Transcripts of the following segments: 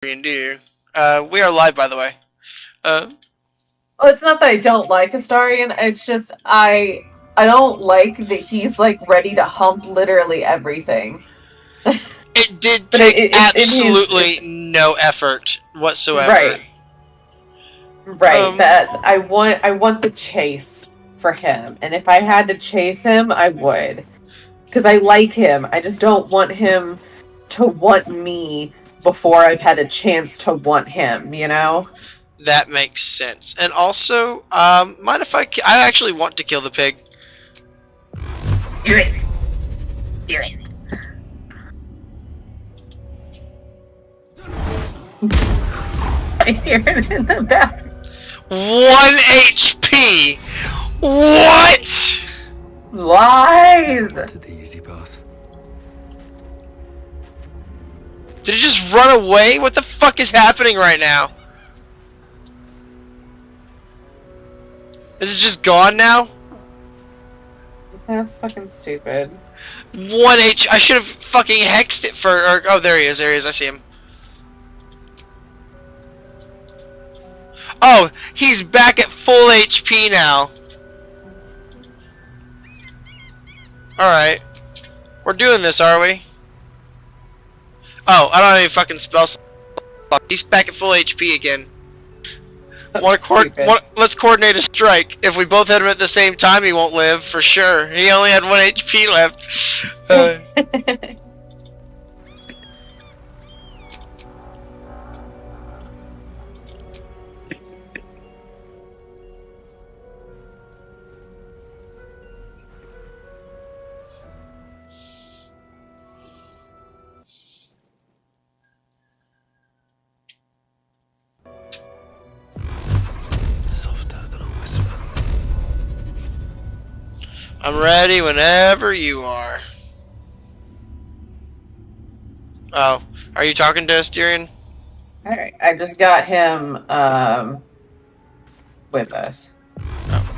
do. We are live, by the way. Well, it's not that I don't like Astarion. It's just I don't like that he's like ready to hump literally everything. It did But take it's in his absolutely no effort whatsoever. right, right. Um, That I want the chase for him, and if I had to chase him, I would because I like him. I just don't want him to want me before I've had a chance to want him. You know? that makes sense. And also, mind if I actually want to kill the pig. Do it. Do it. I hear it in the back. 1 HP! What? Lies! To the easy path. Did it just run away? What the fuck is happening right now? Is it just gone now? That's fucking stupid. 1 H. I should have fucking hexed it for. Oh, there he is. There he is. I see him. Oh, he's back at full HP now. Alright. We're doing this, are we? Oh, I don't have any fucking spell slots. He's back at full HP again. Let's coordinate a strike. If we both hit him at the same time, he won't live, for sure. He only had 1 HP left. Softer than a whisper. I'm ready whenever you are. Oh, are you talking to Asterion? Alright, I just got him with us. Oh.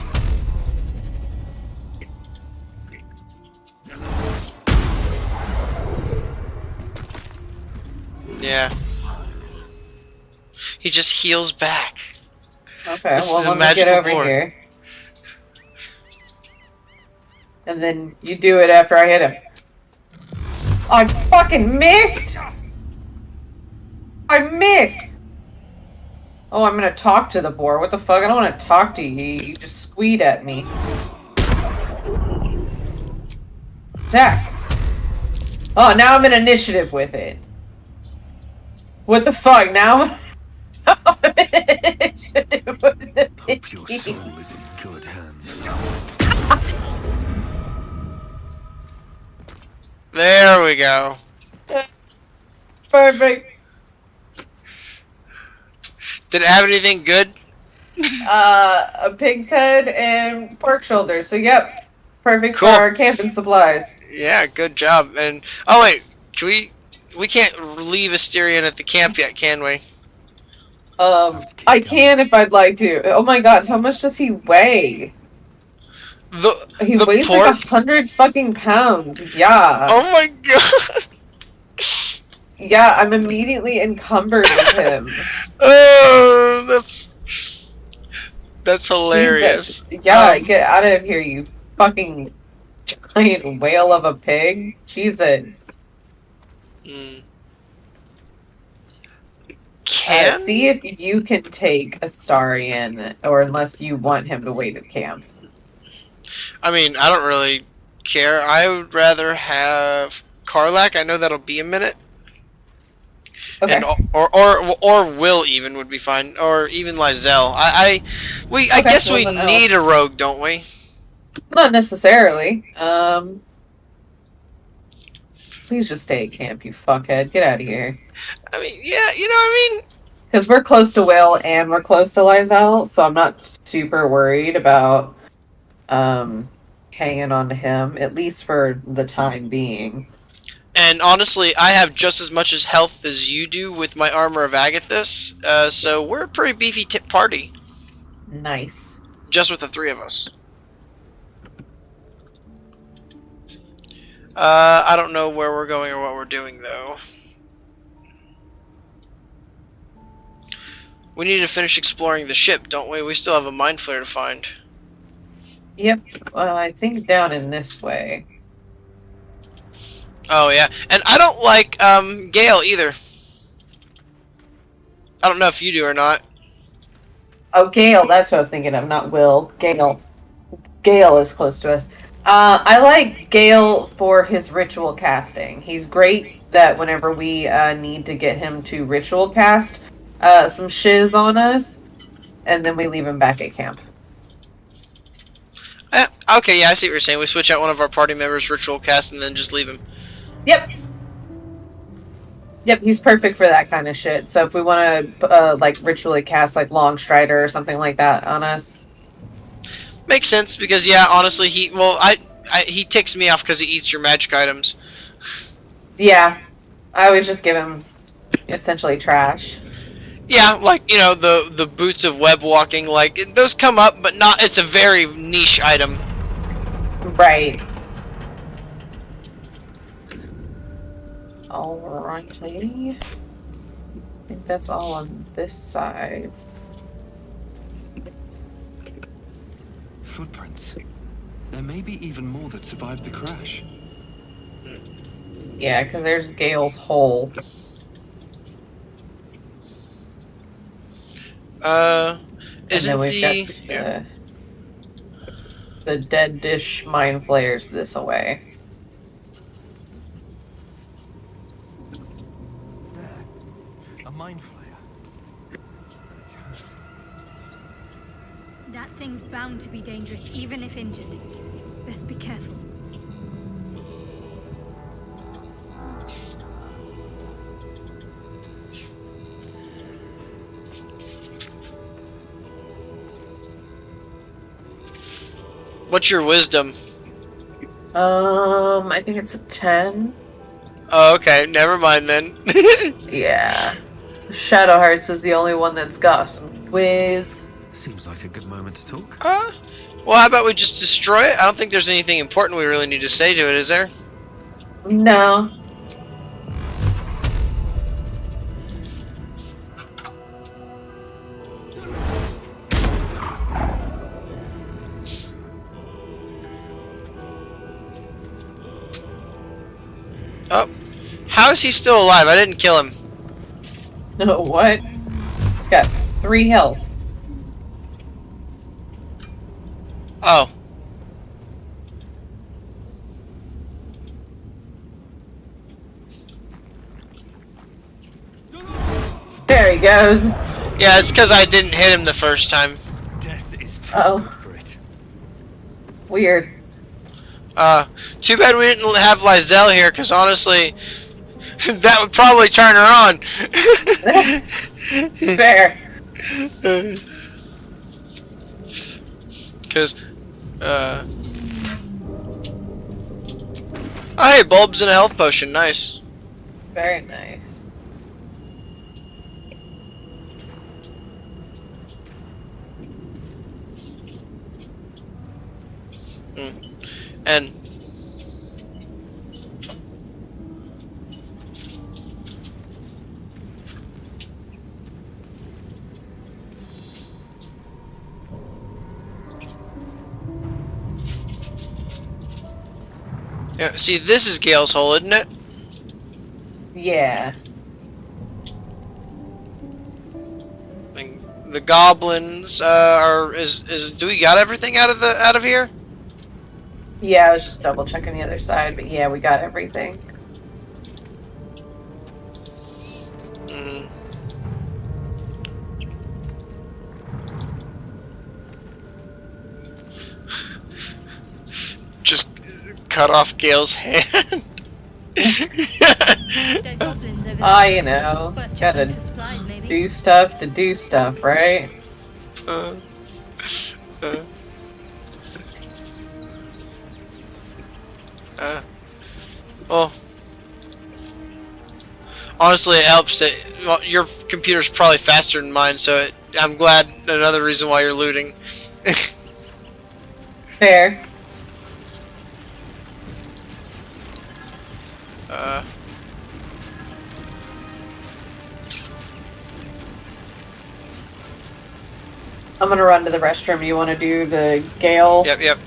Yeah. He just heals back. Okay, This is a well let me get magical over board. here. And then you do it after I hit him. I fucking missed! I missed! Oh, I'm gonna talk to the boar. What the fuck? I don't want to talk to you. You just squeed at me. Attack. Oh, now I'm in initiative with it. What the fuck? Now I'm in initiative with the Hope your piggy. soul is in good hands. There we go. Perfect. Did it have anything good? A pig's head and pork shoulder. So yep, perfect Cool. for our camping supplies. Yeah, good job. And oh wait, can we can't leave Asterion at the camp yet, can we? I can if I'd like to. Oh my god, how much does he weigh? He The weighs pork? like 100 fucking pounds. Yeah. Oh my god. Yeah, I'm immediately encumbered with him. Oh, that's hilarious. Jesus. Yeah, get out of here, you fucking giant whale of a pig. Jesus. Can See if you can take Astarion, or unless you want him to wait at camp. I mean, I don't really care. I would rather have Karlak. I know that'll be a minute. Okay. And or Will even would be fine, or even Lizelle. I guess well, we then need a rogue, don't we? Not necessarily. Please just stay at camp, you fuckhead. Get out of here. I mean, yeah, you know what I mean. Because we're close to Will and we're close to Lizelle, so I'm not super worried about hanging on to him, at least for the time being. And honestly, I have just as much as health as you do with my armor of Agathis, so we're a pretty beefy tip party. Nice. Just with the three of us. I don't know where we're going or what we're doing, though. We need to finish exploring the ship, don't we? We still have a mind flare to find. Yep. Well, I think down in this way. Oh yeah, and I don't like Gale either. I don't know if you do or not. Oh, Gale. That's what I was thinking of, not Will. Gale. Gale is close to us. I like Gale for his ritual casting. He's great that whenever we need to get him to ritual cast some shiz on us, and then we leave him back at camp. Okay, yeah, I see what you're saying. We switch out one of our party members' ritual cast and then just leave him. Yep. Yep, he's perfect for that kind of shit. So if we want to like ritually cast like Long Strider or something like that on us. Makes sense because yeah, honestly, he ticks me off because he eats your magic items. Yeah, I would just give him essentially trash. Yeah, like you know the boots of web walking, like those come up, but not. It's a very niche item. Right. Alrighty. I think that's all on this side. Footprints. There may be even more that survived the crash. Yeah, because there's Gale's hole. Isn't we've the got yeah. the dead dish mind flayers this away. There. A mind flayer. It's hurt. That thing's bound to be dangerous, even if injured. Best be careful. What's your wisdom? I think it's a 10. Oh, okay, never mind then. Yeah. Shadow Hearts is the only one that's got some whiz. Seems like a good moment to talk. Well, how about we just destroy it? I don't think there's anything important we really need to say to it, is there? No. Oh, how is he still alive? I didn't kill him. No, what? He's got 3 health. Oh. There he goes. Yeah, it's because I didn't hit him the first time. Death is too Oh. good for it. Weird. Too bad we didn't have Lizelle here, because honestly, that would probably turn her on. Fair. Because, oh, hey, bulbs and a health potion, nice. Very nice. And yeah, see, this is Gale's hole, isn't it? Yeah. And the goblins do we got everything out of here? Yeah, I was just double checking the other side, but yeah, we got everything. Mm. Just cut off Gale's hand. Dead goblins over there. Ah, you know, Worth gotta checking for supplies, maybe. do stuff to do stuff, right? uh, well, honestly, it helps that well, your computer's probably faster than mine, so I'm glad. Another reason why you're looting. Fair. I'm gonna run to the restroom. You want to do the Gale? Yep.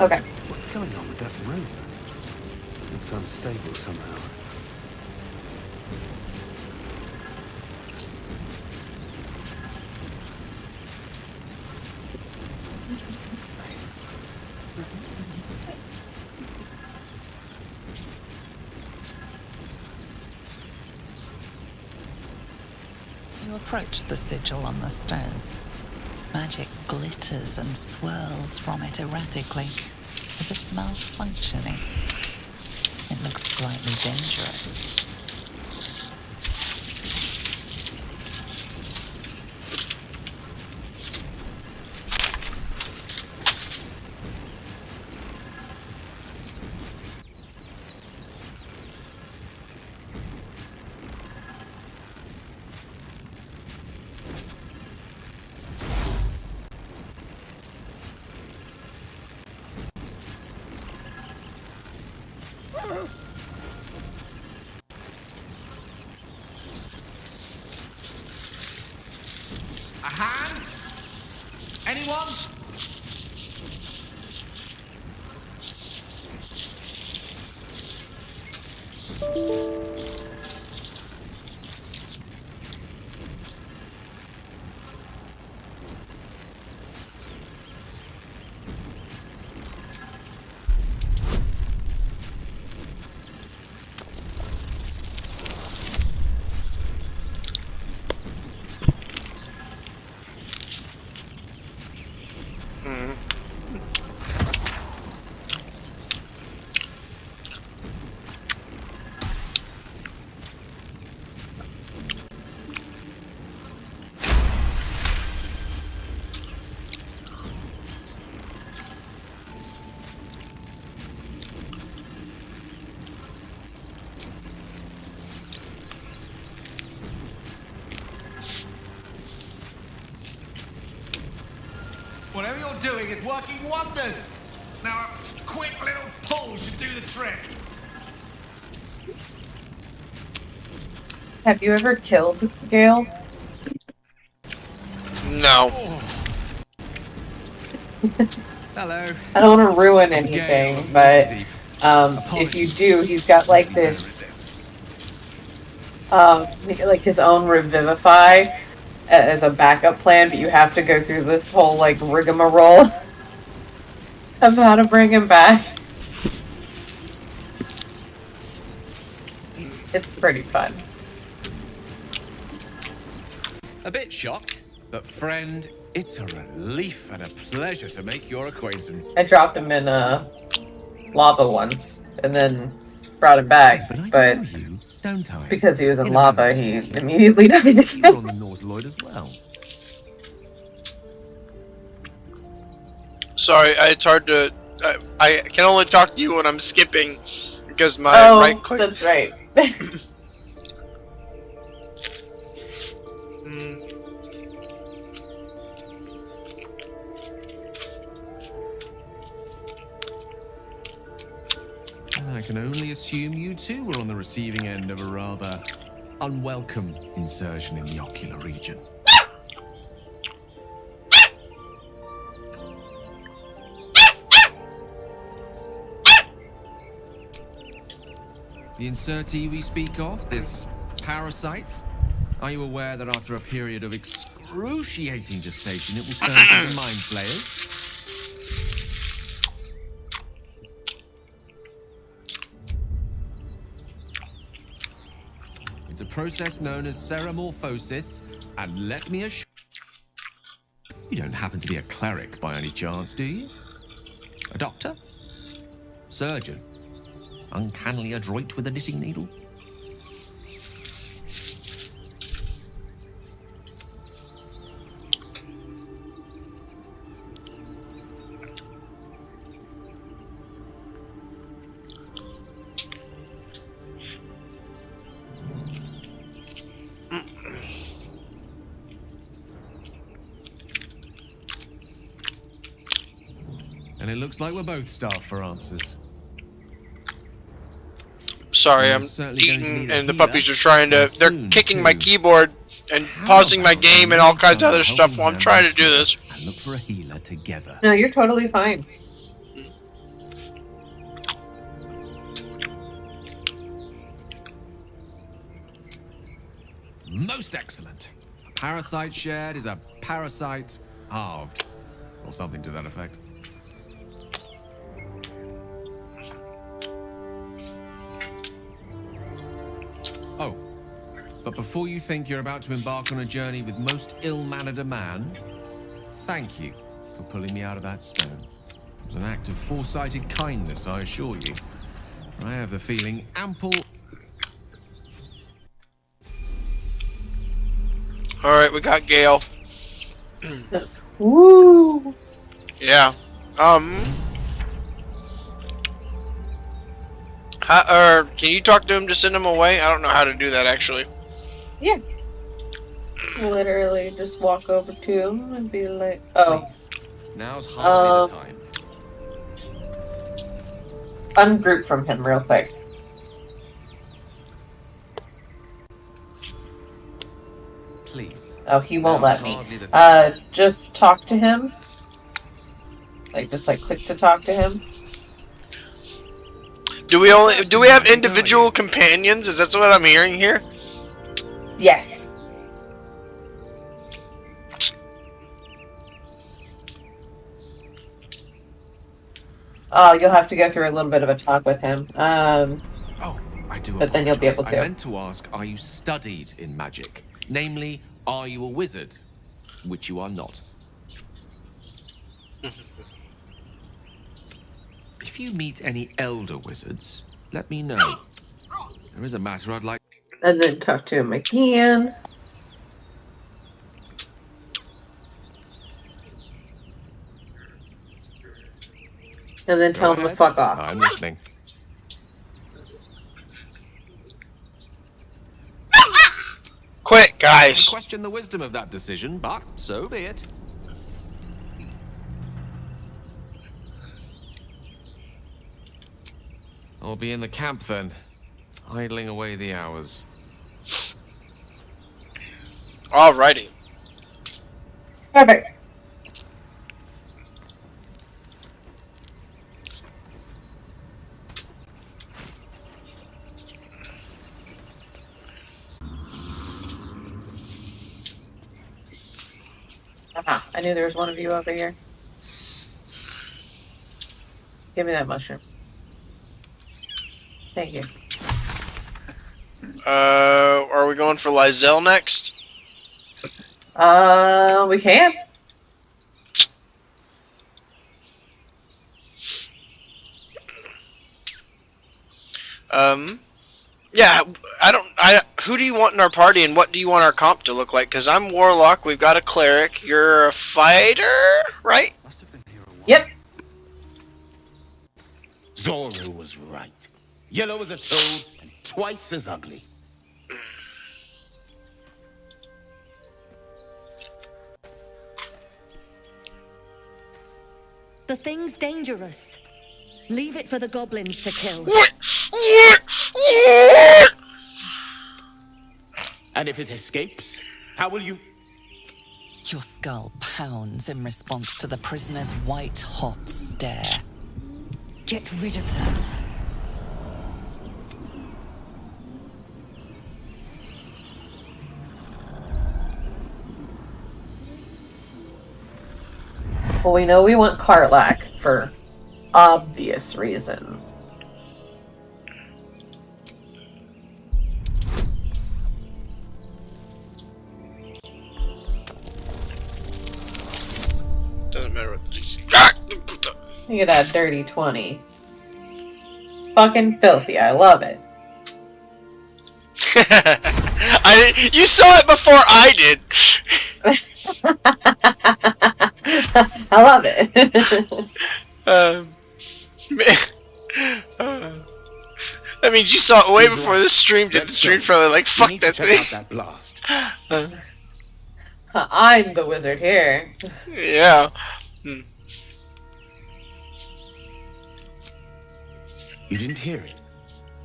Okay. What's going on with that room? Looks unstable somehow. You approach the sigil on the stone. Magic glitters and swirls from it erratically, as if malfunctioning. It looks slightly dangerous. A hand? Anyone? Whatever you're doing is working wonders. Now a quick little pull should do the trick. Have you ever killed Gale? No. Hello. I don't want to ruin anything, Gale, but deep. if you do, he's got like this, like his own revivify as a backup plan, but you have to go through this whole like rigmarole of how to bring him back. It's pretty fun. A bit shocked, but friend, it's a relief and a pleasure to make your acquaintance. I dropped him in lava once and then brought him back, Say, I but know you, don't I? because he was in a lava, manner of he speaking. immediately died You're again. on the Norse Lloyd as well. Sorry, it's hard to. I can only talk to you when I'm skipping because my right click. That's right. And I can only assume you too were on the receiving end of a rather unwelcome insertion in the ocular region. The insertee we speak of, this parasite, are you aware that after a period of excruciating gestation, it will turn into mind flayers? It's a process known as seromorphosis, and let me assure you don't happen to be a cleric by any chance, do you? A doctor? Surgeon? Uncannily adroit with a knitting needle? And it looks like we're both starved for answers. Sorry, You're I'm certainly going to eating, need a and the healer, puppies are trying to. and They're soon, kicking my too. keyboard and How pausing my about game we and all make kinds of our other stuff while I'm helping trying to hand do this. and look for a healer together. No, you're totally fine. Most excellent. A parasite shared is a parasite halved, or something to that effect. Oh, but before you think you're about to embark on a journey with most ill-mannered a man, thank you for pulling me out of that stone. It was an act of foresighted kindness, I assure you. For I have the feeling ample... Alright, we got Gale. Woo! Yeah. Can you talk to him to send him away? I don't know how to do that, actually. Yeah. Literally just walk over to him and be like, oh, Please. Now's hardly the time. ungroup from him real quick. Please. Oh, he won't Now's let me. hardly the time. Just talk to him. Just click to talk to him. Do we have individual companions? Is that what I'm hearing here? Yes. Oh, you'll have to go through a little bit of a talk with him. Oh, I do But then you'll be apologize. able to. I meant to ask, are you studied in magic? Namely, are you a wizard? Which you are not. If you meet any elder wizards, let me know. There is a matter I'd like... And then talk to him again. And then tell him to fuck off. I'm listening. Quick, I guys. question the wisdom of that decision, but so be it. I'll be in the camp then, idling away the hours. Alrighty. Perfect. I knew there was one of you over here. Give me that mushroom. Thank you. Are we going for Lizelle next? We can. Yeah, who do you want in our party and what do you want our comp to look like? Because I'm Warlock, we've got a Cleric, you're a Fighter, right? Yep. Zoro was right. Yellow as a toad and twice as ugly. The thing's dangerous. Leave it for the goblins to kill. And if it escapes, how will you... Your skull pounds in response to the prisoner's white-hot stare. Get rid of them. Well, we know we want Karlak for obvious reasons. Doesn't matter what the DC. Look at that dirty 20. Fucking filthy. I love it. You saw it before I did. I love it. That means you saw it way before this stream did. The stream probably like, We fuck need to that check thing. out that blast. I'm the wizard here. Yeah. You didn't hear it.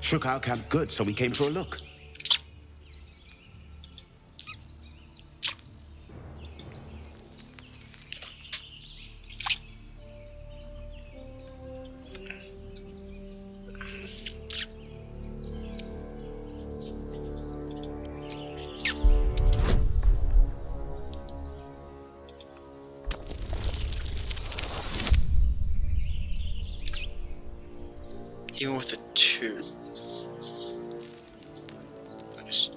Shook our camp good, so we came for a look. Even with a 2. Nice.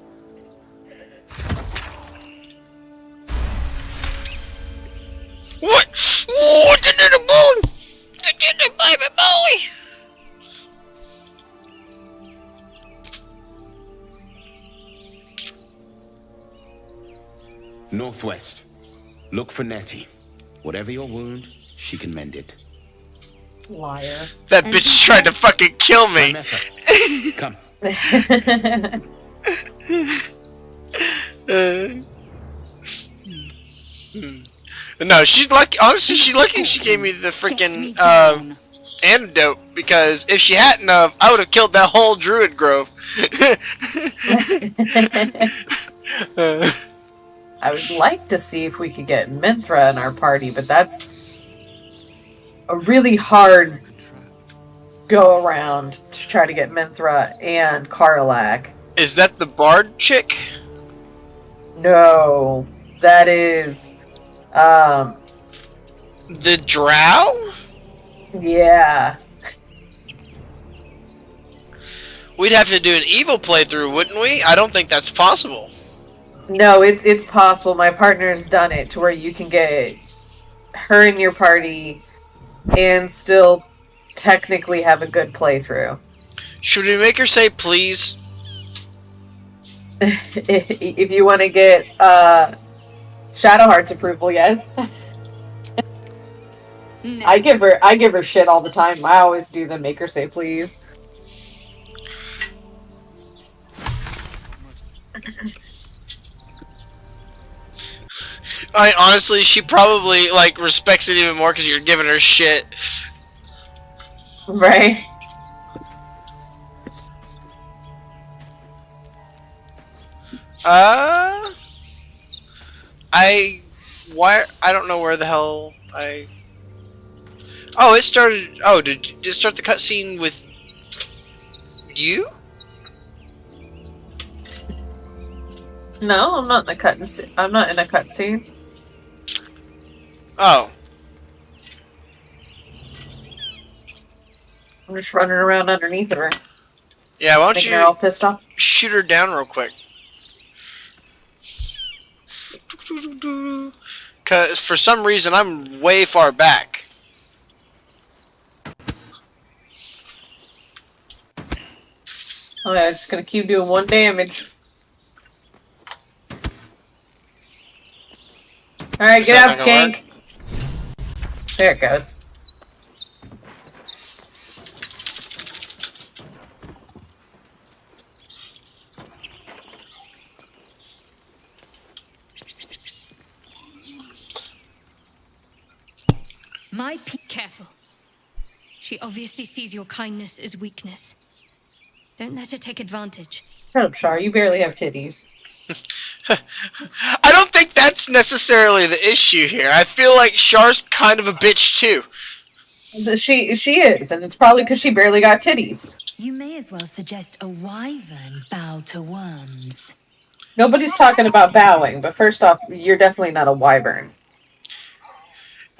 What? Oh, it did a boy! It did a baby boy! Northwest. Look for Nettie. Whatever your wound, she can mend it. Liar. That bitch tried to fucking kill me. Come. No, she's lucky. Honestly, she's lucky she gave me the freaking antidote, because if she hadn't have, I would have killed that whole druid grove. I would like to see if we could get Minthra in our party, but that's a really hard go around to try to get Minthra and Karlak. Is that the bard chick? No, that is, the drow? yeah. We'd have to do an evil playthrough, wouldn't we? I don't think that's possible. No, it's possible. My partner's done it to where you can get her in your party and still technically have a good playthrough. Should we make her say please? If you want to get Shadowheart's approval, yes. No. I give her shit all the time. I always do the make her say please. I honestly, she probably like respects it even more because you're giving her shit. Right. I don't know where the hell Oh, it started. Oh, did it start the cutscene with you? No, I'm not in a cutscene. I'm not in a cutscene. Oh. I'm just running around underneath of her. Yeah, why don't Making her all you pissed off. shoot her down real quick? Cause for some reason I'm way far back. Oh yeah, just gonna keep doing 1 damage. Alright, get out, Skank. There it goes. Careful. She obviously sees your kindness as weakness. Don't let her take advantage. Shut up, Char. You barely have titties. I don't think that's necessarily the issue here. I feel like Char's kind of a bitch too. She is, and it's probably because she barely got titties. You may as well suggest a wyvern bow to worms. Nobody's talking about bowing, but first off, you're definitely not a wyvern.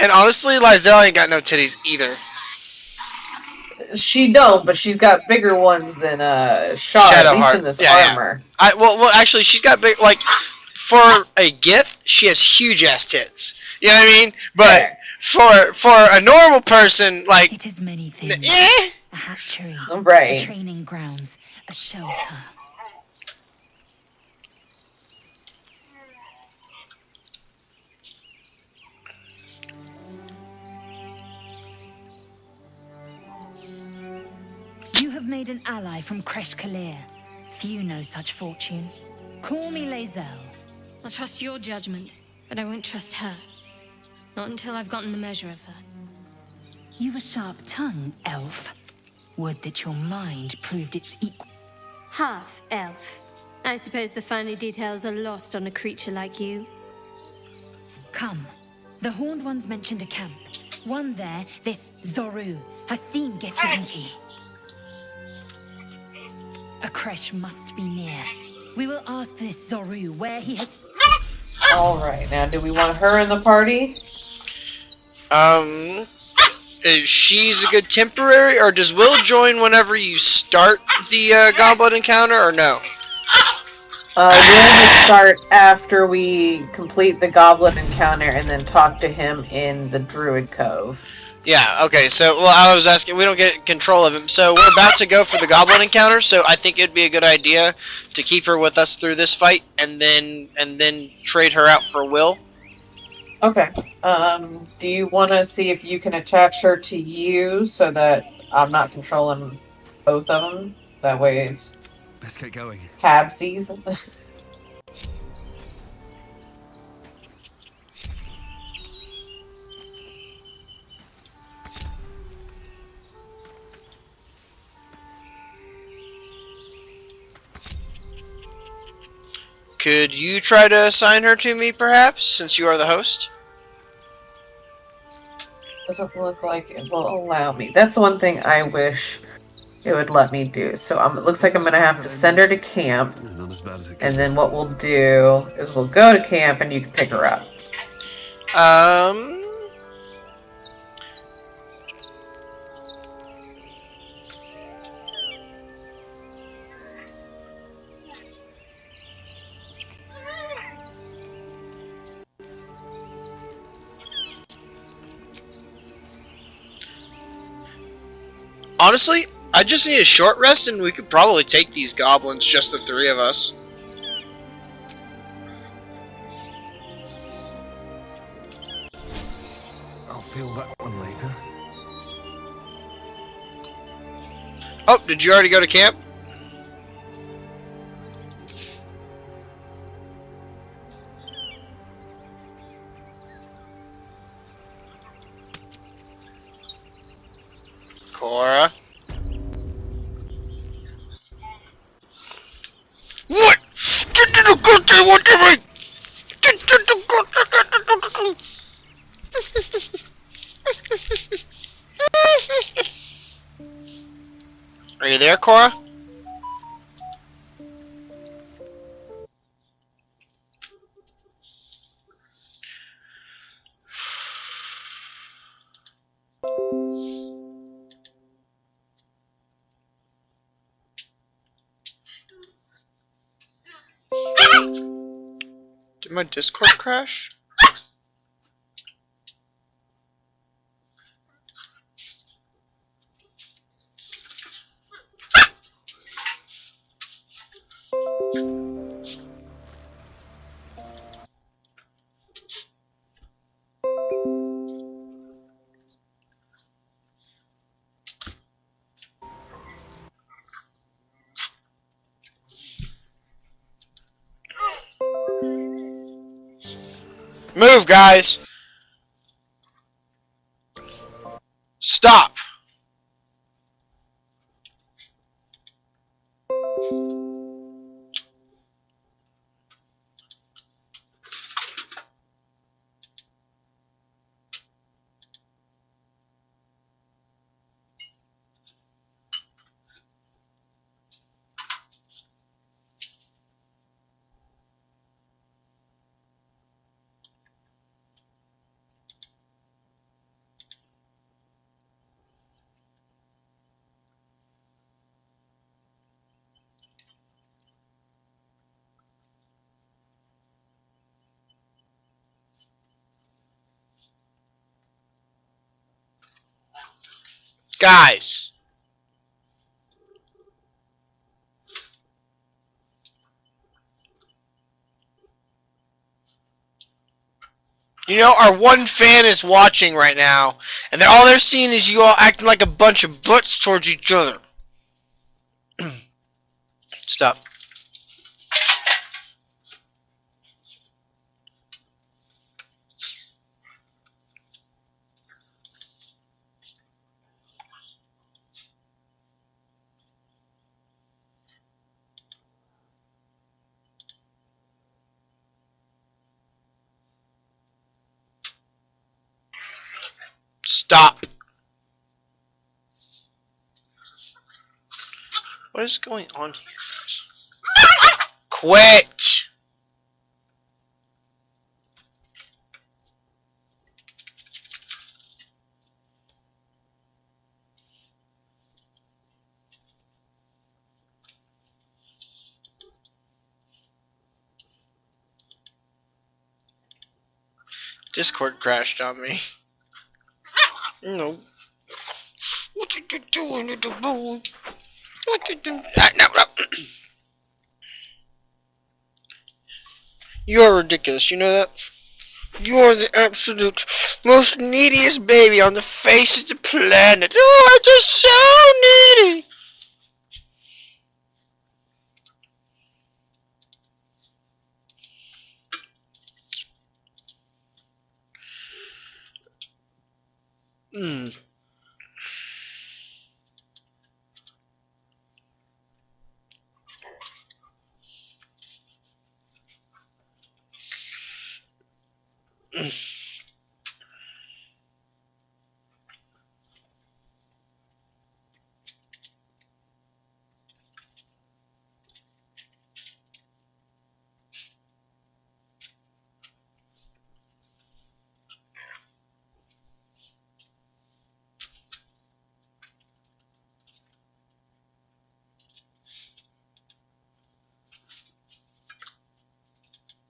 And honestly, Lizelle ain't got no titties either. She don't, but she's got bigger ones than Char, at least in this armor. Yeah. Well, actually, she's got big, like, for a gift, she has huge ass tits. You know what I mean? But for a normal person, like, it is many things. A hatchery, right. A training grounds, a shelter. You have made an ally from Kresh Kalir. Few know such fortune. Call me Lae'zel. I'll trust your judgment, but I won't trust her. Not until I've gotten the measure of her. You've a sharp tongue, elf. Would that your mind proved its equal. Half elf. I suppose the finer details are lost on a creature like you. Come. The Horned Ones mentioned a camp. One there, this Zoru, has seen Githyanki. A Kresh must be near. We will ask this Zoru where he has... Alright, now do we want her in the party? she's a good temporary, or does Will join whenever you start the Goblin encounter, or no? We'll start after we complete the Goblin encounter and then talk to him in the Druid Cove. Yeah, okay, so, well, I was asking, we don't get control of him, so we're about to go for the Goblin encounter, so I think it'd be a good idea to keep her with us through this fight, and then trade her out for Will. Okay. Do you want to see if you can attach her to you so that I'm not controlling both of them? That way it's Let's get going. habsies. Could you try to assign her to me, perhaps, since you are the host? Doesn't look like it will allow me. That's the one thing I wish it would let me do. So it looks like I'm going to have to send her to camp. Not as bad as it And then what we'll do is we'll go to camp and you can pick her up. Honestly, I just need a short rest, and we could probably take these goblins, just the three of us. I'll feel that one later. Oh, did you already go to camp? Cora? What? Get to the goddamn what do you mean? Get to the goddamn. Are you there, Cora? Did my Discord crash? Move, guys! Stop! Guys! You know, our one fan is watching right now, and all they're seeing is you all acting like a bunch of butts towards each other. Stop. Stop. What is going on here? Quit! Discord crashed on me. No. What you doing, little boy? What you doing? No. You are ridiculous. You know that? You are the absolute most neediest baby on the face of the planet. Oh, I'm just so needy. Hmm.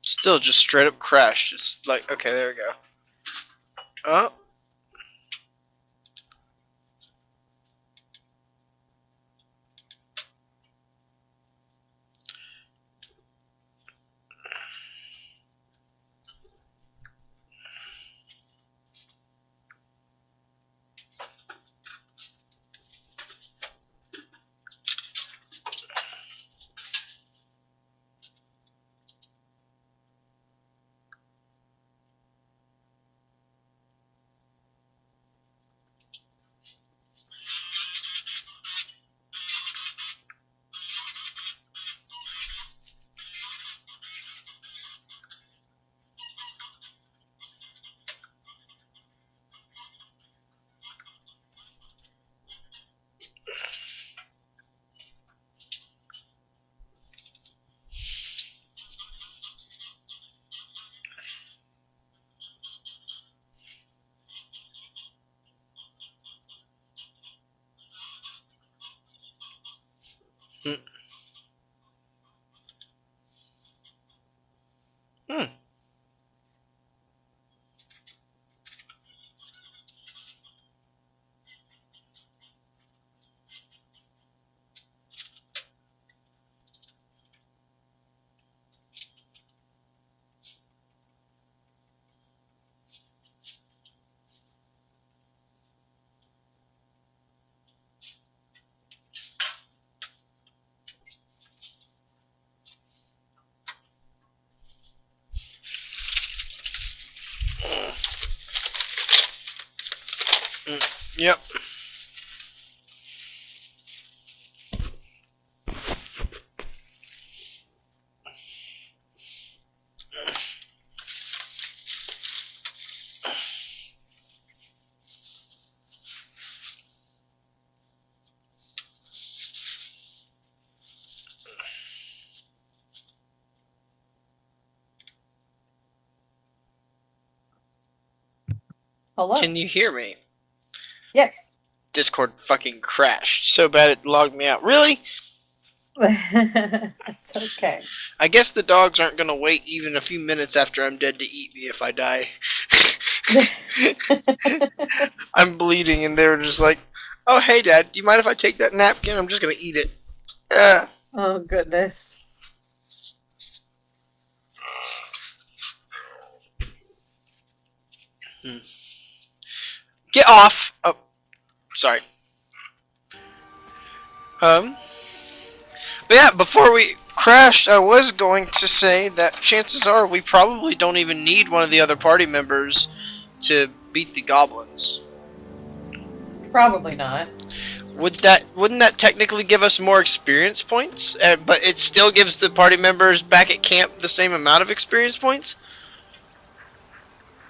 Still just straight up crashed. It's like, okay, there we go. Oh. Hmm. Hmm. Yep. Hello. Can you hear me? Yes. Discord fucking crashed so bad it logged me out. Really? It's okay. I guess the dogs aren't gonna wait even a few minutes after I'm dead to eat me if I die. I'm bleeding and they were just like, oh hey dad, do you mind if I take that napkin? I'm just gonna eat it. Oh goodness. Get off! Oh, sorry. But yeah, before we crashed, I was going to say that chances are we probably don't even need one of the other party members to beat the goblins. Probably not. Wouldn't that technically give us more experience points? But it still gives the party members back at camp the same amount of experience points?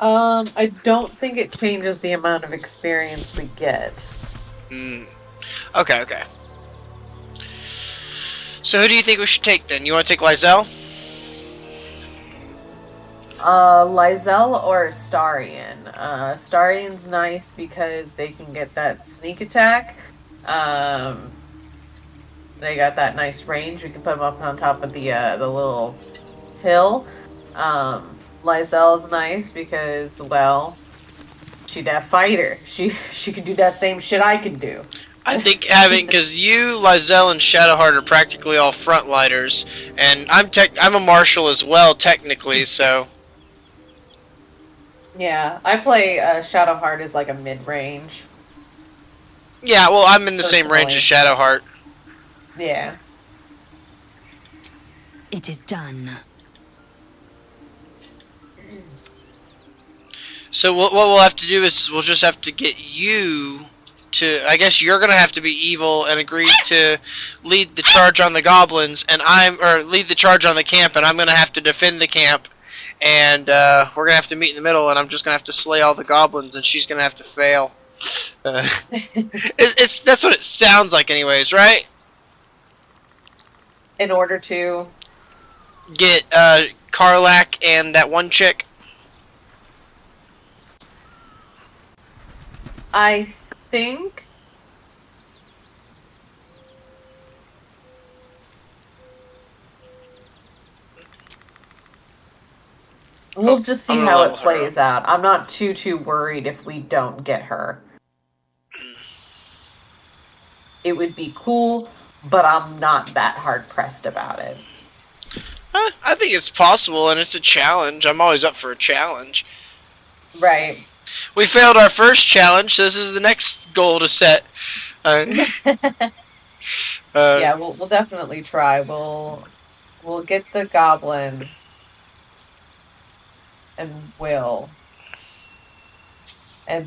I don't think it changes the amount of experience we get. Okay. So who do you think we should take then? You want to take Lizelle? Lizelle or Starion. Starion's nice because they can get that sneak attack. They got that nice range. We can put them up on top of the little hill. Lyselle's nice because, well, she'd have fighter. She could do that same shit I can do. I think having, because you, Lizelle, and Shadowheart are practically all frontlighters, and I'm a marshal as well, technically, so... Yeah, I play Shadowheart as like a mid-range. Yeah, well, I'm in the same range as Shadowheart. Yeah. It is done. So what we'll have to do is we'll just have to get you to... I guess you're going to have to be evil and agree to lead the charge on the goblins, and lead the charge on the camp, and I'm going to have to defend the camp. And we're going to have to meet in the middle, and I'm just going to have to slay all the goblins, and she's going to have to fail. That's what it sounds like anyways, right? In order to... Get Karlak and that one chick. I think... We'll just see how it plays out. I'm not too worried if we don't get her. It would be cool, but I'm not that hard-pressed about it. I think it's possible, and it's a challenge. I'm always up for a challenge. Right. We failed our first challenge, so this is the next goal to set. Yeah, we'll definitely try. We'll get the goblins, and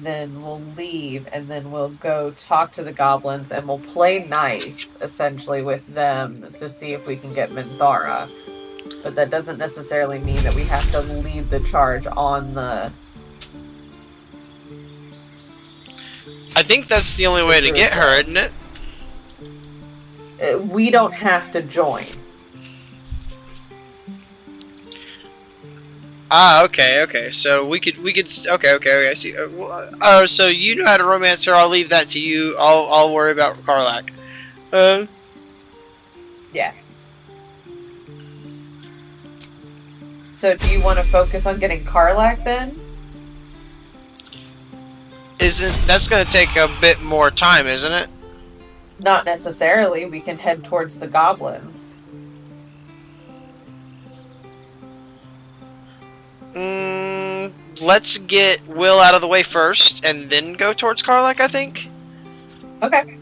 then we'll leave, and then we'll go talk to the goblins, and we'll play nice, essentially, with them to see if we can get Minthara. But that doesn't necessarily mean that we have to lead the charge on the... I think that's the only way to get her, isn't it? We don't have to join. Ah, okay. So we could. Okay. I see. So you know how to romance her. I'll leave that to you. I'll worry about Karlak. Yeah. So do you want to focus on getting Karlak then? That's going to take a bit more time, isn't it? Not necessarily. We can head towards the goblins. Let's get Will out of the way first, and then go towards Karlak, I think. Okay.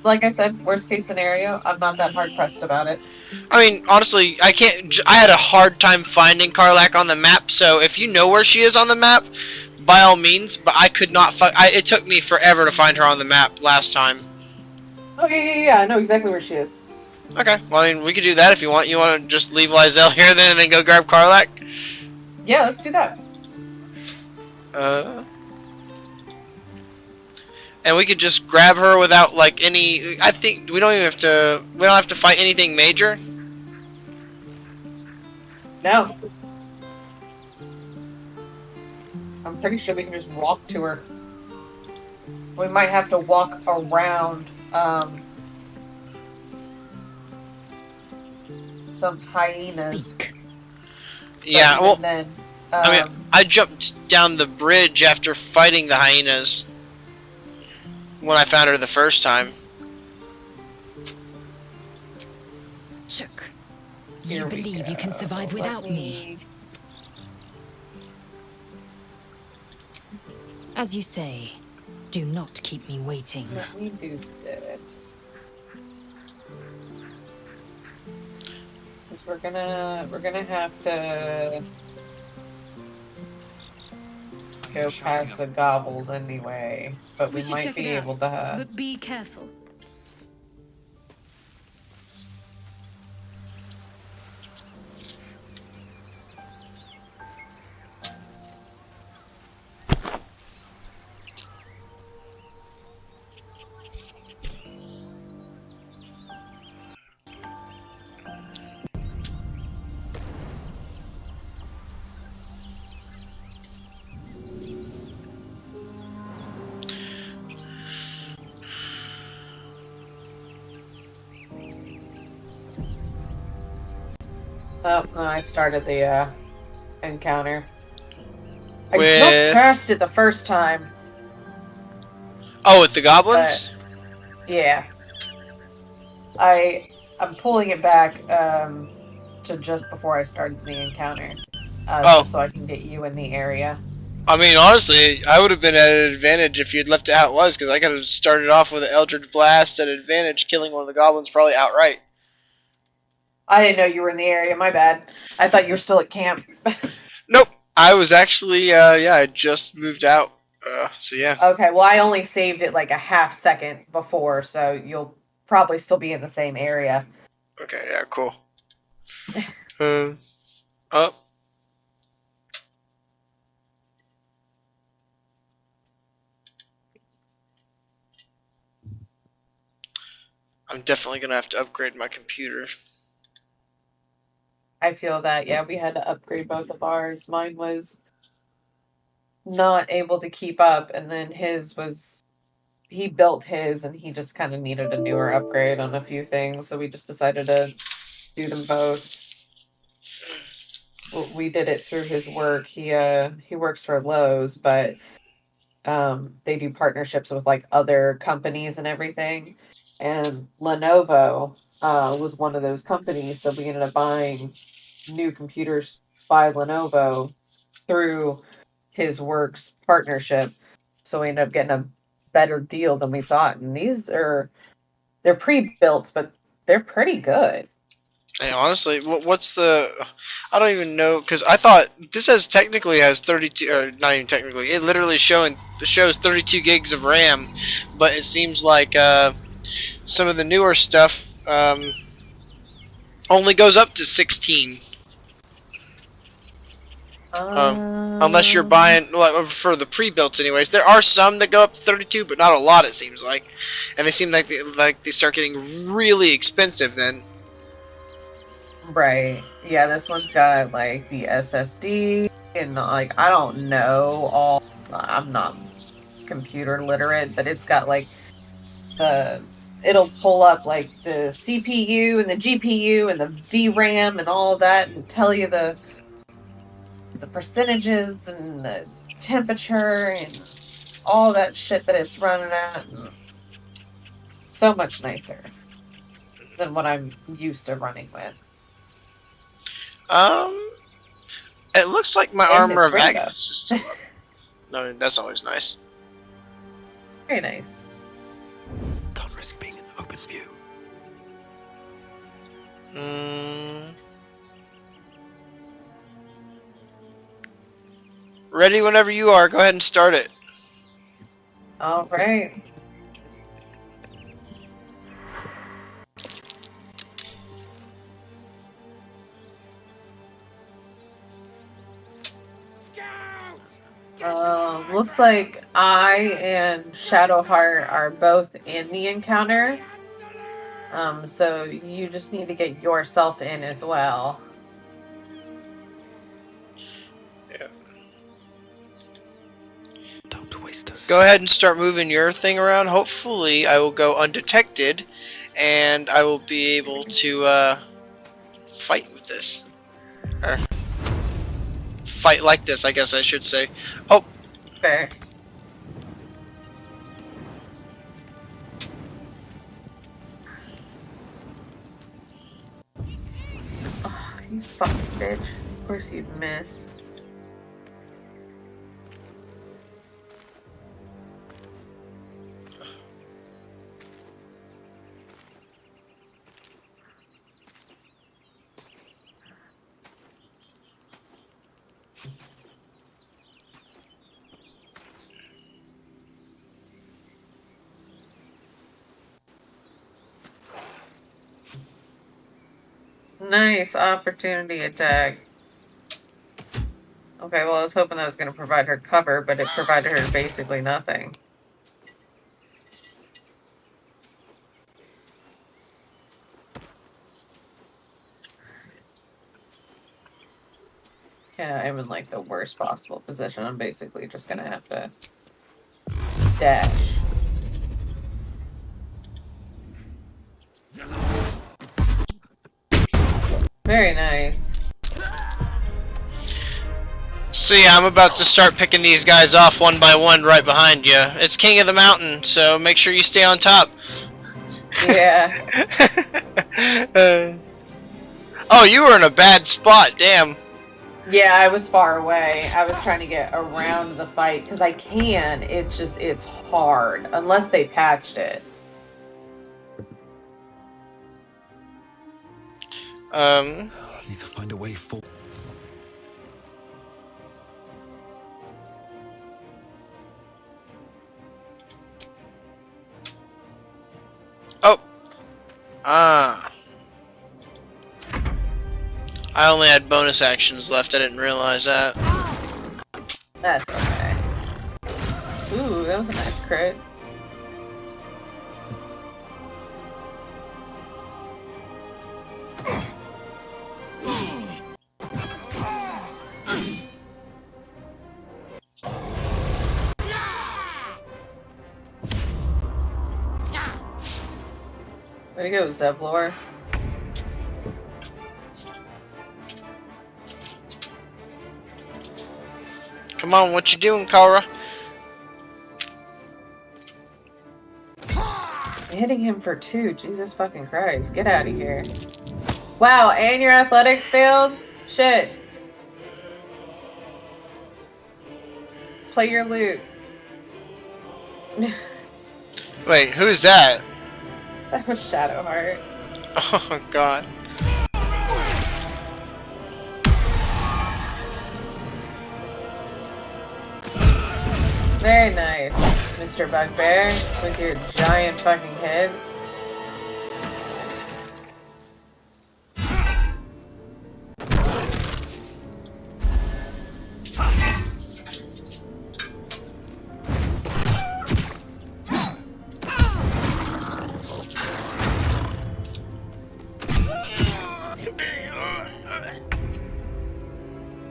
Like I said, worst case scenario, I'm not that hard pressed about it. I mean, honestly, I had a hard time finding Karlak on the map, so if you know where she is on the map, by all means, but I could not it took me forever to find her on the map last time. Okay, yeah, I know exactly where she is. Okay, well, I mean, we could do that if you want. You want to just leave Lizelle here then and then go grab Karlak? Yeah, let's do that. And we could just grab her without, like, any... I think we don't have to fight anything major. No. I'm pretty sure we can just walk to her. We might have to walk around, some hyenas. Speak. Yeah, well, then, I mean, I jumped down the bridge after fighting the hyenas when I found her the first time. Shook. You believe you can survive without me? As you say, do not keep me waiting. Let me do this. Because we're gonna have to go past the gobbles anyway, but we should might check be it out, able to. But be careful. Oh no, I started the encounter. I With- jumped past it the first time. Oh, with the goblins? Yeah. I'm pulling it back to just before I started the encounter. Just so I can get you in the area. I mean, honestly, I would have been at an advantage if you'd left it how it was, because I could have started off with an Eldritch Blast at advantage, killing one of the goblins probably outright. I didn't know you were in the area, my bad. I thought you were still at camp. Nope. I was actually, yeah, I just moved out. So yeah. Okay, well, I only saved it like a half second before, so you'll probably still be in the same area. Okay, yeah, cool. Up. I'm definitely gonna have to upgrade my computer. I feel that, yeah, we had to upgrade both of ours. Mine was not able to keep up, and then his was. He built his, and he just kind of needed a newer upgrade on a few things, so we just decided to do them both. We did it through his work. He works for Lowe's, but they do partnerships with like other companies and everything. And Lenovo was one of those companies, so we ended up buying new computers by Lenovo through his work's partnership. So we ended up getting a better deal than we thought. And they're pre-built, but they're pretty good. Hey, honestly, what's the? I don't even know, because I thought this technically has 32, or not even technically. It literally shows 32 gigs of RAM, but it seems like some of the newer stuff only goes up to 16. Unless you're buying, like, for the pre-built anyways. There are some that go up to 32, but not a lot, it seems like. And they seem like they start getting really expensive then. Right. Yeah, this one's got like the SSD and like I don't know all. I'm not computer literate, but it's got like it'll pull up like the CPU and the GPU and the VRAM and all of that and tell you the percentages and the temperature and all that shit that it's running at. And so much nicer than what I'm used to running with. It looks like my And armor it's of rainbow. Agatha. No, that's always nice. Very nice. Can't risk being in open view. Ready whenever you are. Go ahead and start it. All right. Looks like I and Shadowheart are both in the encounter. So you just need to get yourself in as well. Yeah. Don't waste us. Go ahead and start moving your thing around. Hopefully, I will go undetected, and I will be able to fight with this. Or fight like this, I guess I should say. Oh. Fair. Oh, you fucking bitch. Of course you'd miss. Nice opportunity attack. Okay, well, I was hoping that was going to provide her cover, but it provided her basically nothing. Yeah, I'm in like the worst possible position. I'm basically just going to have to dash. Very nice. So yeah, I'm about to start picking these guys off one by one right behind you. It's King of the Mountain, so make sure you stay on top. Yeah. Oh, you were in a bad spot, damn. Yeah, I was far away. I was trying to get around the fight because I can. It's just, it's hard unless they patched it. I need to find a way forward. Oh. Ah. I only had bonus actions left. I didn't realize that. That's okay. Ooh, that was a nice crit. Way to go, Zevlor. Come on, what you doing, Cora? Hitting him for 2. Jesus fucking Christ. Get out of here. Wow, and your athletics failed? Shit. Play your loot. Wait, who's that? That was Shadowheart. Oh god. Very nice, Mr. Bugbear, with your giant fucking heads.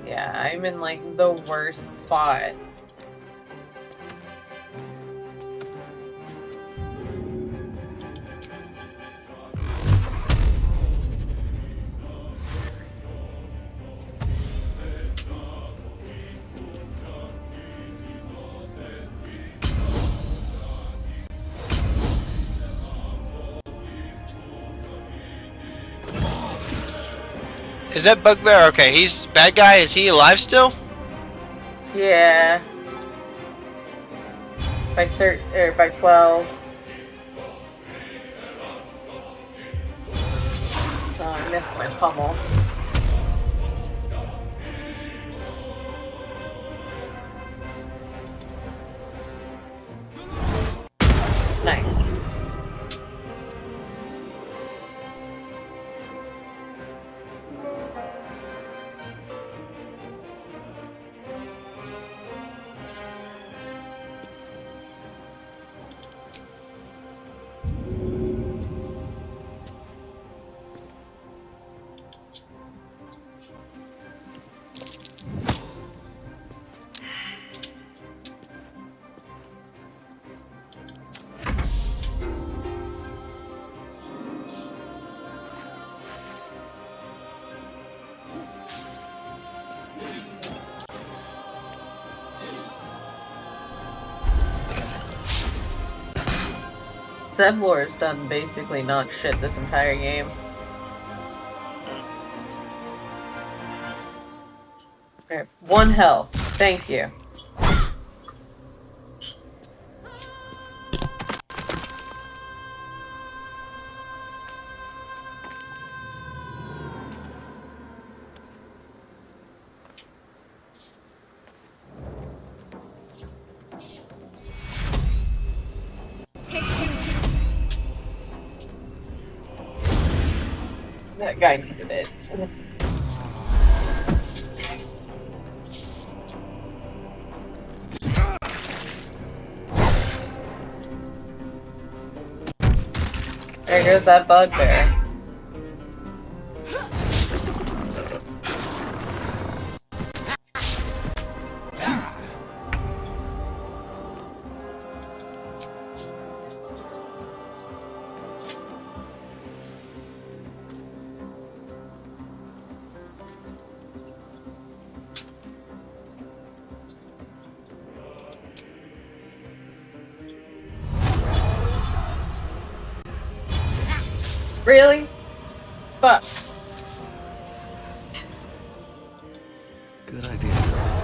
Yeah, I'm in like the worst spot. Is that Bugbear? Okay, he's bad guy. Is he alive still? Yeah. By 13 or by 12. Oh, I missed my pummel. Nice. Zevlor's done basically not shit this entire game. Okay, 1 health. Thank you. That guy needed it. There goes that bugbear. Really? Fuck. Good idea, I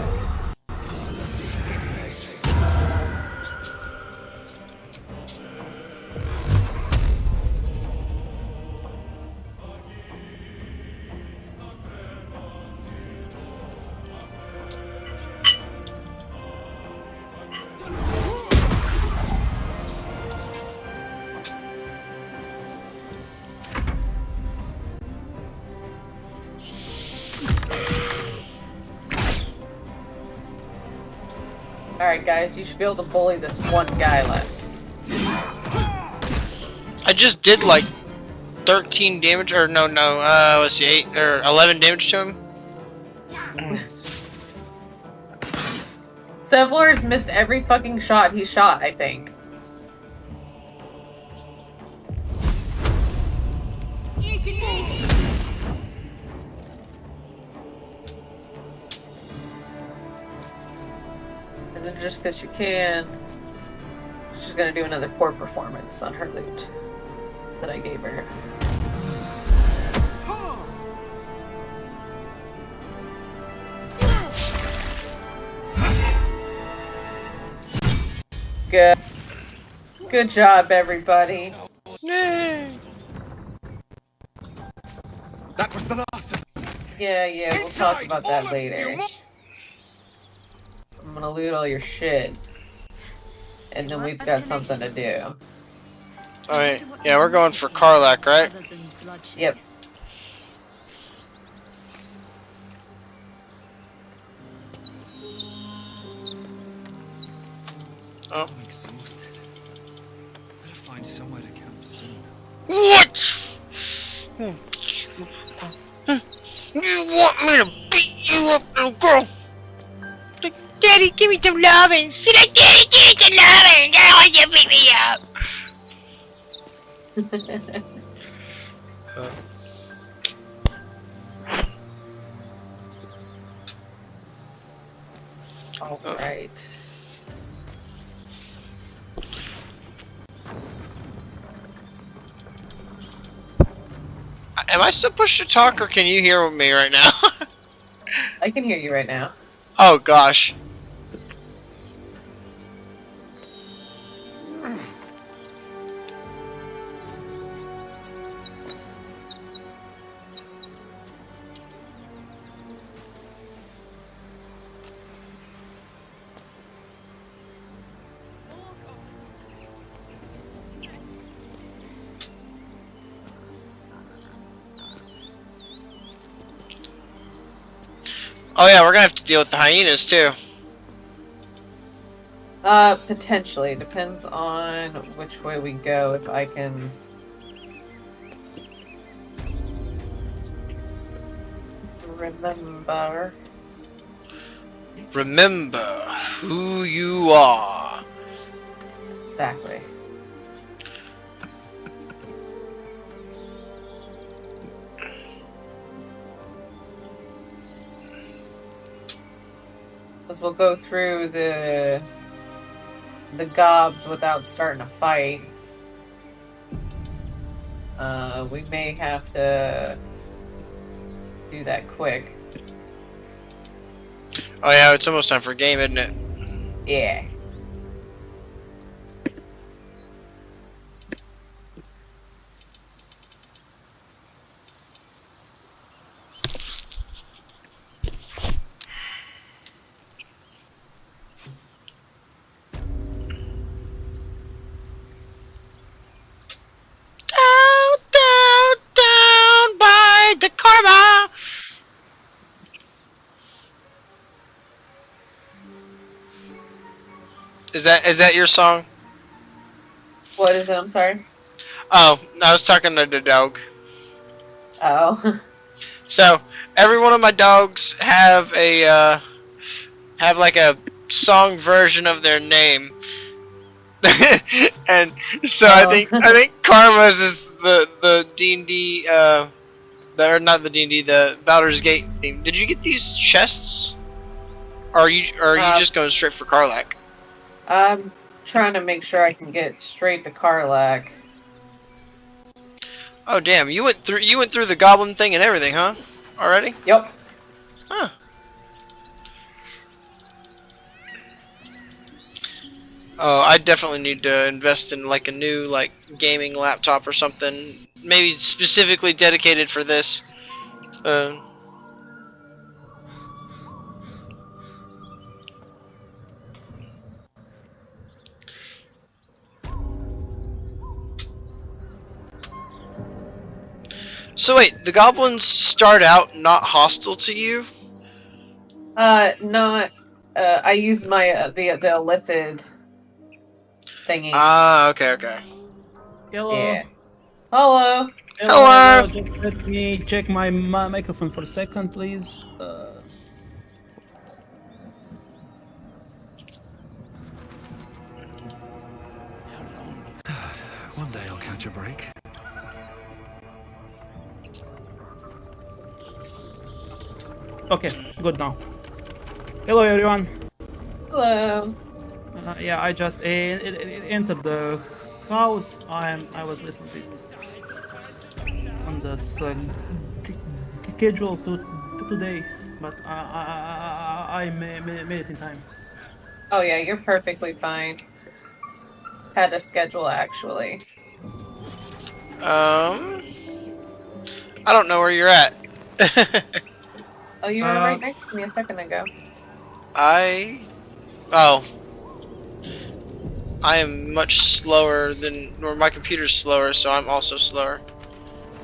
Alright, guys, you should be able to bully this one guy left. I just did like 13 damage, or no, let's see, 8 or 11 damage to him. Sevlar's missed every fucking shot he shot, I think. And then just because she can, she's gonna do another poor performance on her loot that I gave her. Good. Good job, everybody. Yay. That was the last of Yeah, we'll talk about that later. I'm gonna loot all your shit. And then we've got something to do. Alright, yeah, we're going for Karlach, right? Yep. Oh. I'm exhausted. Better find somewhere to camp soon. What? You want me to beat you up, little girl? Daddy, give me some loving. Sit down, Daddy, give me some loving. I want you to beat me up. Alright. Am I still pushed to talk, or can you hear me right now? I can hear you right now. Oh gosh. Oh yeah, we're gonna have to deal with the hyenas too. Potentially. Depends on which way we go, if I can... remember. Remember who you are. Exactly. Because we'll go through the gobs without starting a fight. We may have to do that quick. Oh yeah, it's almost time for a game, isn't it? Yeah. Down by the karma. Is that your song? What is it? I'm sorry. Oh, I was talking to the dog. Oh. So every one of my dogs have a have like a song version of their name, and so I think Karma's is the D&D or not the D&D, the Baldur's Gate theme. Did you get these chests? Or are you just going straight for Karlach? I'm trying to make sure I can get straight to Karlach. Oh damn! You went through the goblin thing and everything, huh? Already? Yep. Huh. Oh, I definitely need to invest in like a new like gaming laptop or something, maybe specifically dedicated for this. Uh, so wait, the goblins start out not hostile to you? Not. I used my the lithid thingy. Ah, okay, okay. Hello. Yeah. Hello. Hello. Just let me check my microphone for a second, please. One day I'll catch a break. Okay, good now. Hello, everyone. Hello. Yeah, I just entered the house. I was a little bit on the schedule today, but I made it in time. Oh yeah, you're perfectly fine. Had a schedule actually. I don't know where you're at. Oh, you were right next to me a second ago. Oh. I am much slower than, or my computer's slower, so I'm also slower.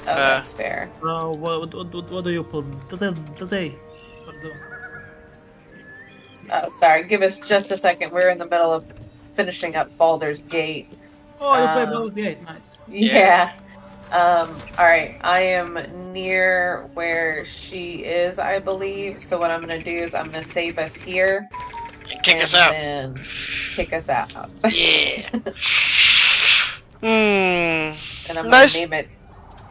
Oh, that's fair. What do you pull today? Oh, sorry. Give us just a second. We're in the middle of finishing up Baldur's Gate. Oh, you play Baldur's Gate. Nice. Yeah. All right. I am near where she is, I believe. So what I'm gonna do is I'm gonna save us here and kick us out. And kick us out. Yeah. And I'm gonna name it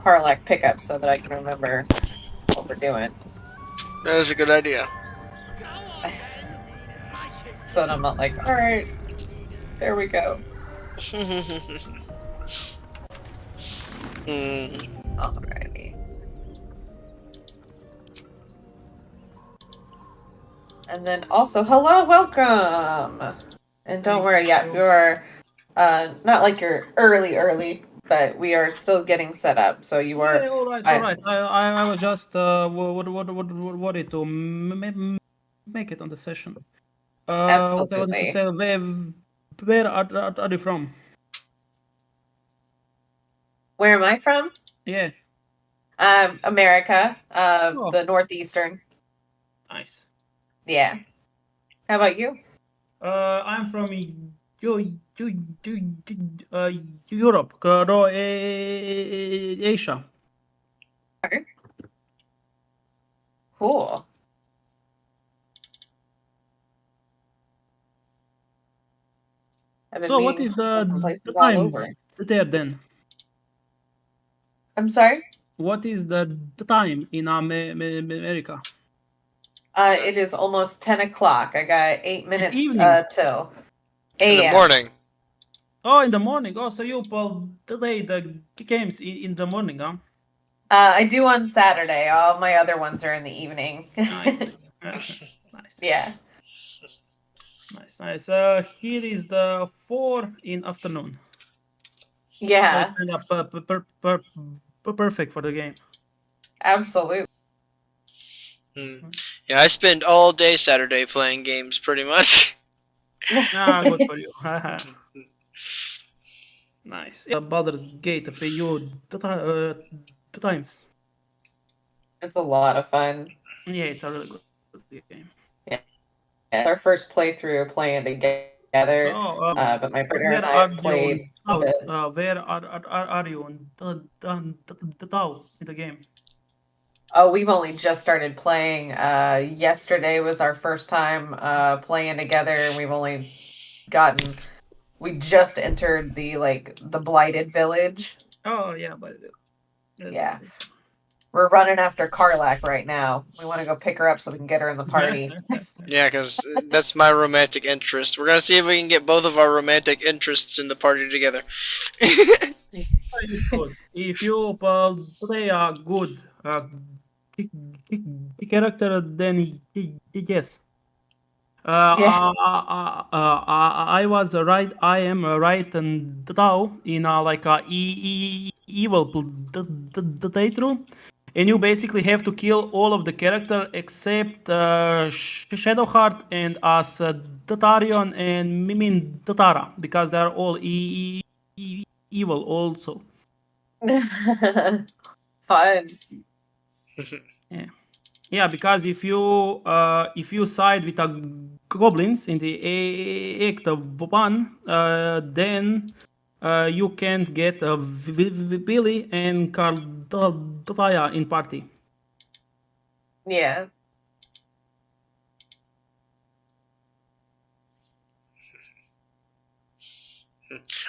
Harlack Pickup so that I can remember what we're doing. That is a good idea. So that I'm not like, all right, there we go. Alrighty. And then also, hello, welcome. And don't worry, yeah, you're not like you're early, but we are still getting set up. So you are. Yeah, all right. I was just worried to make it on the session. Absolutely. What I wanted to say, where are you from? Where am I from? Yeah. America, the Northeastern. Nice. Yeah. How about you? I'm from Europe, Asia. Okay. Cool. So what is the time there then? I'm sorry? What is the time in America? It is almost 10 o'clock. I got 8 minutes till in the morning. Oh, in the morning. Oh, so you play the games in the morning, huh? I do on Saturday. All my other ones are in the evening. Nice. Yeah. Nice. Here is the 4 in afternoon. Yeah. Perfect for the game. Absolutely. Yeah, I spend all day Saturday playing games, pretty much. Good for you. Nice. Yeah, Baldur's Gate for you the times. It's a lot of fun. Yeah, it's a really good game. Yeah. It's our first playthrough playing together. But my partner and I have played. Where are you on the town in the game? Oh, we've only just started playing. Yesterday was our first time playing together, and we've only gotten. We just entered the blighted village. Oh yeah, but yeah, we're running after Karlak right now. We want to go pick her up so we can get her in the party. Yeah, because that's my romantic interest. We're gonna see if we can get both of our romantic interests in the party together. is good. If you play a good ki- character, then yes. Yeah. I was right. I am right and now in like a evil playthrough, and you basically have to kill all of the character except Shadowheart and as Tatarion and Mimin Tatara because they're all evil also. Fun. Yeah. Yeah, because if you side with the goblins in the act of one, then you can't get Billy and Cardaya in party. Yeah.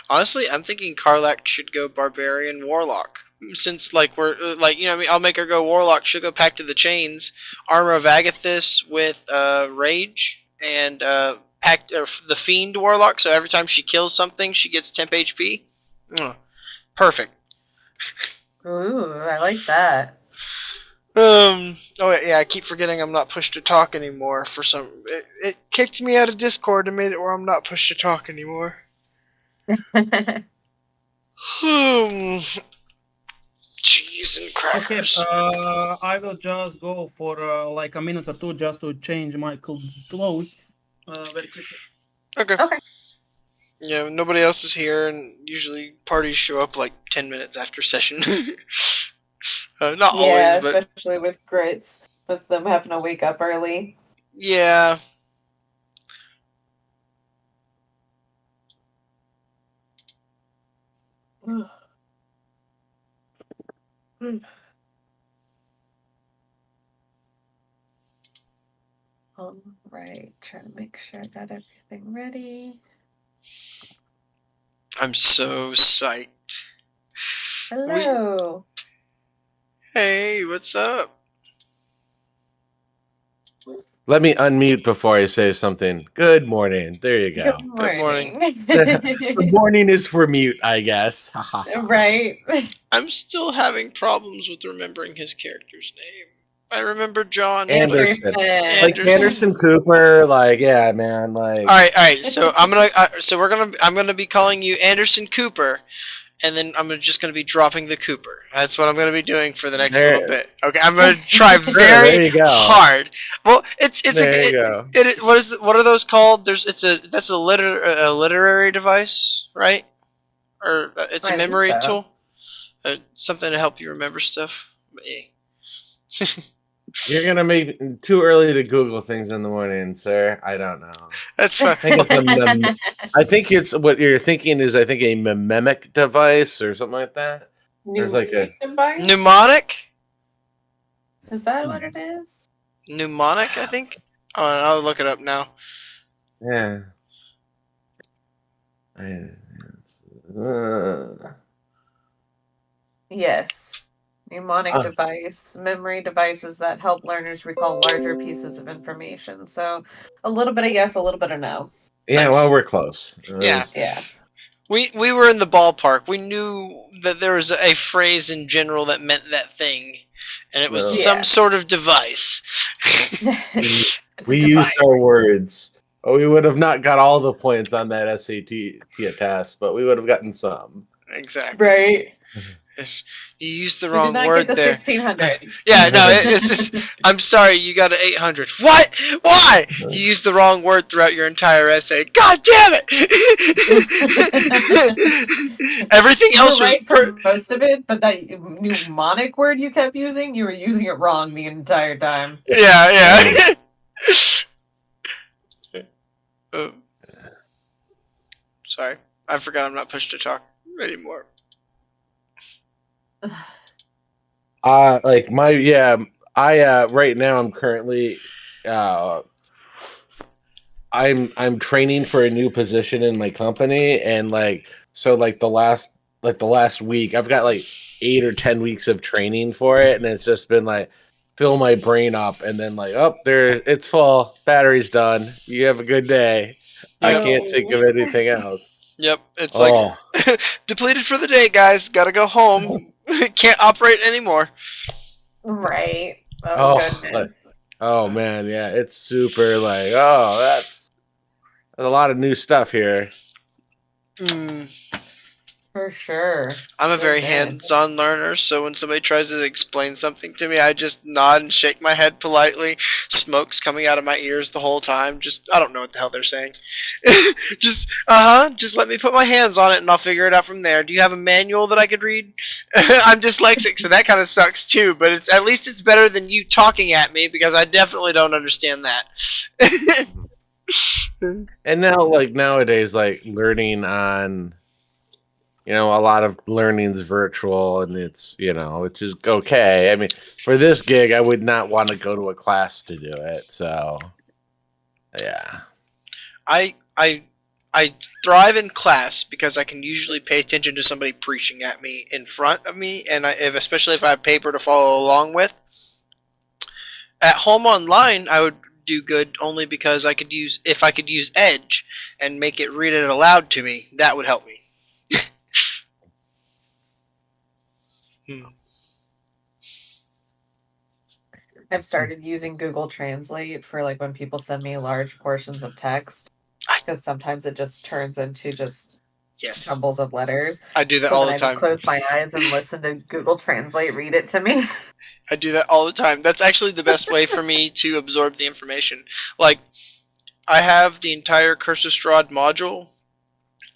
Honestly, I'm thinking Karlak should go Barbarian Warlock. Since like we're like I mean I'll make her go Warlock. She'll go Pact of the Chains, Armor of Agathis with Rage and Pact the Fiend Warlock. So every time she kills something, she gets temp HP. Perfect. Ooh, I like that. Oh yeah, I keep forgetting I'm not pushed to talk anymore. For some, it kicked me out of Discord and made it where I'm not pushed to talk anymore. Cheese and Okay, crackers. I will just go for like a minute or two just to change my clothes very quickly. Okay. Okay. Yeah, nobody else is here, and usually parties show up like 10 minutes after session. Not Yeah, always, but especially with grits, with them having to wake up early. yeah. All right, trying to make sure I got everything ready. I'm so psyched. Hello. Hey, what's up? Let me unmute before I say something. Good morning. There you go. Good morning. The morning is for mute, I guess. Right. I'm still having problems with remembering his character's name. I remember John. Anderson. Anderson. Like Anderson Cooper, like, yeah, man, like. All right. So I'm gonna be calling you Anderson Cooper, and then I'm just gonna be dropping the Cooper. That's what I'm gonna be doing for the next little bit. Okay, I'm gonna try there very you go. hard. Well, it's There you go. what are those called? That's a literary device, right? Or it's a I think memory so. tool, something to help you remember stuff. You're gonna make too early to Google things in the morning, sir. I don't know. That's fine. I think it's what you're thinking is I think a mnemonic device or something like that. There's like a device? Mnemonic. Is that what it is? Mnemonic, I think. Oh, I'll look it up now. yeah. Yes. Mnemonic device. Memory devices that help learners recall larger pieces of information. So a little bit of yes, a little bit of no. Yeah, Nice. well, we're close. Yeah. We were in the ballpark. We knew that there was a phrase in general that meant that thing, and it was some sort of device. We used our words. Oh, we would have not got all the points on that SAT test, but we would have gotten some. Exactly. Right. You used the You wrong did not word get the there. 1600. Yeah, no, it's just, I'm sorry, you got an 800. What? Why? You used the wrong word throughout your entire essay. God damn it! Everything else you were was right for most of it, but that mnemonic word you kept using, you were using it wrong the entire time. Yeah. Sorry, I forgot I'm not pushed to talk anymore. Like right now I'm currently I'm training for a new position in my company, and the last week I've got like 8 or 10 weeks of training for it, and it's just been like fill my brain up, and then like, oh, it's full, battery's done, you have a good day. I can't think of anything else. Yep, it's like Oh, depleted for the day, guys. Gotta go home. Can't operate anymore. Right. Oh oh, goodness. oh man, yeah, it's super like, oh, that's a lot of new stuff here. Mm. For sure. I'm a very Goodness. hands-on learner, so when somebody tries to explain something to me, I just nod and shake my head politely. Smoke's coming out of my ears the whole time. Just I don't know what the hell they're saying. Just let me put my hands on it and I'll figure it out from there. Do you have a manual that I could read? I'm dyslexic, so that kind of sucks too. But it's at least it's better than you talking at me because I definitely don't understand that. And now, like nowadays, like learning on, a lot of learning's virtual, and it's, which is okay. I mean, for this gig, I would not want to go to a class to do it. So, yeah. I thrive in class because I can usually pay attention to somebody preaching at me in front of me, and especially if I have paper to follow along with. At home online, I would do good only because if I could use Edge and make it read it aloud to me, that would help me. I've started using Google Translate for like when people send me large portions of text, because sometimes it just turns into just Yes, jumbles of letters. I do that So all then the I just time. close my eyes and listen to Google Translate read it to me. I do that all the time. That's actually the best way for me to absorb the information. Like, I have the entire Curse of Strahd module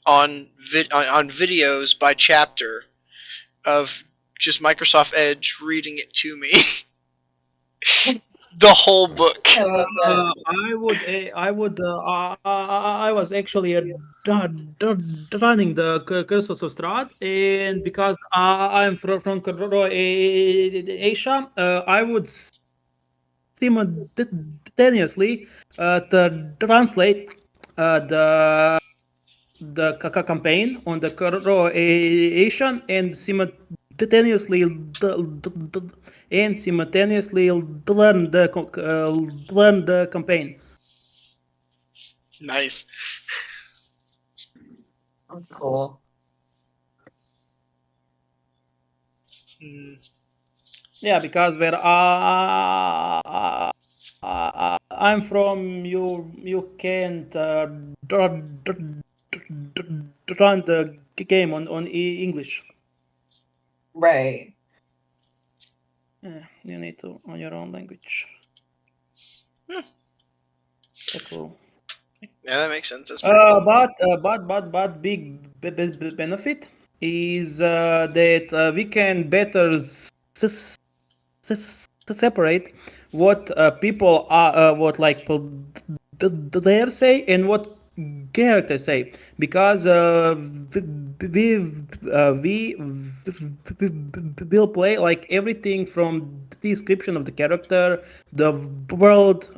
on videos by chapter of just Microsoft Edge reading it to me. The whole book. I love that. I was actually running the Curse of Strahd, and because I'm from Croatia, I would simultaneously to translate the campaign on the Croatian and simultaneously learn the campaign. Nice. That's cool. Yeah, because where I'm from, you can't run the game on English. Right. Yeah, you need to on your own language. Cool. Yeah, that makes sense. That's pretty cool. But big benefit is that we can better separate what people are, what like they say and what characters say, because we will play like everything from the description of the character, the world,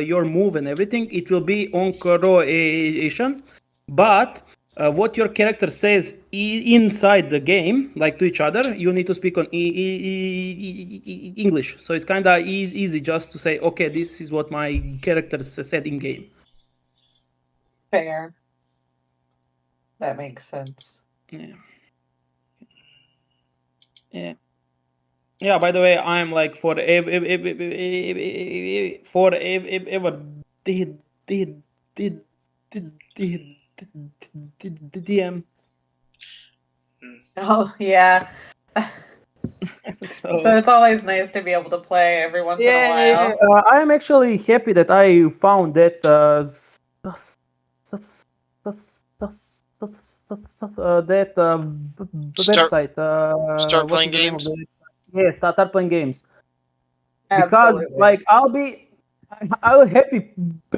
your move and everything. It will be on Croatian, but what your character says inside the game, like to each other, you need to speak on English. So it's kind of easy just to say, okay, this is what my character said in game. Fair. That makes sense. Yeah. Yeah. Yeah. By the way, I'm like forever DM. Oh yeah. So it's always nice to be able to play every once in a while. I am actually happy that I found that website. Start What playing is the name of games. the website? Yeah, start playing games. Because Absolutely. like I will happy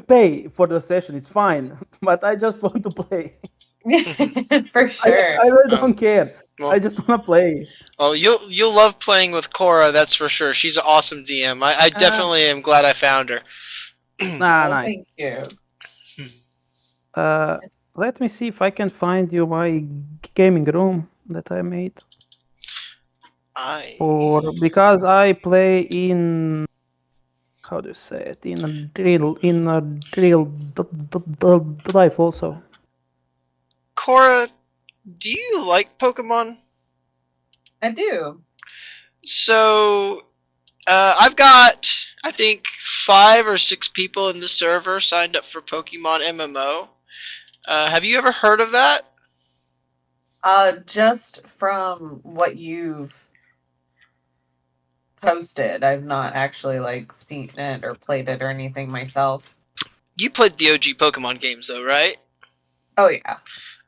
pay for the session. It's fine, but I just want to play. For sure. I really don't care. Well, I just want to play. Oh, you'll love playing with Cora. That's for sure. She's an awesome DM. I definitely am glad I found her. Nah, nice. Thank you. Let me see if I can find you my gaming room that I made. Or because I play in, how do you say it, in a drill life also. Cora, do you like Pokemon? I do. So, I've got, I think, 5 or 6 people in the server signed up for Pokemon MMO. Have you ever heard of that? Just from what you've posted, I've not actually like seen it or played it or anything myself. You played the OG Pokemon games, though, right? Oh yeah.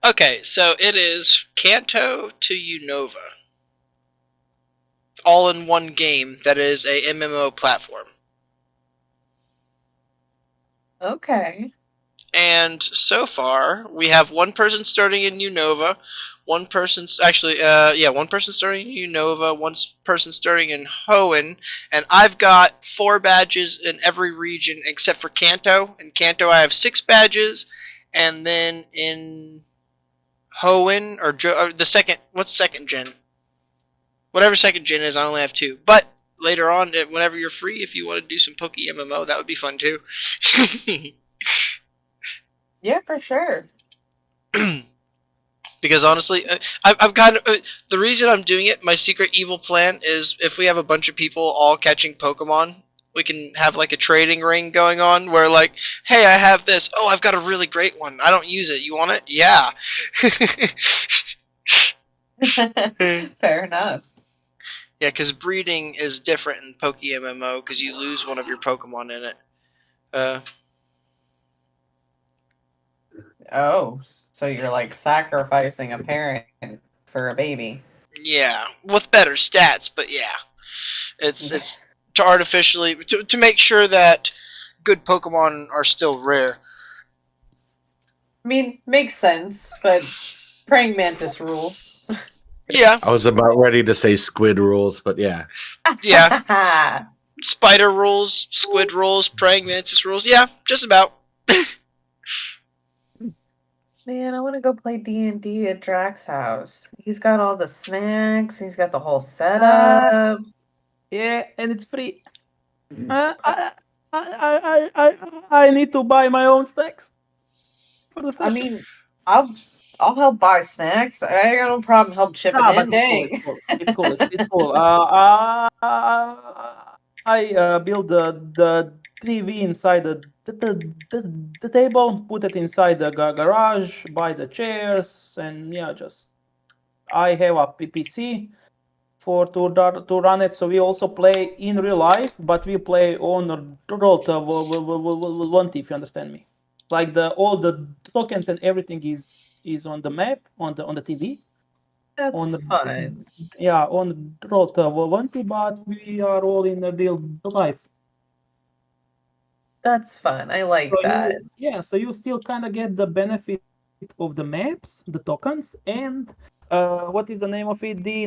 Okay, so it is Kanto to Unova. All in one game that is a MMO platform. Okay. And so far, we have one person starting in Unova, one person starting in Unova, one person starting in Hoenn, and I've got 4 badges in every region except for Kanto. In Kanto, I have 6 badges, and then in Hoenn or the second, what's second gen? Whatever second gen is, I only have 2. But later on, whenever you're free, if you want to do some Poke MMO, that would be fun too. Yeah, for sure. Because honestly, I've kind of the reason I'm doing it. My secret evil plan is if we have a bunch of people all catching Pokemon, we can have like a trading ring going on where like, hey, I have this. Oh, I've got a really great one. I don't use it. You want it? Yeah. Fair enough. Yeah, because breeding is different in Poke MMO because you lose one of your Pokemon in it. Oh, so you're like sacrificing a parent for a baby. Yeah, with better stats, but yeah, it's to artificially to make sure that good Pokemon are still rare. I mean, makes sense, but praying mantis rules. Yeah, I was about ready to say squid rules, but yeah. Yeah. Spider rules, squid rules, praying mantis rules. Yeah, just about. Man, I want to go play D&D at Drax's house. He's got all the snacks. He's got the whole setup. Yeah, and it's free. I need to buy my own snacks for the I session. mean, I'll help buy snacks. I got no problem help chipping Nah, in. but Dang. it's cool. It's cool. I build the TV inside the table, put it inside the garage, buy the chairs, and yeah, just I have a PC for to run it. So we also play in real life, but we play on Roll20, if you understand me. Like all the tokens and everything is on the map on the TV. That's On fun. yeah, on Roll20, but we are all in the real life. That's fun. I like So that. so you still kind of get the benefit of the maps, the tokens, and what is the name of it? The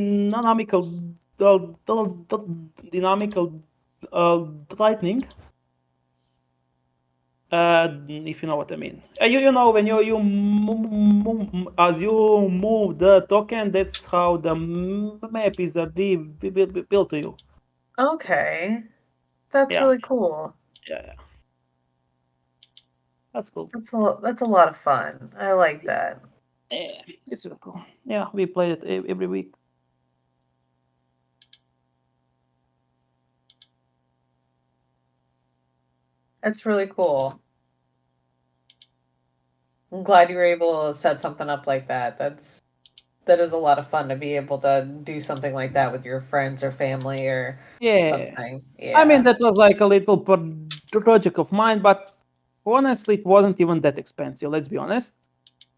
dynamical lightning. If you know what I mean. You know when as you move the token, that's how the map is built to you. Okay. That's Yeah. really cool. Yeah. That's cool. That's a lot of fun. I like that. Yeah, it's really cool. Yeah, we play it every week. That's really cool. I'm glad you were able to set something up like that. That is a lot of fun to be able to do something like that with your friends or family or something. Yeah. I mean, that was like a little project of mine, but honestly, it wasn't even that expensive. Let's be honest.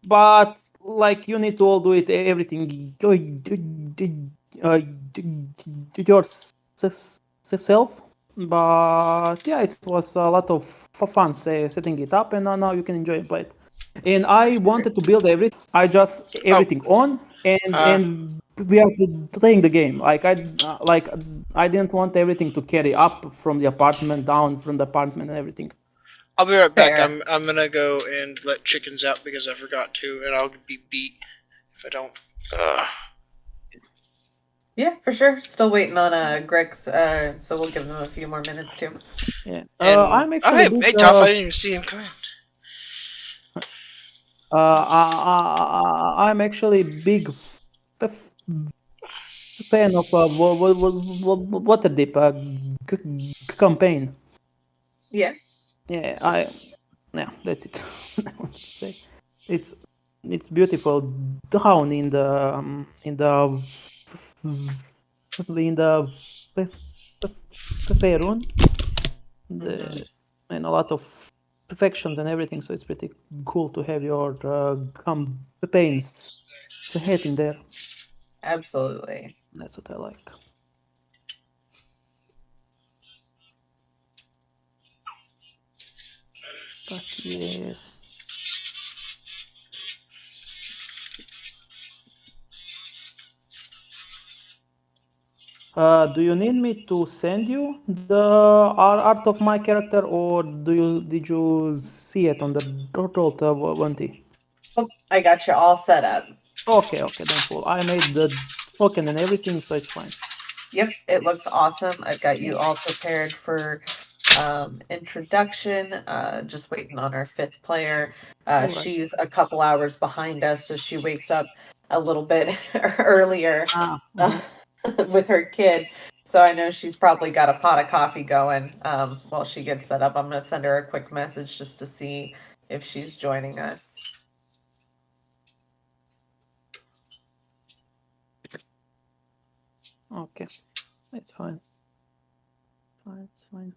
But like, you need to all do it everything yourself. But yeah, it was a lot of fun setting it up, and now you can enjoy and play it. And I wanted to build everything. I just everything on, and we are playing the game. Like I didn't want everything to carry up from the apartment, down from the apartment, and everything. I'll be right back. Fair. I'm gonna go and let chickens out because I forgot to, and I'll be beat if I don't. Yeah, for sure. Still waiting on Greg's, so we'll give them a few more minutes too. Yeah. And, I'm actually hey, Toph, I didn't even see him come in. I'm actually big fan of Waterdeep campaign. Yeah. Yeah, yeah, that's it. I wanted to say it's it's beautiful down in the Faerun, the and a lot of perfections and everything. So it's pretty cool to have your campaigns set in there. Absolutely. That's what I like. But yes. Do you need me to send you the art of my character, or did you see it on the Total 20? Oh, I got you all set up. Okay, then cool. I made the token and everything, so it's fine. Yep, it looks awesome. I've got you all prepared for introduction. Just waiting on our fifth player. All right. She's a couple hours behind us, so she wakes up a little bit earlier with her kid. So I know she's probably got a pot of coffee going while she gets set up. I'm going to send her a quick message just to see if she's joining us. Okay, it's fine. It's fine.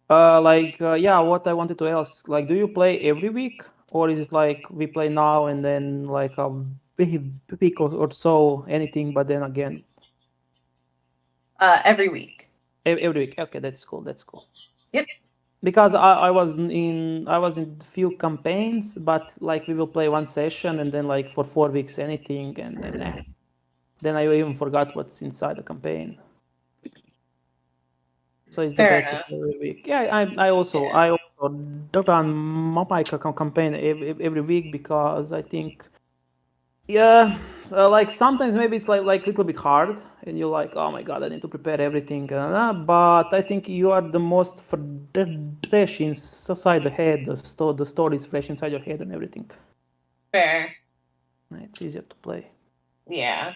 Yeah, what I wanted to ask, like, do you play every week, or is it like we play now and then like a week or so, anything, but then again? Every week. Every week. Okay, that's cool. That's cool. Yep. Because I was in a few campaigns, but like we will play one session and then like for 4 weeks anything, and then I even forgot what's inside the campaign. So it's the Fair best of enough. every week. Yeah, I also run my campaign every week because I think like sometimes maybe it's like a little bit hard and you're like, oh my god, I need to prepare everything, but I think you are the most fresh inside the head. The story is fresh inside your head and everything. Fair. It's easier to play. Yeah.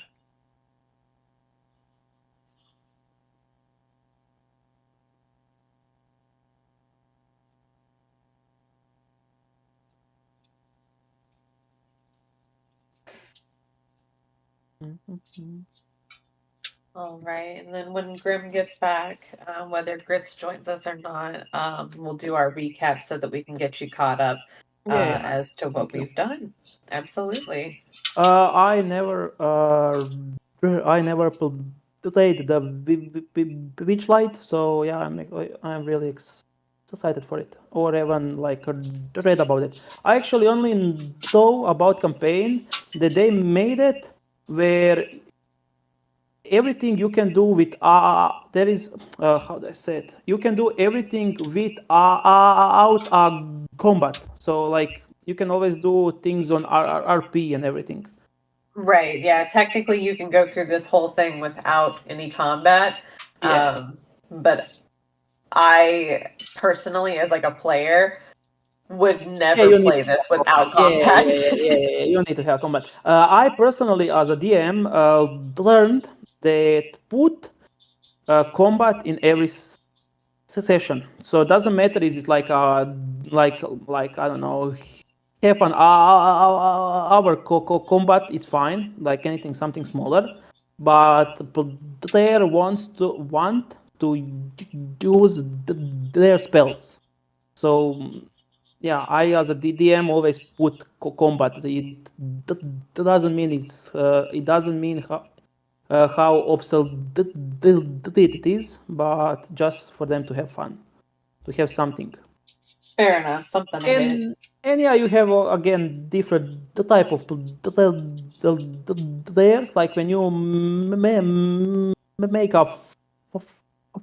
All right, and then when Grim gets back, whether Grits joins us or not, we'll do our recap so that we can get you caught up as to what we've done. Absolutely. I never played the Beach Light, so yeah, I'm really excited for it, or even like read about it. I actually only know about campaign that they made it where everything you can do with there is how do I say it? You can do everything with out combat. So like you can always do things on RP and everything. Right. Yeah. Technically, you can go through this whole thing without any combat. Yeah. But I personally, as like a player, would never you need play to this have without combat. combat. Yeah, you need to have combat. I personally, as a DM, learned that put combat in every session. So it doesn't matter is it like I don't know, have an hour combat is fine, like anything something smaller, but the player want to use their spells. So yeah, I as a DDM always put combat. It doesn't mean it doesn't mean how obsolete it is, but just for them to have fun, to have something. Fair enough. Something to hit. And yeah, you have again different the type of players. Like when you make a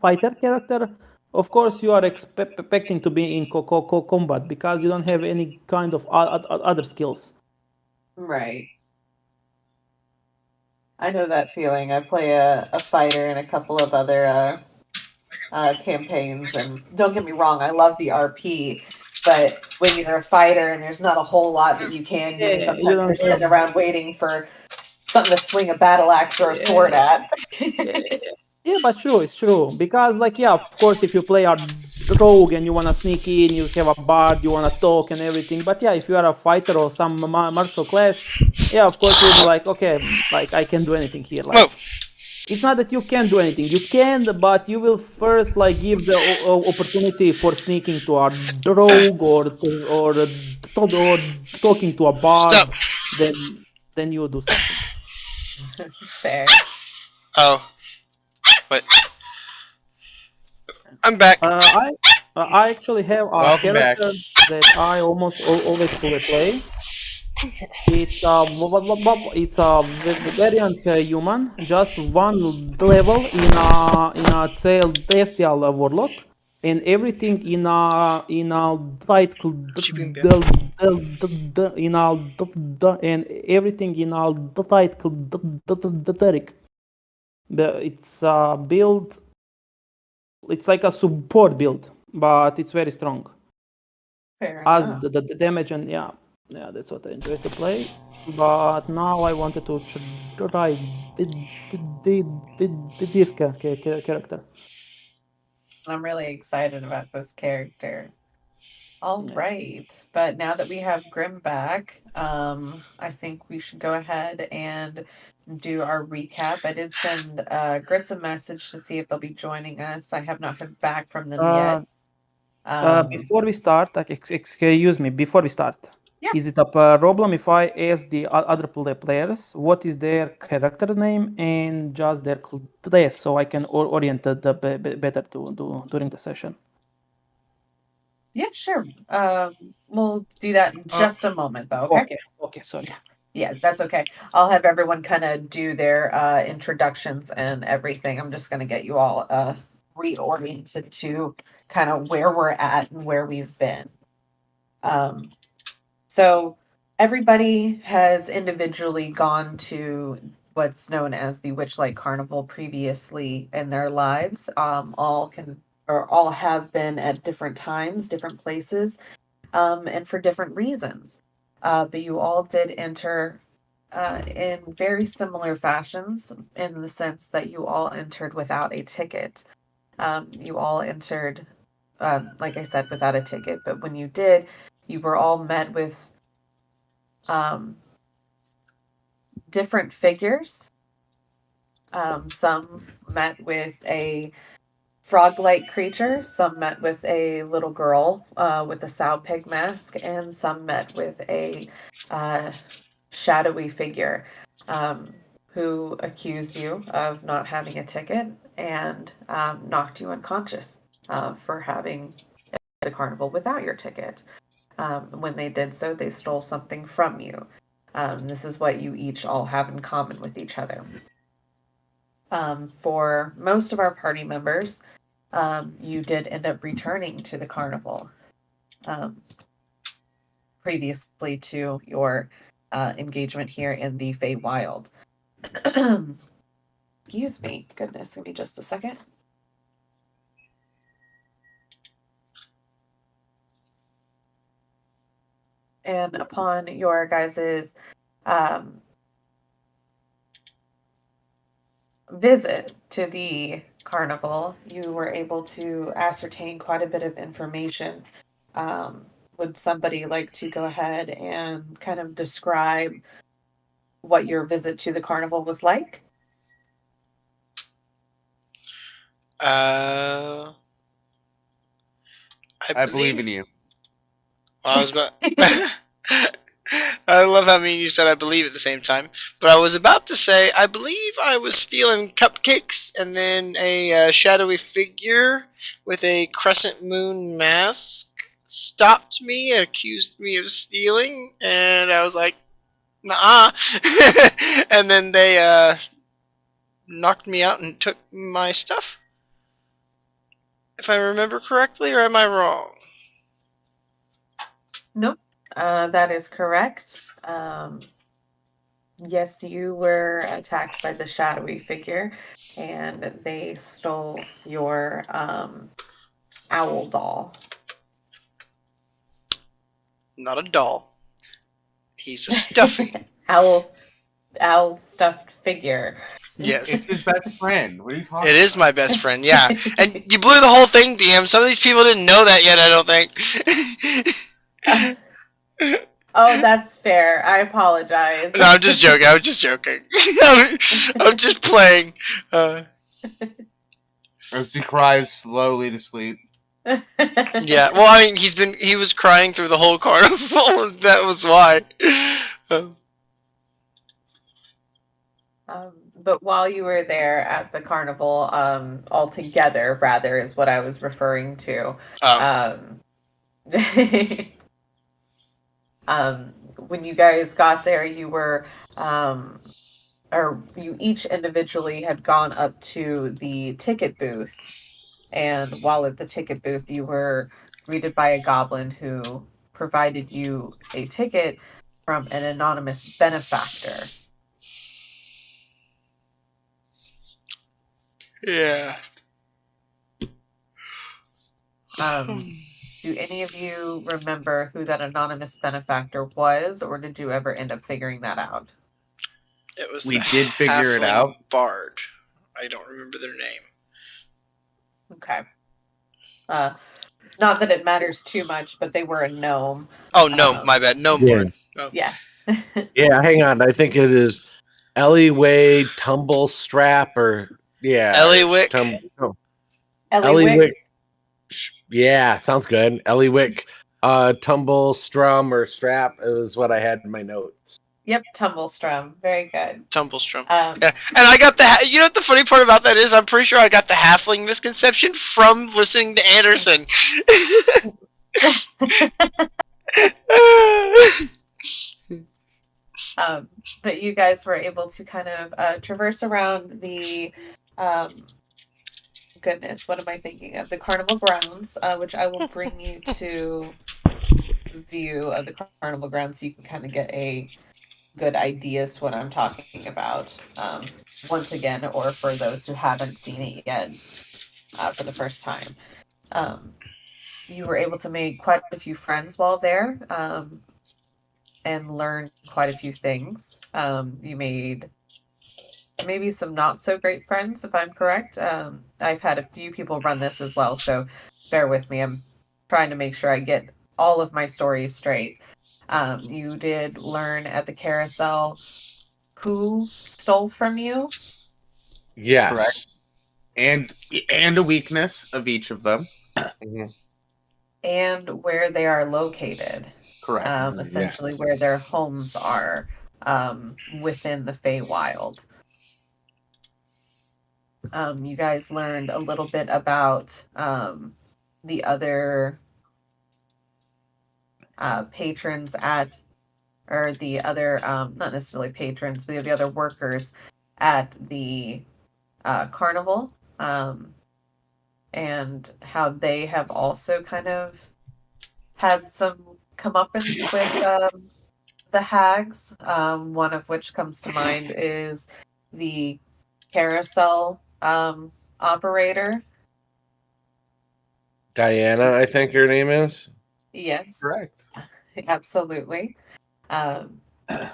fighter character, of course you are expecting to be in combat because you don't have any kind of other skills. Right. I know that feeling. I play a fighter in a couple of other campaigns, and don't get me wrong, I love the RP. But when you're a fighter and there's not a whole lot that you can do, Yeah, you sometimes don't you're sitting have. around waiting for something to swing a battle axe or a sword at. Yeah, yeah, but true, it's true. Because, like, yeah, of course, if you play a rogue and you wanna sneak in, you have a bard, you wanna talk and everything. But yeah, if you are a fighter or some martial class, yeah, of course, you'll be like, okay, like I can do anything here. Whoa. Like, it's not that you can't do anything. You can, but you will first like give the opportunity for sneaking to a rogue or talking to a Stop. bard. Then you do something. Fair. Oh. Wait. I'm back. I actually have a Welcome back. character that I almost always play. It's a variant human, just one level in a celestial warlock, and everything in a light in a and everything in a light cleric. It's a build. It's like a support build, but it's very strong. Fair As enough. the damage and yeah, that's what I enjoy to play. But now I wanted to try this character. I'm really excited about this character. All Yeah. right. But now that we have Grim back, I think we should go ahead and do our recap. I did send Grits a message to see if they'll be joining us. I have not heard back from them yet. Before we start, like, excuse me, before we start, Yeah. is it a problem if I ask the other players what is their character name and just their class so I can orient better to during the session? Yeah, sure. We'll do that in just a moment, though. Okay. Okay, sorry. Yeah, that's okay. I'll have everyone kind of do their introductions and everything. I'm just going to get you all reoriented to kind of where we're at and where we've been. So everybody has individually gone to what's known as the Witchlight Carnival previously in their lives. All have been at different times, different places, and for different reasons. But you all did enter in very similar fashions in the sense that you all entered without a ticket. You all entered, like I said, without a ticket, but when you did, you were all met with different figures. Some met with a frog-like creature, some met with a little girl with a sow pig mask, and some met with a shadowy figure who accused you of not having a ticket and knocked you unconscious for having the carnival without your ticket. When they did so, they stole something from you. This is what you each all have in common with each other. For most of our party members, you did end up returning to the carnival previously to your engagement here in the Feywild. Excuse me. Goodness, give me just a second. And upon your guys's visit to the carnival, you were able to ascertain quite a bit of information. Would somebody like to go ahead and kind of describe what your visit to the carnival was like? I believe in you. I was about. I love how me and you said I believe at the same time. But I was about to say I believe I was stealing cupcakes, and then a shadowy figure with a crescent moon mask stopped me and accused me of stealing, and I was like, nah. And then they knocked me out and took my stuff. If I remember correctly, or am I wrong? Nope. That is correct. Yes, you were attacked by the shadowy figure, and they stole your owl doll. Not a doll. He's a stuffy. Owl stuffed figure. Yes. It's his best friend. What are you talking It about? is my best friend, yeah. And you blew the whole thing, DM. Some of these people didn't know that yet, I don't think. Oh, that's fair. I apologize. No, I'm just joking. I'm just joking. I'm just playing. As he cries slowly to sleep. Yeah, well, I mean, he was crying through the whole carnival. That was why. But while you were there at the carnival, all together, rather, is what I was referring to. When you guys got there, you were, or you each individually had gone up to the ticket booth. And while at the ticket booth, you were greeted by a goblin who provided you a ticket from an anonymous benefactor. Yeah. Do any of you remember who that anonymous benefactor was, or did you ever end up figuring that out? It was We the did figure it halfling out. Bard. I don't remember their name. Okay. Not that it matters too much, but they were a gnome. Oh, no, my bad. Gnome Bard. Oh. Yeah. Yeah, hang on. I think it is Ellie Tumble Strap or Ellie Ellie Yeah, sounds good. Ellie Tumble Strum or Strap is what I had in my notes. Yep, Tumblestrum. Very good. Tumblestrum. Yeah. And I got you know what the funny part about that is? I'm pretty sure I got the halfling misconception from listening to Anderson. But you guys were able to kind of traverse around the goodness, what am I thinking of? The carnival grounds, which I will bring you to view of the carnival grounds so you can kind of get a good idea as to what I'm talking about. Once again, or for those who haven't seen it yet for the first time. You were able to make quite a few friends while there and learn quite a few things. You made maybe some not so great friends, if I'm correct. I've had a few people run this as well, so bear with me. I'm trying to make sure I get all of my stories straight. You did learn at the carousel who stole from you. Yes. Correct. And a weakness of each of them. And where they are located. Correct. Essentially where their homes are within the Feywild. You guys learned a little bit about the other patrons or the other, not necessarily patrons, but the other workers at the carnival, and how they have also kind of had some comeuppance with the hags. One of which comes to mind is the carousel operator. Diana, I think her name is. Yes. Correct. Absolutely.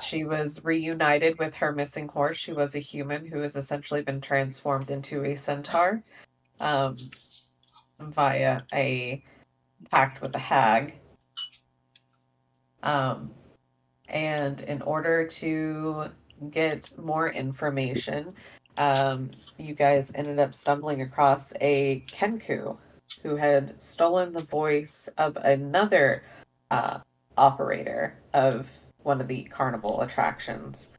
She was reunited with her missing horse. She was a human who has essentially been transformed into a centaur via a pact with a hag. And in order to get more information, you guys ended up stumbling across a Kenku who had stolen the voice of another operator of one of the carnival attractions.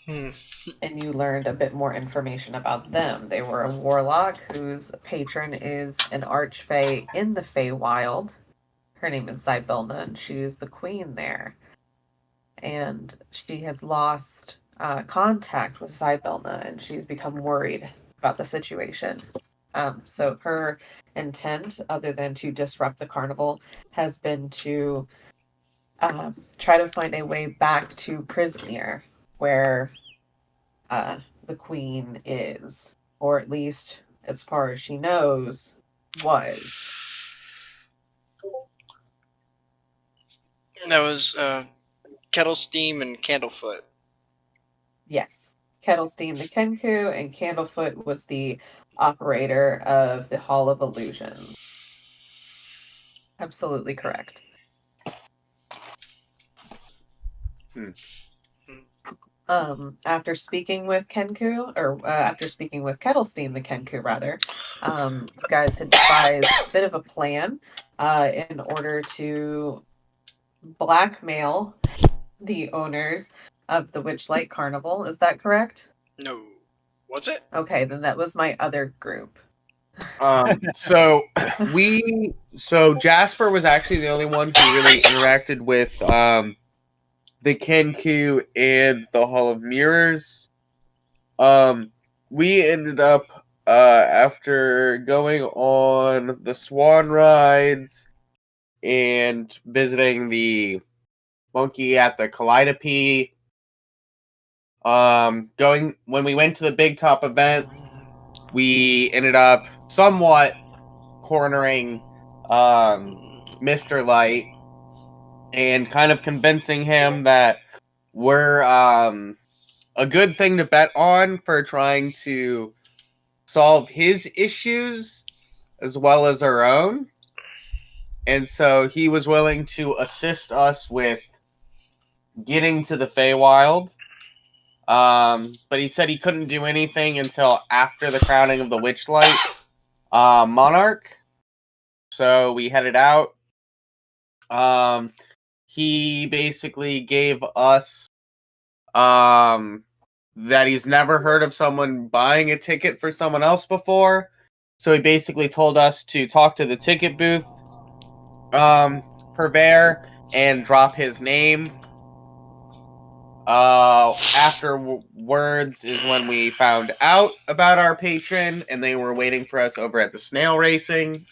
And you learned a bit more information about them. They were a warlock whose patron is an archfey in the Feywild. Her name is Zybelna, and she is the queen there. And she has lost contact with Zybelna, and she's become worried about the situation. So her intent, other than to disrupt the carnival, has been to try to find a way back to Prismere, where the queen is, or at least as far as she knows, was. That was Kettle Steam and Candlefoot. Yes. Kettlestein the Kenku, and Candlefoot was the operator of the Hall of Illusion. Absolutely correct. After speaking with Kenku, or after speaking with Kettlestein the Kenku, rather, you guys had devised a bit of a plan in order to blackmail the owners of the Witchlight Carnival. Is that correct? No. What's it? Okay, then that was my other group. So Jasper was actually the only one who really interacted with the Kenku and the Hall of Mirrors. We ended up after going on the swan rides and visiting the monkey at the Kaleidopy. Going when we went to the Big Top event, we ended up somewhat cornering Mr. Light and kind of convincing him that we're a good thing to bet on for trying to solve his issues as well as our own. And so he was willing to assist us with getting to the Feywild. But he said he couldn't do anything until after the crowning of the Witchlight Monarch. So we headed out. He basically gave us that he's never heard of someone buying a ticket for someone else before. So he basically told us to talk to the ticket booth purveyor and drop his name. Afterwards is when we found out about our patron, and they were waiting for us over at the snail racing.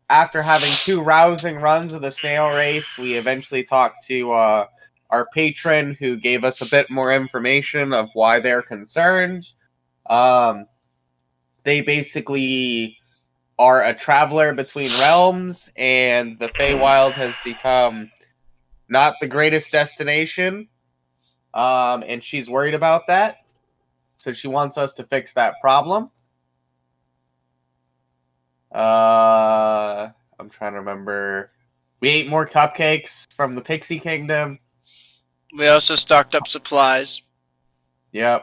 After having 2 rousing runs of the snail race, we eventually talked to our patron, who gave us a bit more information of why they're concerned. They basically are a traveler between realms, and the Feywild has become not the greatest destination, and she's worried about that. So she wants us to fix that problem. I'm trying to remember. We ate more cupcakes from the Pixie Kingdom. We also stocked up supplies. Yep.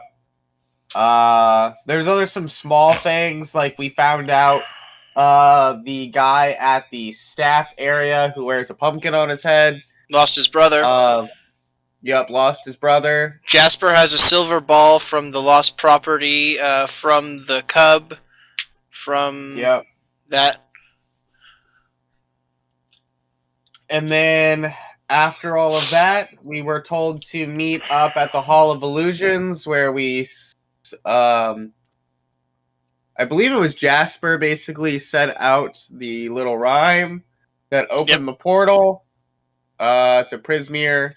There's some small things, like we found out the guy at the staff area who wears a pumpkin on his head Lost his brother. Yep, lost his brother. Jasper has a silver ball from the lost property, from the cub, from that. And then after all of that, we were told to meet up at the Hall of Illusions, where we, I believe it was Jasper, basically set out the little rhyme that opened the portal to Prismere.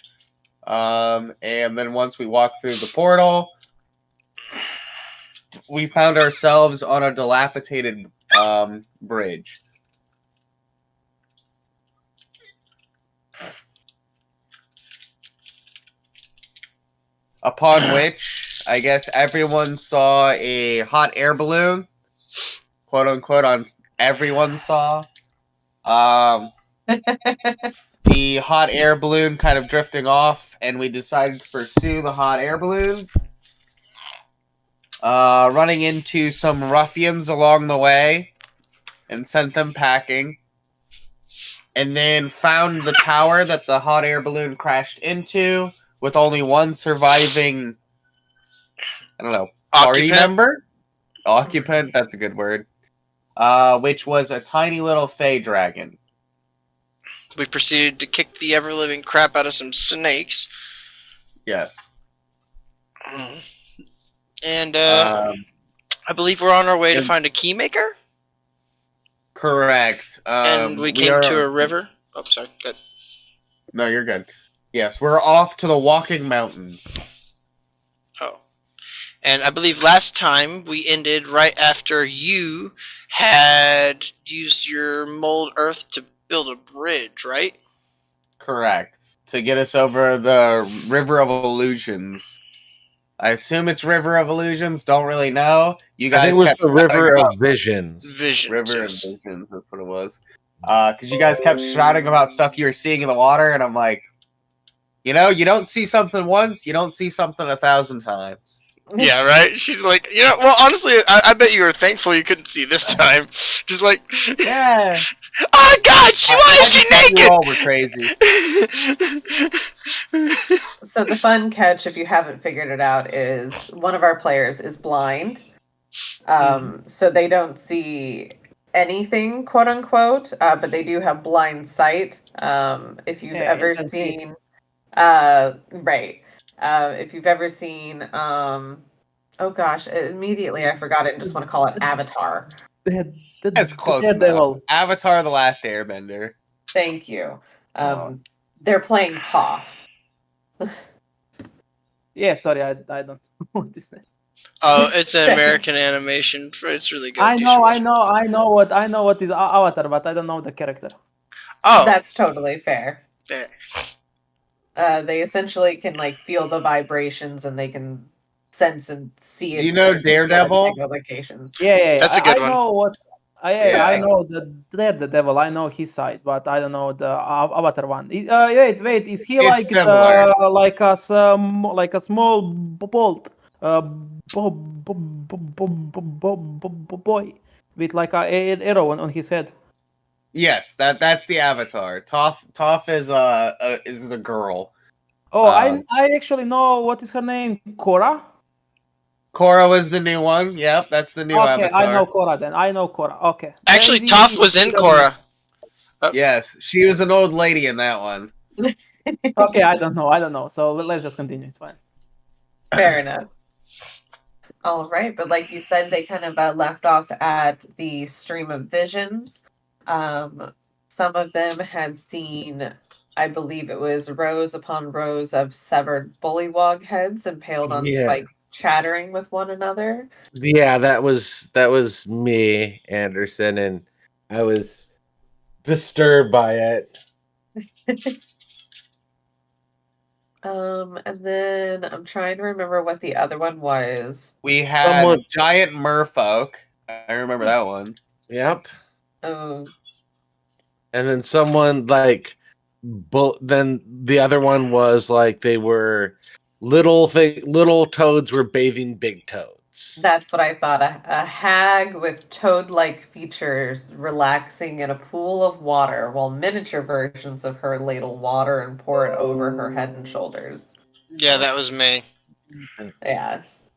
And then once we walked through the portal, we found ourselves on a dilapidated bridge. Upon which, I guess everyone saw a hot air balloon, quote unquote, everyone saw. The hot air balloon kind of drifting off, and we decided to pursue the hot air balloon. Running into some ruffians along the way, and sent them packing. And then found the tower that the hot air balloon crashed into, with only one surviving, party member? Occupant, that's a good word. Which was a tiny little fey dragon. We proceeded to kick the ever-living crap out of some snakes. Yes. And I believe we're on our way to find a keymaker? Correct. And we came to a river. Oh, sorry. Good. No, you're good. Yes, we're off to the Walking Mountains. Oh. And I believe last time we ended right after you had used your mold earth to build a bridge, right? Correct. To get us over the River of Illusions. I assume it's River of Illusions. Don't really know. You I guys think it was kept the River of Visions. Visions. River Yes. of Visions. That's what it was. Because you guys kept shouting about stuff you were seeing in the water, and I'm like, you don't see something once, you don't see something 1,000 times. Yeah, right. She's like, well, honestly, I bet you were thankful you couldn't see this time. Just like, Yeah. Oh God, why is she naked? You all were crazy. So the fun catch, if you haven't figured it out, is one of our players is blind. So they don't see anything, quote unquote, but they do have blind sight. If you've ever seen, right. If you've ever seen, oh gosh, immediately I forgot it and just want to call it Avatar. That's close enough. Avatar: The Last Airbender. Thank you. They're playing Toph. Yeah, sorry, I don't know what this name. Oh, it's an American animation. It's really good. I know what is Avatar, but I don't know the character. Oh, that's totally fair. Fair. They essentially can like feel the vibrations and they can sense and see it. Do you know Daredevil? Location. Yeah. That's a good one. I know what. I know the devil. I know his side, but I don't know the Avatar one. Wait. Is he like a small bolt boy with like an arrow on his head? Yes, that's the Avatar. Toph is a girl. Oh, I actually know what is her name. Cora. Cora was the new one. Yep, that's the new Avatar. Okay, I know Cora then. I know Cora. Okay. Actually, Toph was in Cora. Yes, she was an old lady in that one. Okay, I don't know. So let's just continue. It's fine. Fair enough. All right, but like you said, they kind of left off at the stream of visions. Some of them had seen, I believe it was rows upon rows of severed bullywog heads impaled on spikes, chattering with one another. Yeah, that was me, Anderson, and I was disturbed by it. And then I'm trying to remember what the other one was. We had giant merfolk. I remember that one. Yep. Oh. And then someone like, then the other one was like they were little toads were bathing big toads. That's what I thought. A hag with toad-like features relaxing in a pool of water while miniature versions of her ladle water and pour it over her head and shoulders. Yeah, that was me. Yes.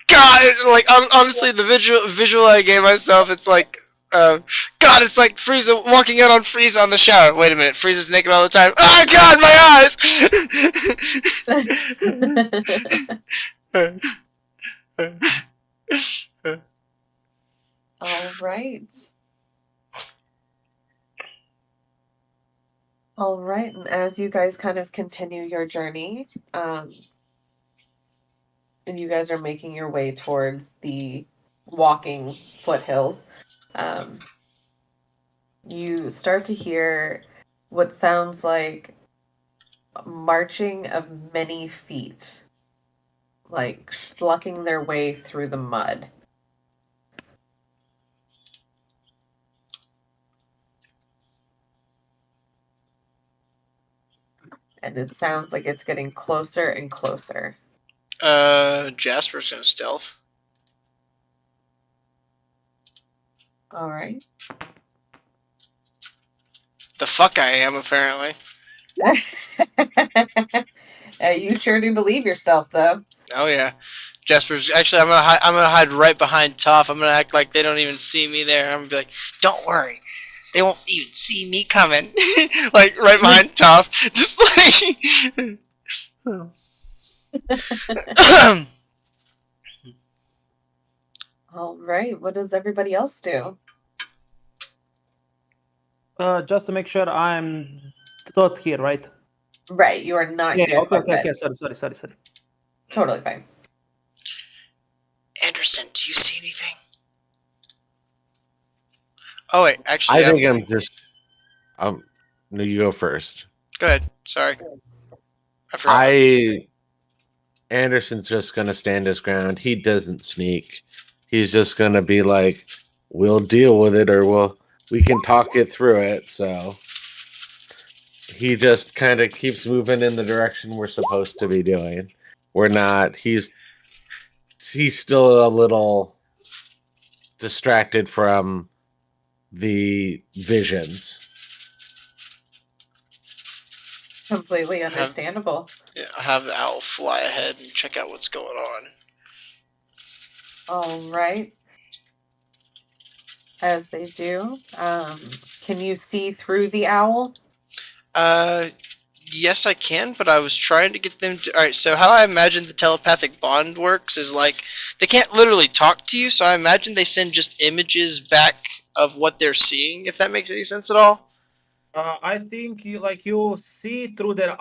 God, like honestly, the visual I gave myself, it's like, God, it's like Frieza walking out on Frieza on the shower. Wait a minute, Frieza's naked all the time. Oh God, my eyes! All right. All right, and as you guys kind of continue your journey, and you guys are making your way towards the walking foothills, you start to hear what sounds like marching of many feet, like schlucking their way through the mud. And it sounds like it's getting closer and closer. Jasper's gonna stealth. All right. The fuck I am, apparently. You sure do believe your stealth, though. Oh yeah, Jasper's actually. I'm gonna hide right behind Toph. I'm gonna act like they don't even see me there. I'm gonna be like, "Don't worry, they won't even see me coming." Like right behind Toph, just like. All right. What does everybody else do? Just to make sure I'm not here, right? Right. You are not here. Okay. Sorry. Totally fine. Anderson, do you see anything? Oh wait, actually, I think I'm just. No, you go first. Go ahead. Sorry, I forgot. Anderson's just gonna stand his ground. He doesn't sneak. He's just gonna be like, "We'll deal with it, or we can talk it through it." So he just kind of keeps moving in the direction we're supposed to be doing. We're not. He's still a little distracted from the visions. Completely understandable. Have the owl fly ahead and check out what's going on. All right. As they do. Can you see through the owl? Yes, I can, but I was trying to get them to. Alright, so how I imagine the telepathic bond works is like they can't literally talk to you, so I imagine they send just images back of what they're seeing, if that makes any sense at all. I think you see through their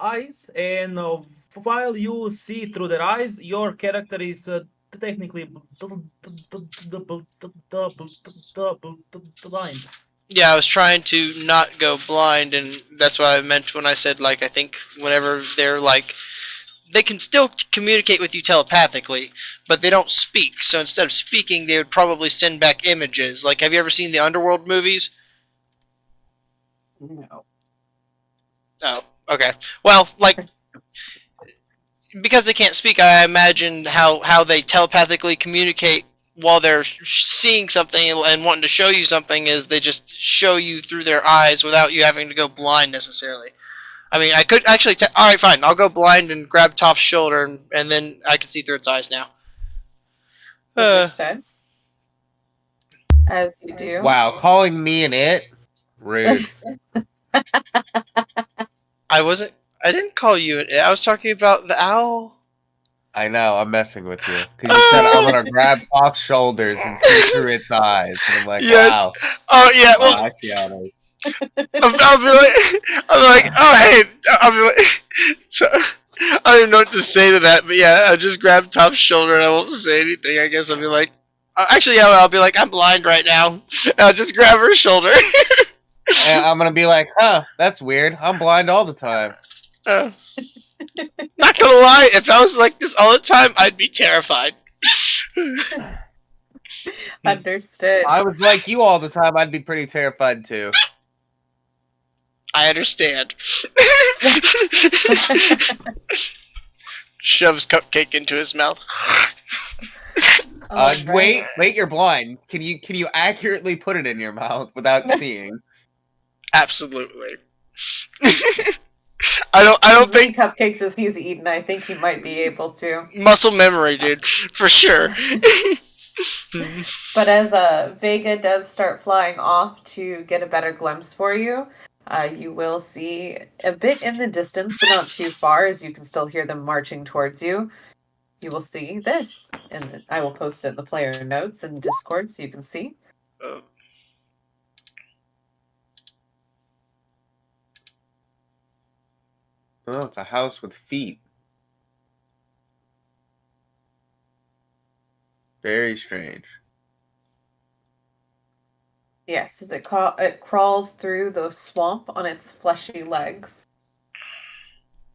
eyes, and while you see through their eyes, your character is technically blind. Yeah, I was trying to not go blind, and that's what I meant when I said, like, I think whenever they're like, they can still communicate with you telepathically, but they don't speak. So instead of speaking, they would probably send back images. Like, have you ever seen the Underworld movies? No. Oh, okay. Well, like, because they can't speak, I imagine how they telepathically communicate while they're seeing something and wanting to show you something is they just show you through their eyes without you having to go blind necessarily. I mean, I could actually... Alright, fine. I'll go blind and grab Toph's shoulder, and then I can see through its eyes now. Understood. As you do. Wow, calling me an it? Rude. I didn't call you an it. I was talking about the owl. I know, I'm messing with you. Because you said I'm going to grab Toph's shoulders and see through its eyes. And I'm like, wow. Oh, yeah, well... I see how it is. I'll be like, oh, hey, I'll be like, I don't even know what to say to that, but yeah, I'll just grab Toph's shoulder and I won't say anything. I guess I'll be like, actually, yeah, I'll be like, I'm blind right now. And I'll just grab her shoulder. And I'm gonna be like, huh, that's weird. I'm blind all the time. Not gonna lie, if I was like this all the time, I'd be terrified. Understood. If I was like you all the time, I'd be pretty terrified too. I understand. Shoves cupcake into his mouth. Wait, you're blind. Can you accurately put it in your mouth without seeing? Absolutely. I don't think cupcakes as he's eating. I think he might be able to. Muscle memory, dude, for sure. But as Vega does start flying off to get a better glimpse for you, you will see a bit in the distance, but not too far, as you can still hear them marching towards you. You will see this, and I will post it in the player notes and Discord so you can see. Oh, it's a house with feet. Very strange. Yes, as it crawls through the swamp on its fleshy legs.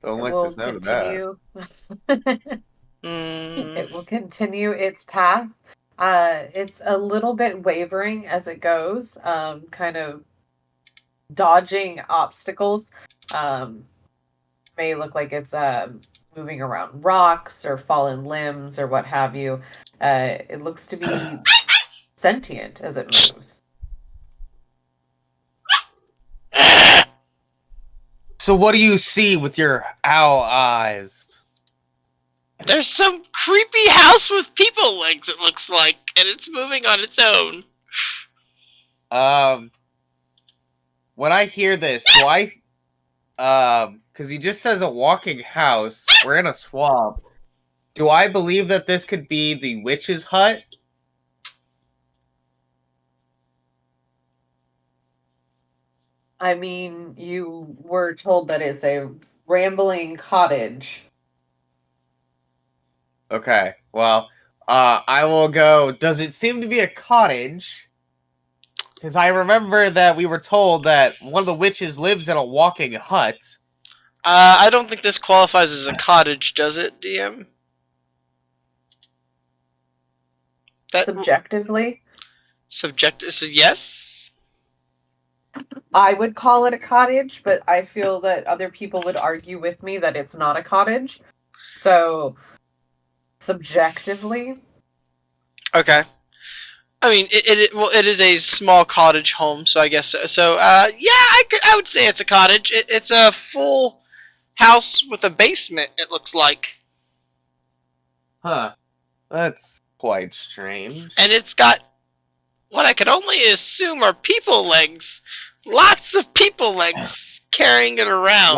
Don't like the sound of that. It will continue its path. It's a little bit wavering as it goes, kind of dodging obstacles. May look like it's moving around rocks or fallen limbs or what have you. It looks to be sentient as it moves. So what do you see with your owl eyes? There's some creepy house with people legs, it looks like, and it's moving on its own. When I hear this, do I... because he just says a walking house. We're in a swamp. Do I believe that this could be the witch's hut? I mean, you were told that it's a rambling cottage. Okay, well, I will go. Does it seem to be a cottage? Because I remember that we were told that one of the witches lives in a walking hut. I don't think this qualifies as a cottage, does it, DM? Subjectively, Subjective. So yes. I would call it a cottage, but I feel that other people would argue with me that it's not a cottage. So, subjectively, Okay. I mean, it is a small cottage home, so I guess so. So, yeah, I would say it's a cottage. It's a full house with a basement. It looks like, Huh. That's quite strange. and it's got what I could only assume are people legs. Lots of people legs carrying it around.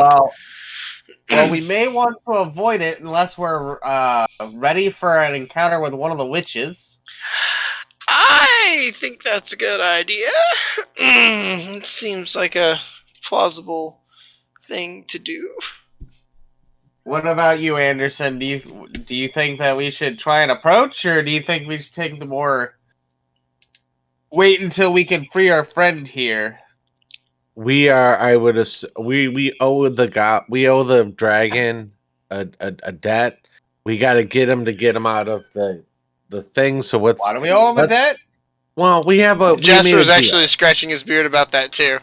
Well, we may want to avoid it unless we're ready for an encounter with one of the witches. I think that's a good idea. It seems like a plausible thing to do. What about you, Anderson? Do you think that we should try and approach, or do you think we should take the more wait until we can free our friend here? We are. I would. We owe the dragon a debt. We got to get him out of the thing. So what's why do we owe him a debt? Well, we have a. Jasper was actually scratching his beard about that too.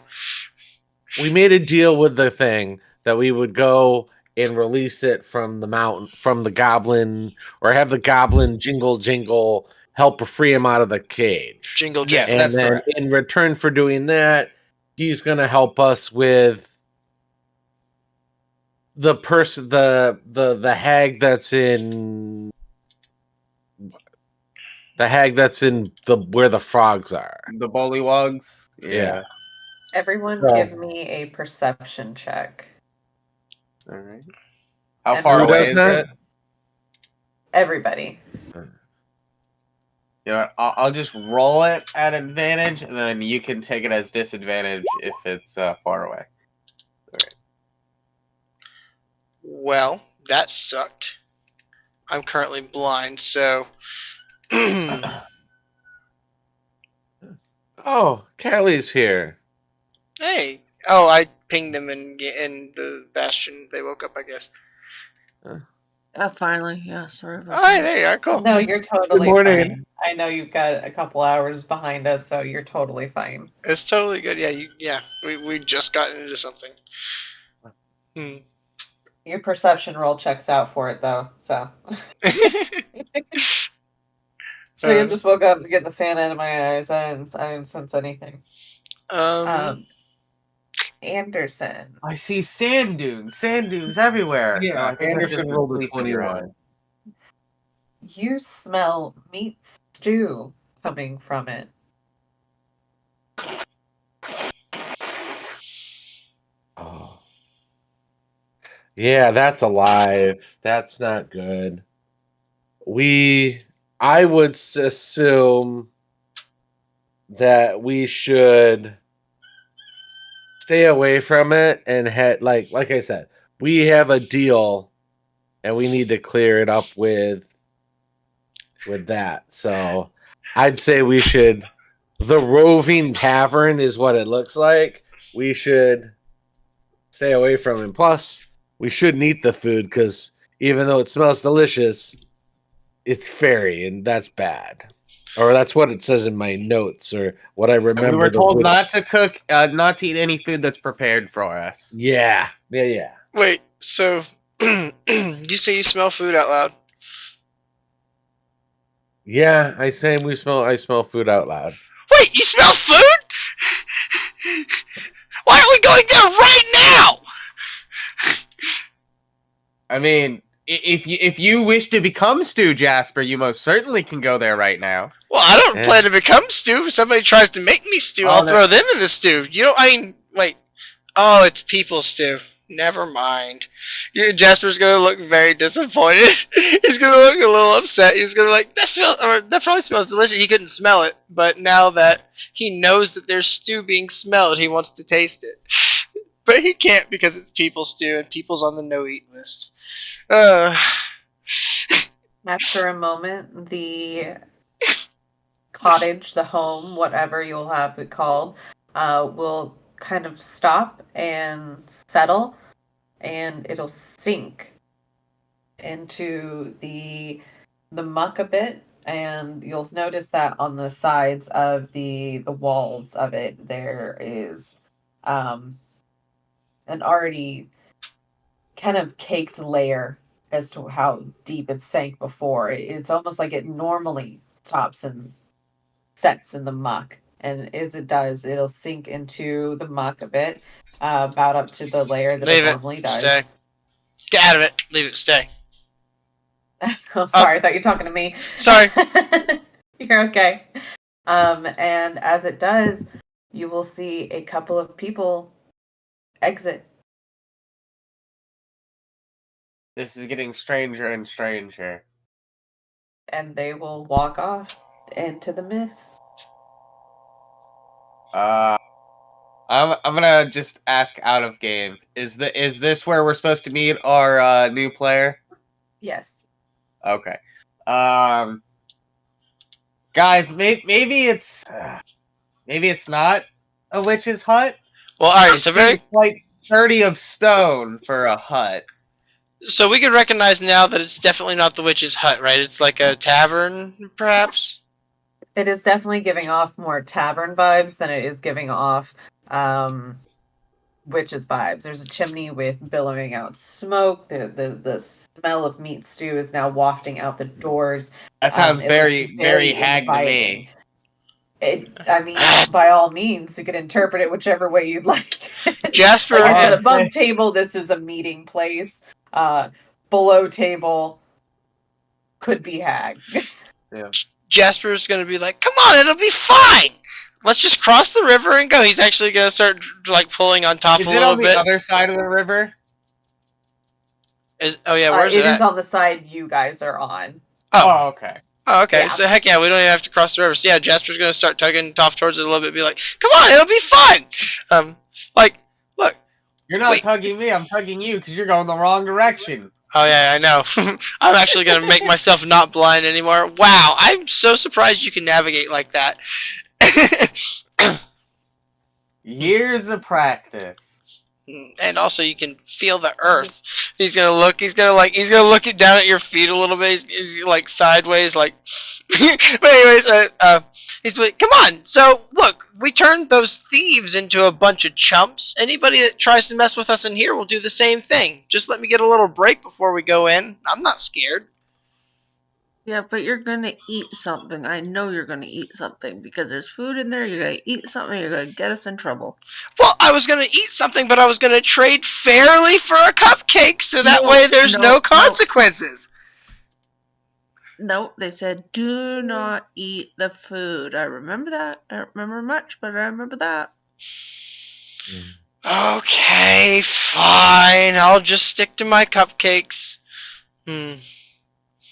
We made a deal with the thing that we would go and release it from the mountain, from the goblin, or have the goblin jingle help free him out of the cage. Jingle. Yes, and that's then correct. in return for doing that, he's going to help us with the person, the hag that's in where the frogs are. The bullywugs. Yeah. everyone So- give me a perception check. All right. How And far who away does is that? it? Everybody. You know, I'll just roll it at advantage, and then you can take it as disadvantage if it's far away. Well, that sucked. I'm currently blind, so. Oh, Callie's here. Hey. Oh, I pinged them in the bastion. They woke up, I guess. Finally, yeah, sorry about Oh, hey, there you are. Cool. No, you're totally Good morning. fine. I know you've got a couple hours behind us, so you're totally fine. It's totally good. Yeah, we just got into something. Your perception roll checks out for it, though. So, so you just woke up to get the sand out of my eyes. I didn't sense anything. Anderson. I see sand dunes everywhere. Yeah, No, I think that's Anderson just rolled a sleeping 21. around. You smell meat stew coming from it. Oh. Yeah, that's alive. That's not good. I would assume that we should stay away from it and head like I said, we have a deal and we need to clear it up with that. So I'd say we should. The roving tavern is what it looks like. We should stay away from it. Plus, we shouldn't eat the food because even though it smells delicious, it's fairy, and that's bad. Or that's what it says in my notes, or what I remember. And we were the told witch- not to cook, not to eat any food that's prepared for us. Yeah. Wait, so did you say you smell food out loud? Yeah, I smell food out loud. Wait, you smell food? Why aren't we going there right now? I mean, if you wish to become Stu Jasper, you most certainly can go there right now. Well, I don't Yeah. plan to become stew. If somebody tries to make me stew, Oh, I'll no. throw them in the stew. You know, I mean, wait. Oh, it's people stew. Never mind. Jasper's gonna look very disappointed. He's gonna look a little upset. He's gonna be like, that probably smells delicious. He couldn't smell it, but now that he knows that there's stew being smelled, he wants to taste it. But he can't because it's people stew and people's on the no eat list. After a moment, the cottage, the home, whatever you'll have it called, will kind of stop and settle, and it'll sink into the muck a bit, and you'll notice that on the sides of the walls of it there is an already kind of caked layer as to how deep it sank before. It's almost like it normally stops and sets in the muck, and as it does, it'll sink into the muck a bit, about up to the layer that Leave it it. normally does. Stay. Get out of it. Leave it. Stay. I'm sorry, I thought you were talking to me. Sorry. You're okay. And as it does, you will see a couple of people exit. This is getting stranger and stranger. And they will walk off into the mist. I'm gonna just ask out of game. Is this where we're supposed to meet our new player? Yes. Okay. Guys, maybe it's not a witch's hut. Well, all right. It So very. seems quite sturdy of stone for a hut. So we can recognize now that it's definitely not the witch's hut, right? It's like a tavern, perhaps. It is definitely giving off more tavern vibes than it is giving off witches vibes. There's a chimney with billowing out smoke. The smell of meat stew is now wafting out the doors. That sounds It very, looks very hag to inviting. me. I mean, by all means, you can interpret it whichever way you'd like. Jasper, like I said, above table, this is a meeting place. Below table could be hag. Yeah. Jasper's gonna be like, "Come on, it'll be fine. Let's just cross the river and go." He's actually gonna start like pulling on top Is a it little on the bit. other side of the river? Oh yeah, where's it? It is on the side you guys are on. Oh, okay. Oh, okay. Yeah. So heck yeah, we don't even have to cross the river. So yeah, Jasper's gonna start tugging off towards it a little bit, be like, "Come on, it'll be fine." Like, look. You're not Wait. tugging me. I'm tugging you because you're going the wrong direction. Oh yeah, I know. I'm actually gonna make myself not blind anymore. Wow, I'm so surprised you can navigate like that. Years of practice. And also you can feel the earth. He's gonna look it down at your feet a little bit. He's like sideways, like. But anyways, he's like, "Come on!" So look, we turned those thieves into a bunch of chumps. Anybody that tries to mess with us in here will do the same thing. Just let me get a little break before we go in. I'm not scared. Yeah, but you're gonna eat something. I know you're gonna eat something because there's food in there. You're gonna eat something. You're gonna get us in trouble. Well, I was gonna eat something, but I was gonna trade fairly for a cupcake, so that way there's no consequences. No, they said do not eat the food. I remember that. I don't remember much, but I remember that. Okay, fine. I'll just stick to my cupcakes.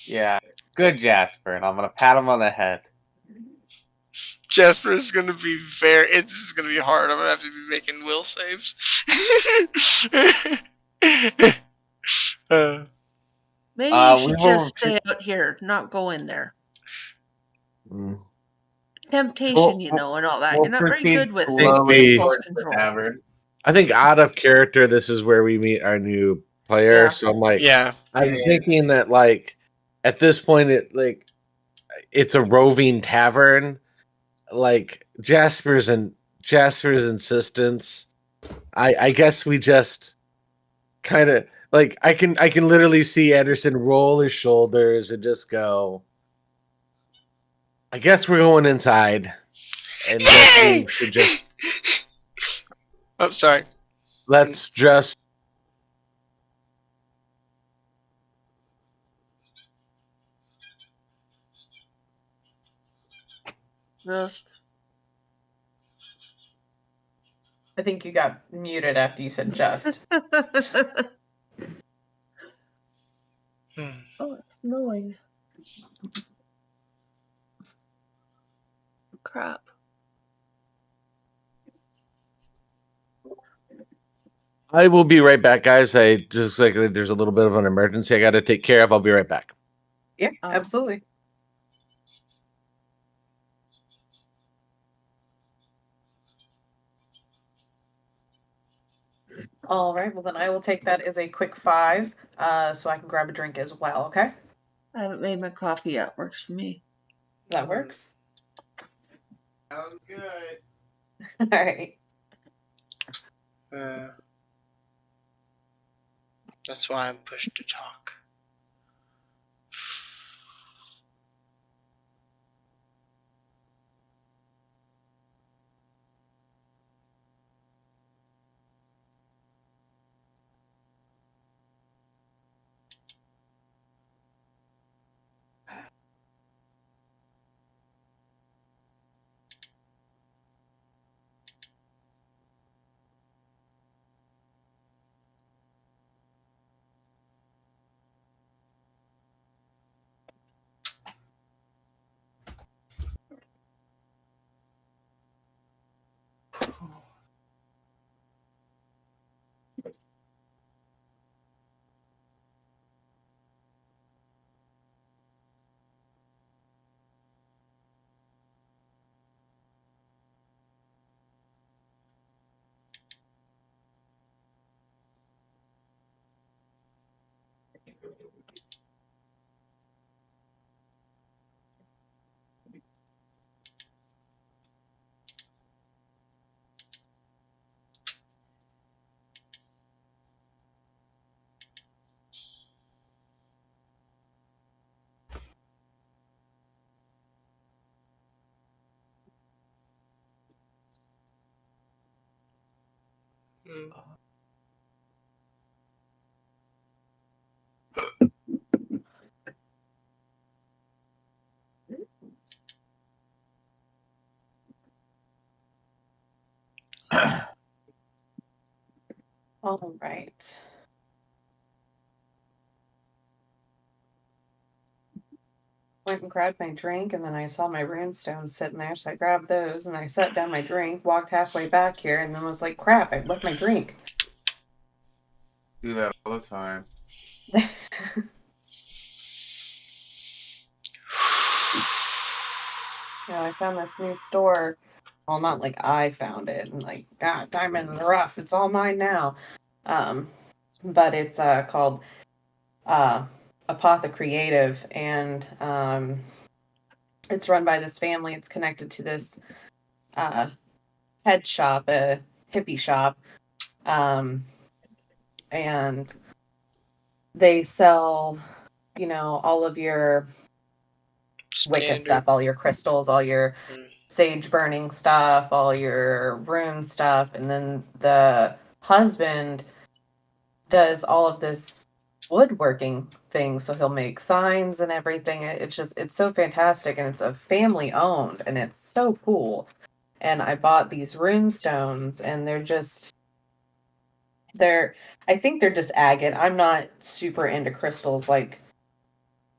Yeah, good Jasper, and I'm gonna pat him on the head. Jasper is gonna be this is gonna be hard. I'm gonna have to be making will saves. Maybe you we should will just stay out here, not go in there. Temptation, you know, and all that. You're not very good with impulse control. I think out of character, this is where we meet our new player. Yeah. So I'm like, yeah, I'm thinking that like at this point, it's a roving tavern. Like Jasper's insistence. I guess we just kind of like I can literally see Anderson roll his shoulders and just go, I guess we're going inside. And Yay! we should just I'm sorry. Let's just I think you got muted after you said just. Oh, it's snowing. Crap. I will be right back, guys. I just there's a little bit of an emergency I got to take care of. I'll be right back. Yeah, Oh. absolutely. All right, well, then I will take that as a quick 5, so I can grab a drink as well, okay? I haven't made my coffee yet. Works for me. That works. Sounds good. All right. That's why I'm pushed to talk. All right. Went and grabbed my drink, and then I saw my runestones sitting there, so I grabbed those, and I set down my drink, walked halfway back here, and then was like, crap, I left my drink. Do that all the time. Yeah, I found this new store. Well, not like I found it, and like, God, diamond in the rough, it's all mine now. But it's called Apotha Creative, and it's run by this family. It's connected to this head shop, a hippie shop, and they sell, all of your Wicca stuff, all your crystals, all your sage burning stuff, all your rune stuff, and then the husband does all of this woodworking thing, so he'll make signs and everything. It's so fantastic, and it's a family owned, and it's so cool. And I bought these rune stones, and they're I think they're just agate. I'm not super into crystals, like,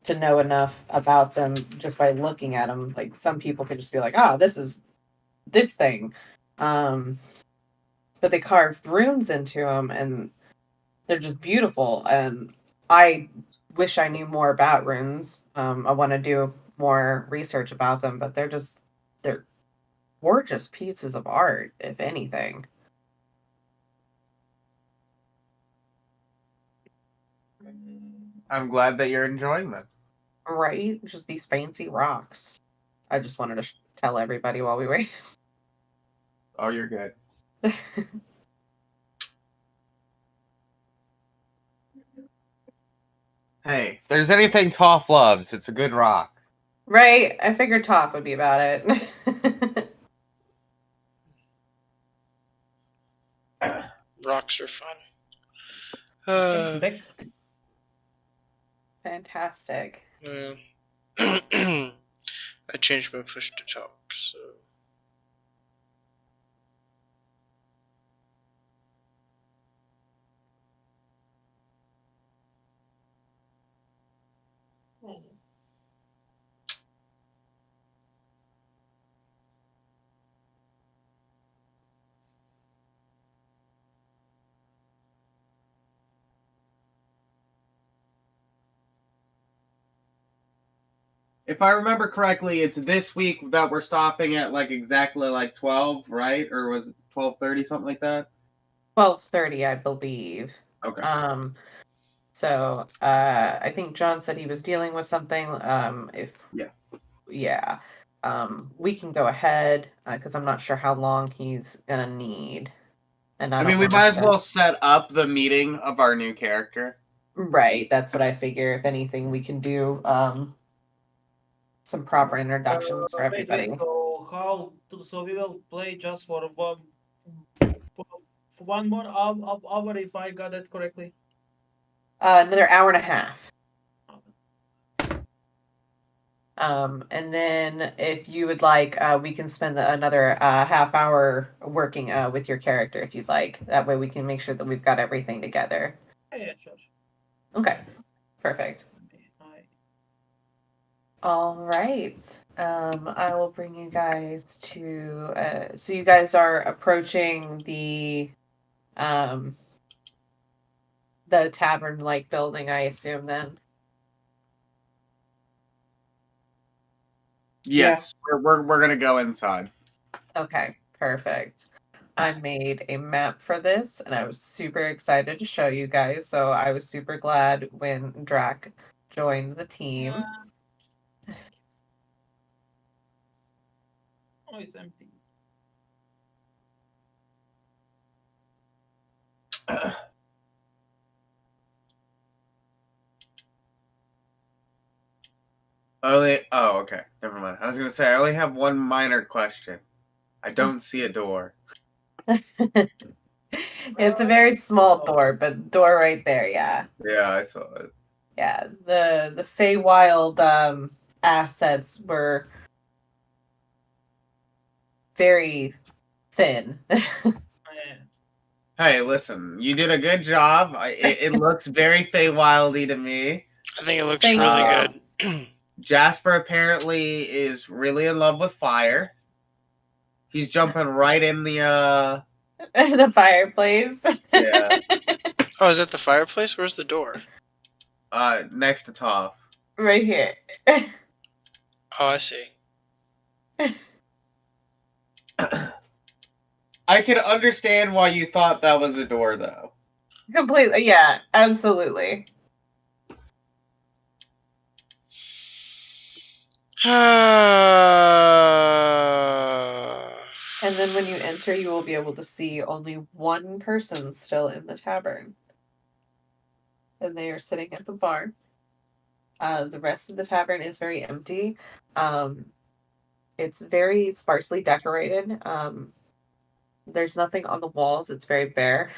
to know enough about them just by looking at them. Like, some people could just be like, this is this thing. But they carved runes into them, and they're just beautiful. And I wish I knew more about runes. I want to do more research about them, but they're gorgeous pieces of art, if anything. I'm glad that you're enjoying them. Right? Just these fancy rocks. I just wanted to tell everybody while we wait. Oh, you're good. Hey, if there's anything Toph loves, it's a good rock. Right? I figured Toph would be about it. Rocks are fun. Fantastic. I changed my push to talk, so. if I remember correctly, it's this week that we're stopping at like exactly like 12, right? Or was it 12:30, something like that? 12:30, I believe. Okay. So I think John said he was dealing with something. Yeah. We can go ahead because I'm not sure how long he's gonna need. And I don't mean, we wanna might as set- well set up the meeting of our new character. Right, that's what I figure. If anything, we can do some proper introductions for everybody. So we will play just for one more hour if I got it correctly. Another hour and a half. And then if you would like, we can spend another half hour working with your character if you'd like. That way we can make sure that we've got everything together. Yeah, sure. Okay, perfect. All right. I will bring you guys to. So you guys are approaching the tavern-like building, I assume. Then. Yes, we're gonna go inside. Okay, perfect. I made a map for this and I was super excited to show you guys. So I was super glad when Drac joined the team. Oh, it's empty. Oh, okay. Never mind. I was gonna say I only have one minor question. I don't see a door. It's a very small door, but door right there, yeah. Yeah, I saw it. Yeah. The Feywild assets were very thin. Hey, listen, you did a good job. It looks very Feywildy to me. I think it looks really good. Jasper apparently is really in love with fire. He's jumping right in the the fireplace. Yeah. Oh, is that the fireplace? Where's the door? Next to Toph. Right here. Oh, I see. I can understand why you thought that was a door, though. Completely, yeah, absolutely. And then when you enter, you will be able to see only one person still in the tavern. And they are sitting at the bar. The rest of the tavern is very empty. It's very sparsely decorated. There's nothing on the walls. It's very bare.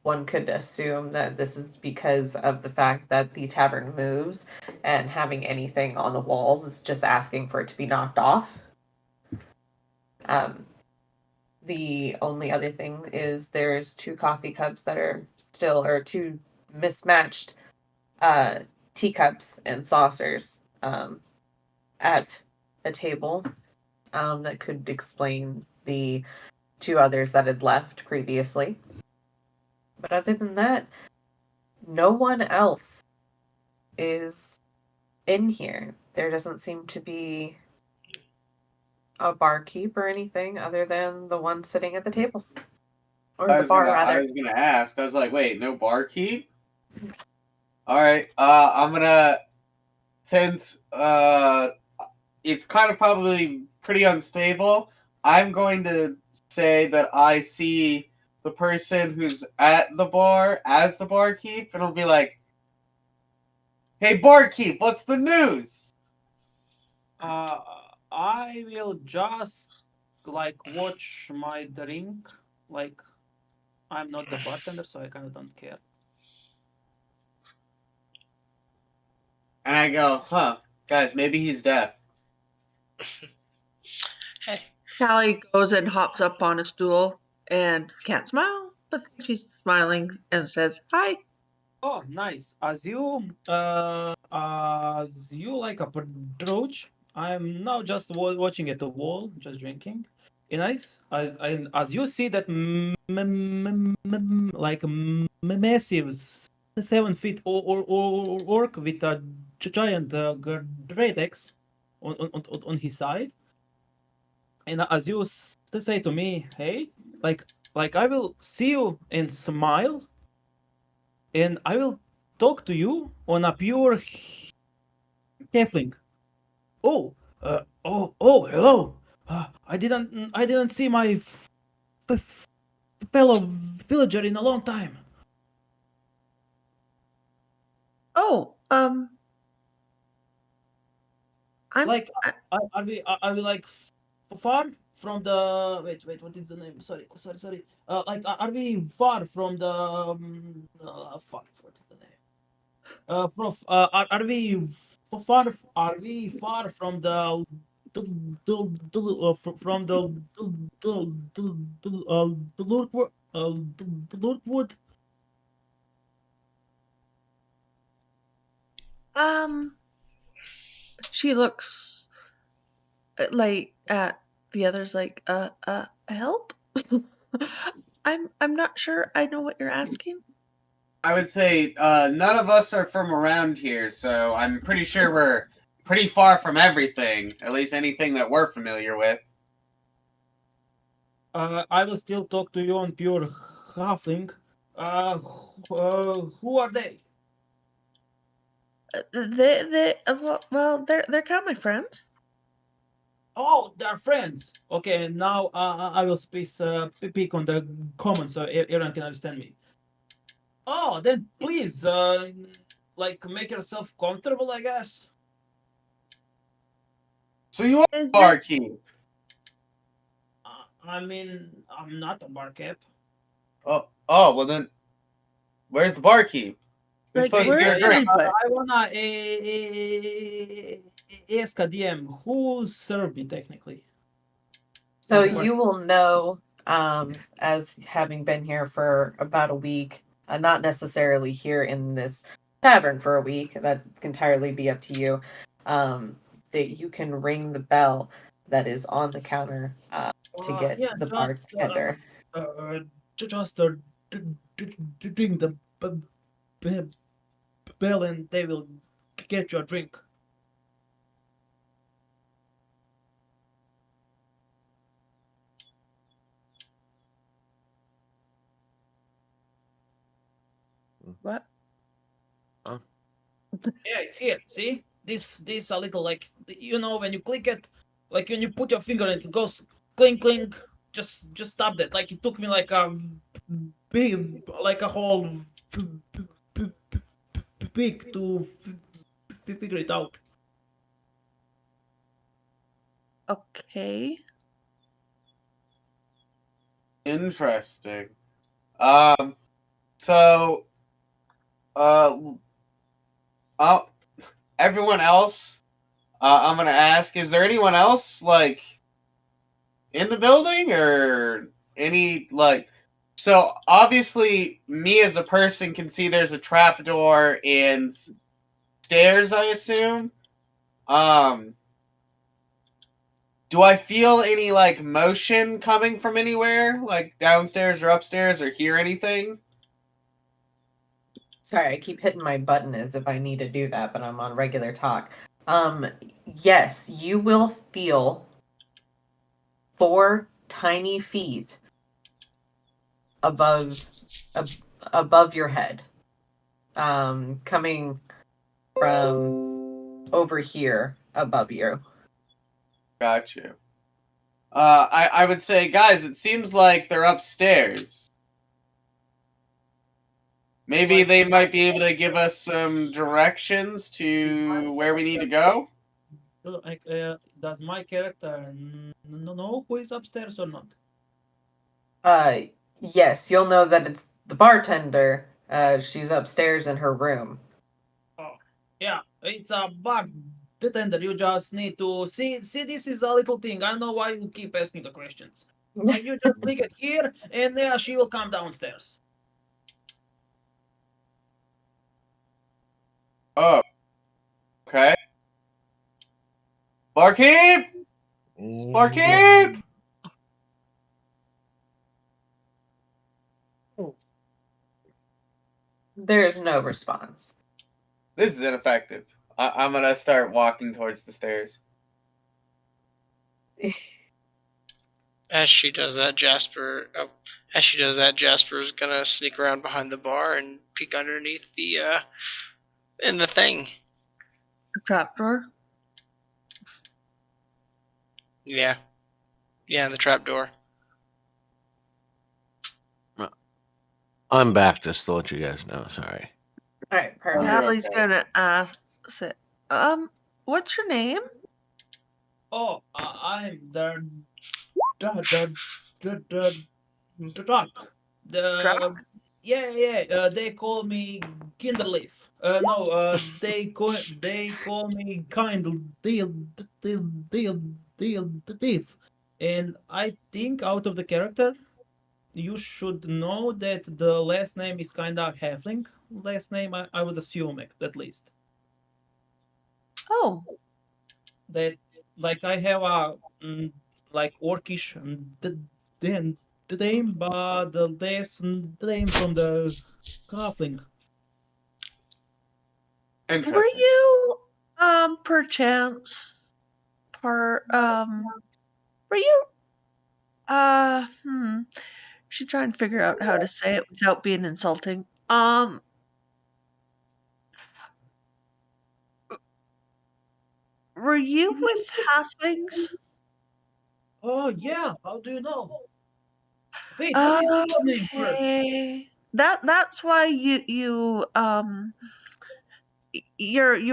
One could assume that this is because of the fact that the tavern moves, and having anything on the walls is just asking for it to be knocked off. The only other thing is there's two coffee cups that are still, or two mismatched teacups and saucers at a table that could explain the two others that had left previously. But other than that, no one else is in here. There doesn't seem to be a barkeep or anything other than the one sitting at the table. Or the bar, rather. I was gonna ask. I was like, wait, no barkeep? Alright, I'm gonna, since it's kind of probably pretty unstable, I'm going to say that I see the person who's at the bar as the barkeep, and I'll be like, hey, barkeep, what's the news? I will just watch my drink. I'm not the bartender, so I kind of don't care. And I go, huh, guys, maybe he's deaf. Hey. Callie goes and hops up on a stool and can't smile, but she's smiling and says, "Hi." Oh, nice. As you approach, I'm now just watching at the wall, just drinking. And as you see that massive 7 feet orc with a giant great axe, on his side, and as you say to me, hey, like I will see you and smile, and I will talk to you on a pure halfling. Hello. I didn't see my fellow villager in a long time. Oh, I'm Like, are we like far from the wait, what is the name? Sorry. Like, are we far from the fuck? What is the name? Prof, are we far from from the Lurkwood? she looks like at the others like help. I'm not sure I know what you're asking. I would say none of us are from around here, so I'm pretty sure we're pretty far from everything. At least anything that we're familiar with. I will still talk to you on pure halfling. Who are they? They're kind of my friends. Oh, they're friends. Okay, now I will speak on the common so everyone can understand me. Oh, then please, like make yourself comfortable, I guess. So you are Is barkeep. I mean, I'm not a barkeep. Oh, well then, where's the barkeep? We're Like, supposed to get where's a drink. everybody? I wanna ask a DM who served me technically. So As the you will know, as having been here for about a week, not necessarily here in this tavern for a week, that can entirely be up to you, that you can ring the bell that is on the counter to get Yeah, the bartender. just ring the b- bell and they will get you a drink. What? Oh. Yeah, it's here. See, this a little like when you click it, like when you put your finger and it goes clink clink. Just stop that. Like it took me like a big, like a whole week to figure it out. Okay. Interesting. So, uh, everyone else, I'm gonna ask: is there anyone else like in the building, or any like? So obviously, me as a person can see there's a trapdoor and stairs. I assume. Um, do I feel any like motion coming from anywhere, like downstairs or upstairs, or hear anything? Sorry, I keep hitting my button as if I need to do that, but I'm on regular talk. Yes, you will feel 4 tiny feet above above your head, coming from over here above you. Got you. I would say, guys, it seems like they're upstairs. Maybe they might be able to give us some directions to where we need to go. Like, does my character know who is upstairs or not? Yes, you'll know that it's the bartender. She's upstairs in her room. Oh, yeah, it's a bartender. You just need to see. This is a little thing. I know why you keep asking the questions. Like you just click it here, and she will come downstairs. Oh, okay. Barkeep! Barkeep! There's no response. This is ineffective. I'm gonna start walking towards the stairs. As she does that, Jasper's gonna sneak around behind the bar and peek underneath the in the thing. A trapdoor? Yeah, in the trapdoor. I'm back, just to let you guys know. Sorry. All right, perfect. Hallie's gonna ask, say, what's your name? Oh, I'm the duck. Truck? Yeah. They call me Kinderleaf. No. They call me deal thief. And I think out of the character, you should know that the last name is kind of halfling. Last name, I would assume it, at least. Oh. That, like, I have a like orcish then the name, but the last name from the halfling. Were you, perchance, were you, should try and figure out how to say it without being insulting. Were you with halflings? Oh yeah, how do you know? Wait, what is your name first? Okay. That's why you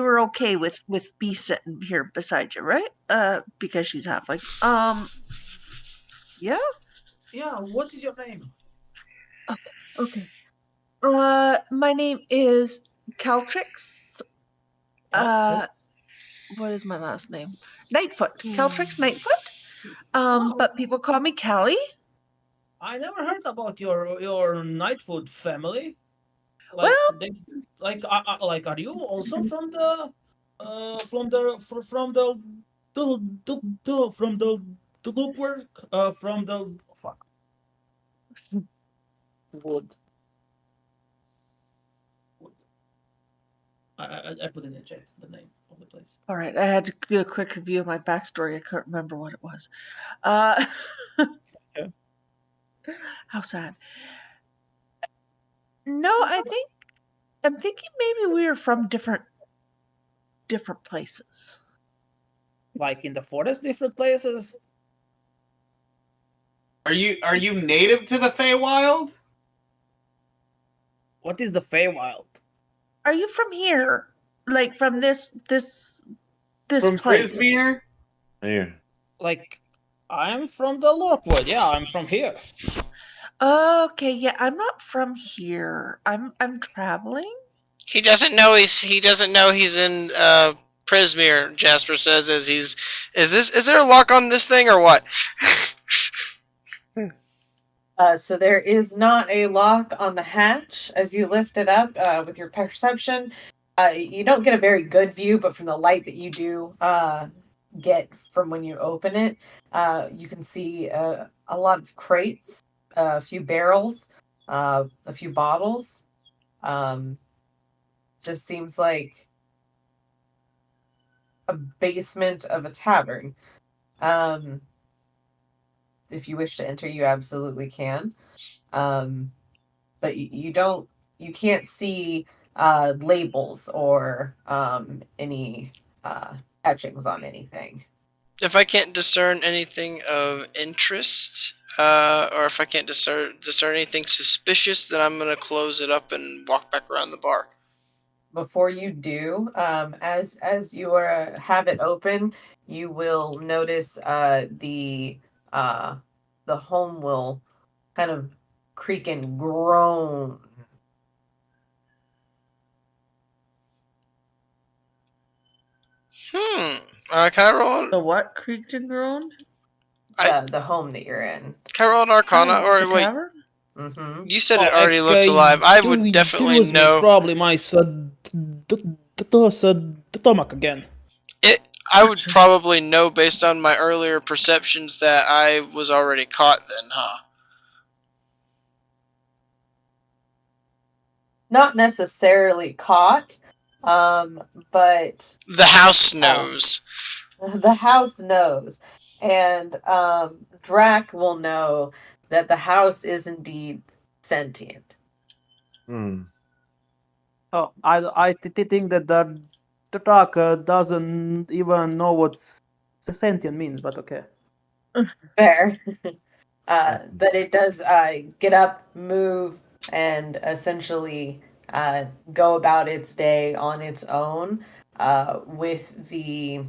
were okay with B sitting here beside you, right? Because she's halfling. Yeah. Yeah, what is your name? Okay. My name is Caltrix. What is my last name? Nightfoot. Caltrix Nightfoot. But people call me Callie. I never heard about your Nightfoot family. Like, Well, are you also from the from the loop work from the fuck wood. I put in the chat the name of the place. all right. I had to do a quick review of my backstory. I couldn't remember what it was. Yeah. How sad. No, I'm thinking maybe we are from different places. Like in the forest, different places. Are you native to the Feywild? What is the Feywild? Are you from here? Like from this From place? Prismere? Here. Like, I'm from the Lockwood. Yeah, I'm from here. Okay, yeah, I'm not from here. I'm traveling. He doesn't know he's in Prismere. Jasper says as he's is there a lock on this thing or what? So there is not a lock on the hatch as you lift it up with your perception. You don't get a very good view, but from the light that you do get from when you open it, you can see a lot of crates, a few barrels, a few bottles. Just seems like a basement of a tavern. If you wish to enter, you absolutely can. But you can't see labels or any etchings on anything. If I can't discern anything of interest, or if I can't discern anything suspicious, then I'm gonna close it up and walk back around the bar. Before you do, as you have it open, you will notice the home will kind of creak and groan. Can I roll? The what creaked and groaned? The home that you're in. Can I roll an Arcana? Oh, or the wait, tavern? Mm-hmm. you said it already looked alive. I would definitely know. Probably my stomach again. I would probably know based on my earlier perceptions that I was already caught then, huh? Not necessarily caught, but the house knows. The house knows. And Drac will know that the house is indeed sentient. Oh, I think that the truck doesn't even know what sentient means, but okay. Fair. But it does get up, move, and essentially go about its day on its own with the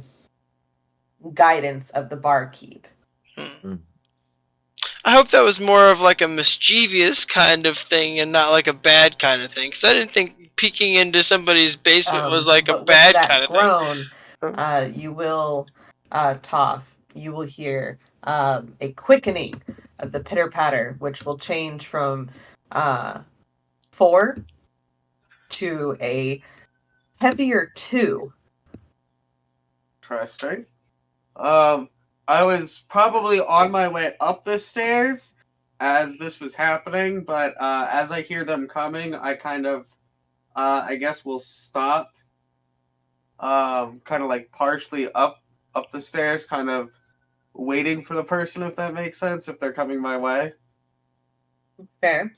guidance of the barkeep. I hope that was more of like a mischievous kind of thing and not like a bad kind of thing. Because I didn't think peeking into somebody's basement was like a But with bad that kind of groan, thing. you will, Toph, you will hear a quickening of the pitter patter, which will change from 4 to a heavier 2. Interesting. I was probably on my way up the stairs as this was happening, but as I hear them coming, I kind of, I guess, will stop. Kind of like partially up the stairs, kind of waiting for the person, if that makes sense, if they're coming my way. Fair.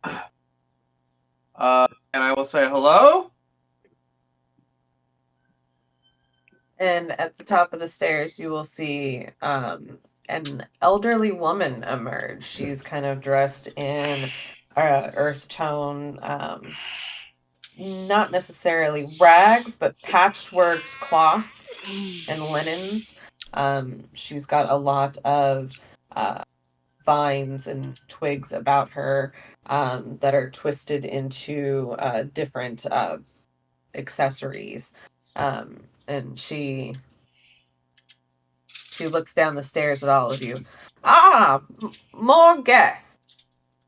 And I will say hello. And at the top of the stairs, you will see an elderly woman emerge. She's kind of dressed in earth tone, not necessarily rags, but patchworked cloths and linens. She's got a lot of vines and twigs about her that are twisted into different accessories. And she looks down the stairs at all of you. More guests.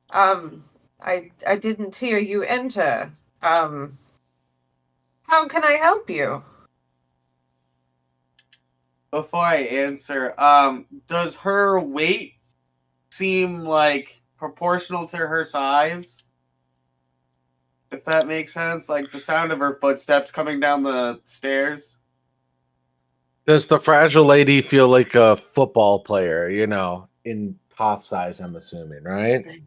I didn't hear you enter. How can I help you? Before I answer, does her weight seem like proportional to her size? If that makes sense, like the sound of her footsteps coming down the stairs. Does the fragile lady feel like a football player, in top size, I'm assuming, right?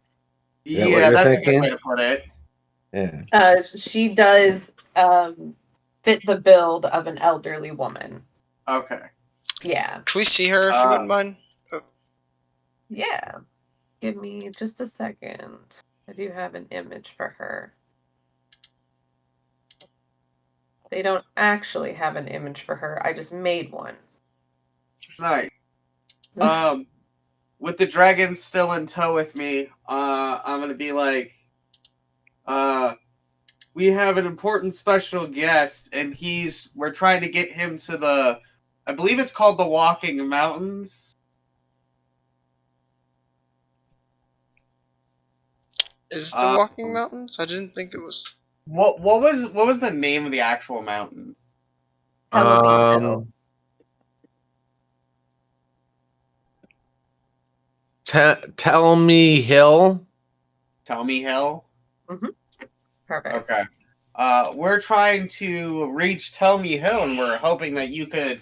Yeah, that's a good way to put it. Yeah. She does fit the build of an elderly woman. Okay. Yeah. Can we see her if you wouldn't mind? Oh. Yeah. Give me just a second. I do have an image for her. They don't actually have an image for her. I just made one. Nice. With the dragon still in tow with me, I'm gonna be like, we have an important special guest, and we're trying to get him to I believe it's called the Walking Mountains. Is the Walking Mountains? I didn't think it was. What was the name of the actual mountain? Tell me Hill. Tell me Hill. Mm-hmm. Perfect. Okay. We're trying to reach Tell Me Hill, and we're hoping that you could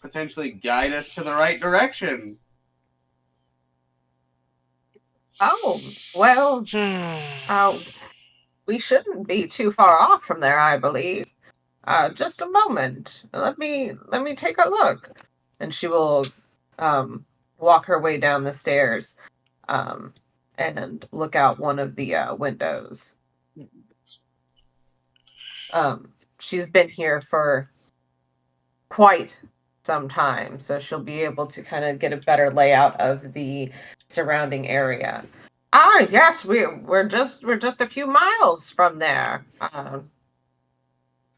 potentially guide us to the right direction. Oh, well, we shouldn't be too far off from there, I believe. Just a moment. Let me take a look. And she will walk her way down the stairs and look out one of the windows. She's been here for quite some time, so she'll be able to kind of get a better layout of the surrounding area. Yes, we're just a few miles from there.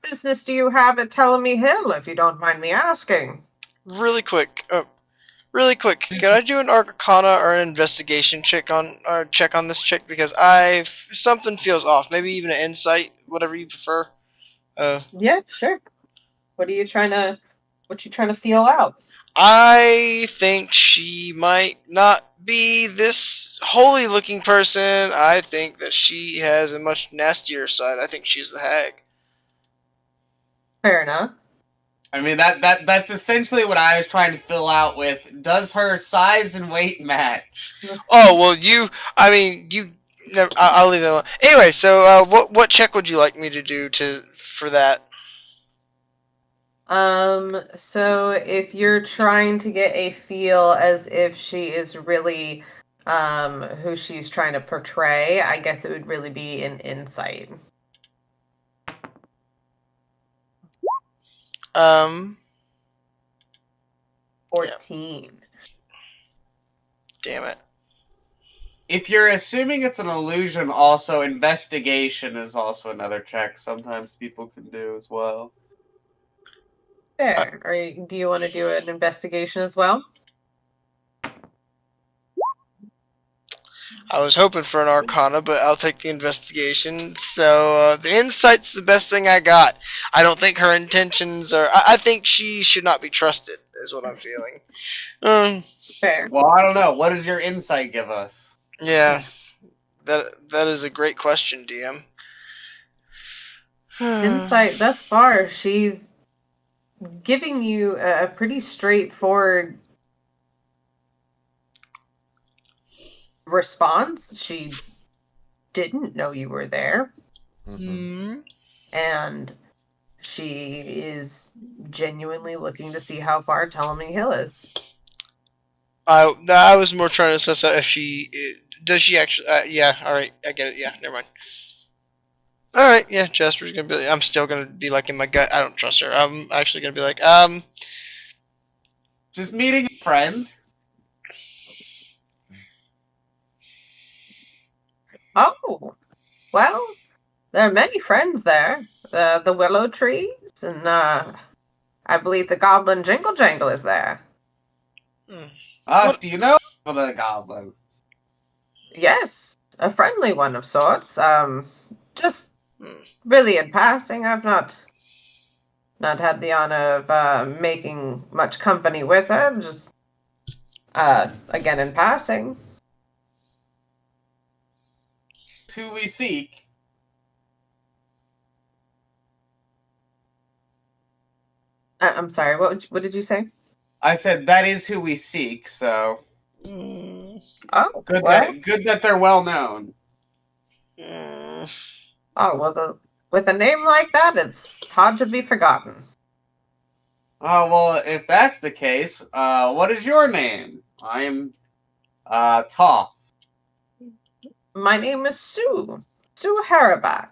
Business do you have at Tellamy Hill, if you don't mind me asking? Really quick. Can I do an Arcana or an investigation check on this chick, because something feels off. Maybe even an insight, whatever you prefer. Yeah, sure. What you trying to feel out? I think she might not be this holy looking person. I think that she has a much nastier side. I think she's the hag. Fair enough. I mean, that's essentially what I was trying to fill out with. Does her size and weight match? Oh well, I'll leave it alone. Anyway, so what check would you like me to do for that? So if you're trying to get a feel as if she is really who she's trying to portray, I guess it would really be an insight. Um, 14. Damn it. If you're assuming it's an illusion, also investigation is also another check. Sometimes people can do as well. Fair. Do you want to do an investigation as well? I was hoping for an Arcana, but I'll take the investigation. So the insight's the best thing I got. I don't think her intentions are. I think she should not be trusted. Is what I'm feeling. Fair. Well, I don't know. What does your insight give us? Yeah, that is a great question, DM. Insight thus far, she's giving you a pretty straightforward response. She didn't know you were there. Mm-hmm. And she is genuinely looking to see how far Ptolemy Hill is. I was more trying to assess out if does she actually. Yeah, all right, I get it. Yeah, never mind. All right, yeah, Jasper's gonna be. I'm still gonna be like in my gut. I don't trust her. I'm actually gonna be like, just meeting a friend. Oh, well, there are many friends there. The willow trees, and I believe the goblin Jingle Jangle is there. Do you know the goblin? Yes, a friendly one of sorts. Just really in passing. I've not had the honor of making much company with her. Just again in passing. Who we seek. I'm sorry. What did you say? I said that is who we seek. So. Oh, good. well. Good that they're well known. Oh well, with a name like that, it's hard to be forgotten. Oh well, if that's the case, what is your name? I'm Toph. My name is Sue Harabak.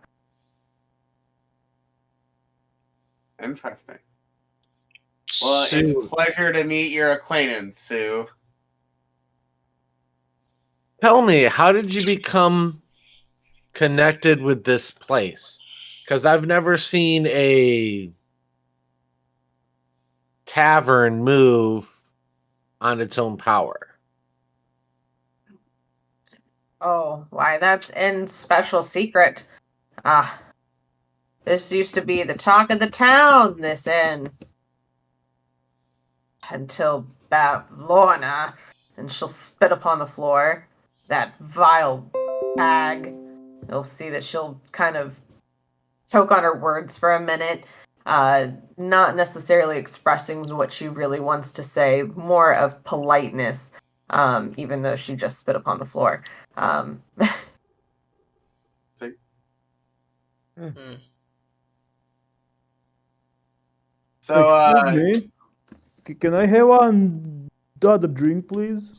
Interesting. Well, Sue. it's a pleasure to meet your acquaintance, Sue. Tell me, how did you become connected with this place? Because I've never seen a tavern move on its own power. Oh, why, that's in special secret. This used to be the talk of the town, this inn. Until Lorna, and she'll spit upon the floor. That vile hag. You'll see that she'll kind of choke on her words for a minute, not necessarily expressing what she really wants to say, more of politeness, even though she just spit upon the floor. So, Excuse me? Can I have another drink, please?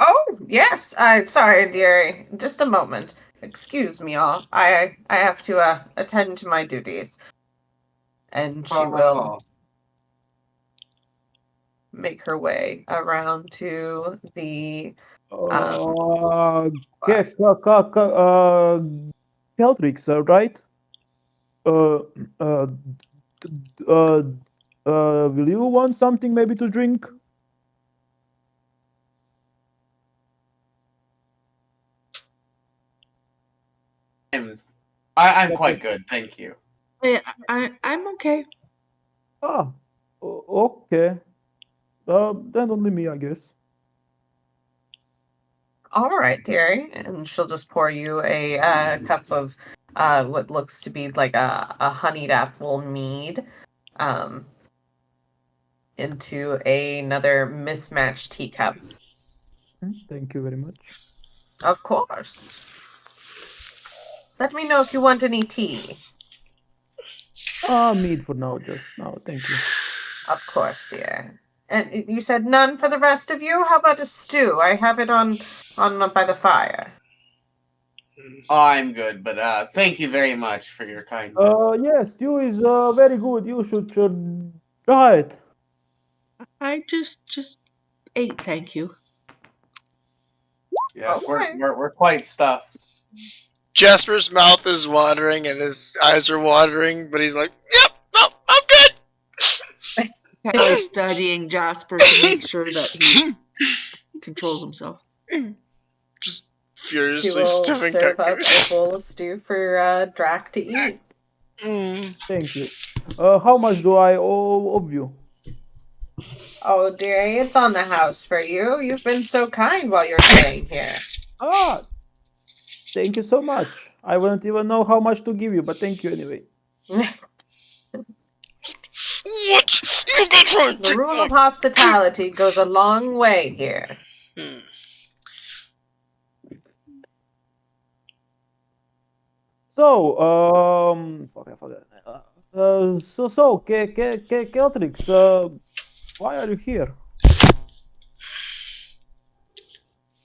Oh, yes. Sorry, dearie. Just a moment. Excuse me all. I have to attend to my duties. And she will make her way around to the Celtrix, right? Will you want something maybe to drink? I'm quite good, thank you. Yeah, I'm okay. Okay. Then only me, I guess. All right, dearie. And she'll just pour you a cup of what looks to be like a honeyed apple mead into another mismatched teacup. Thank you very much. Of course. Let me know if you want any tea. Mead for now, just now. Thank you. Of course, dear. And you said none for the rest of you? How about a stew? I have it on by the fire. I'm good, but thank you very much for your kindness. Yes, stew is very good. You should try it. I just ate, thank you. Yes, Okay. we're quite stuffed. Jasper's mouth is watering and his eyes are watering, but he's like, "Yep, no, I'm good." Callie's studying Jasper to make sure that he controls himself. Just She furiously will stuffing serve up a crackers. bowl of stew for Drac to eat. Thank you. How much do I owe of you? Oh, dear, it's on the house for you. You've been so kind while you're staying here. Thank you so much. I wouldn't even know how much to give you, but thank you anyway. What? You got trying The rule of hospitality goes a long way here. So, fuck, I forgot. Celtrix, why are you here?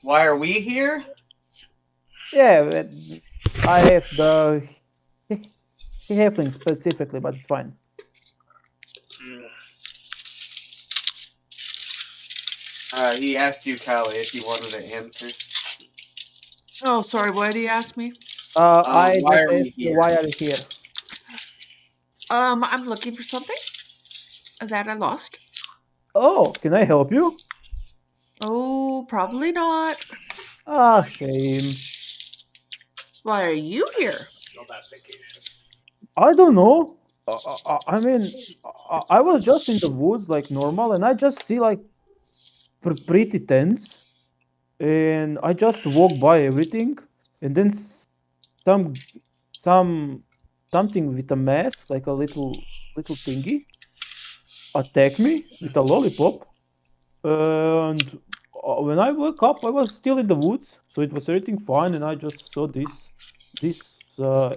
Why are we here? Yeah, I asked the halfling specifically, but it's fine. He asked you, Callie, if you wanted to answer. Oh, sorry. What did he ask me? I why just are we asked you, here? why are you here? I'm looking for something that I lost. Oh, can I help you? Oh, probably not. Ah, shame. Why are you here? I don't know. I mean, I was just in the woods like normal, and I just see like pretty tents, and I just walk by everything, and then some something with a mask, like a little thingy, attack me with a lollipop, and when I woke up, I was still in the woods, so it was everything fine, and I just saw this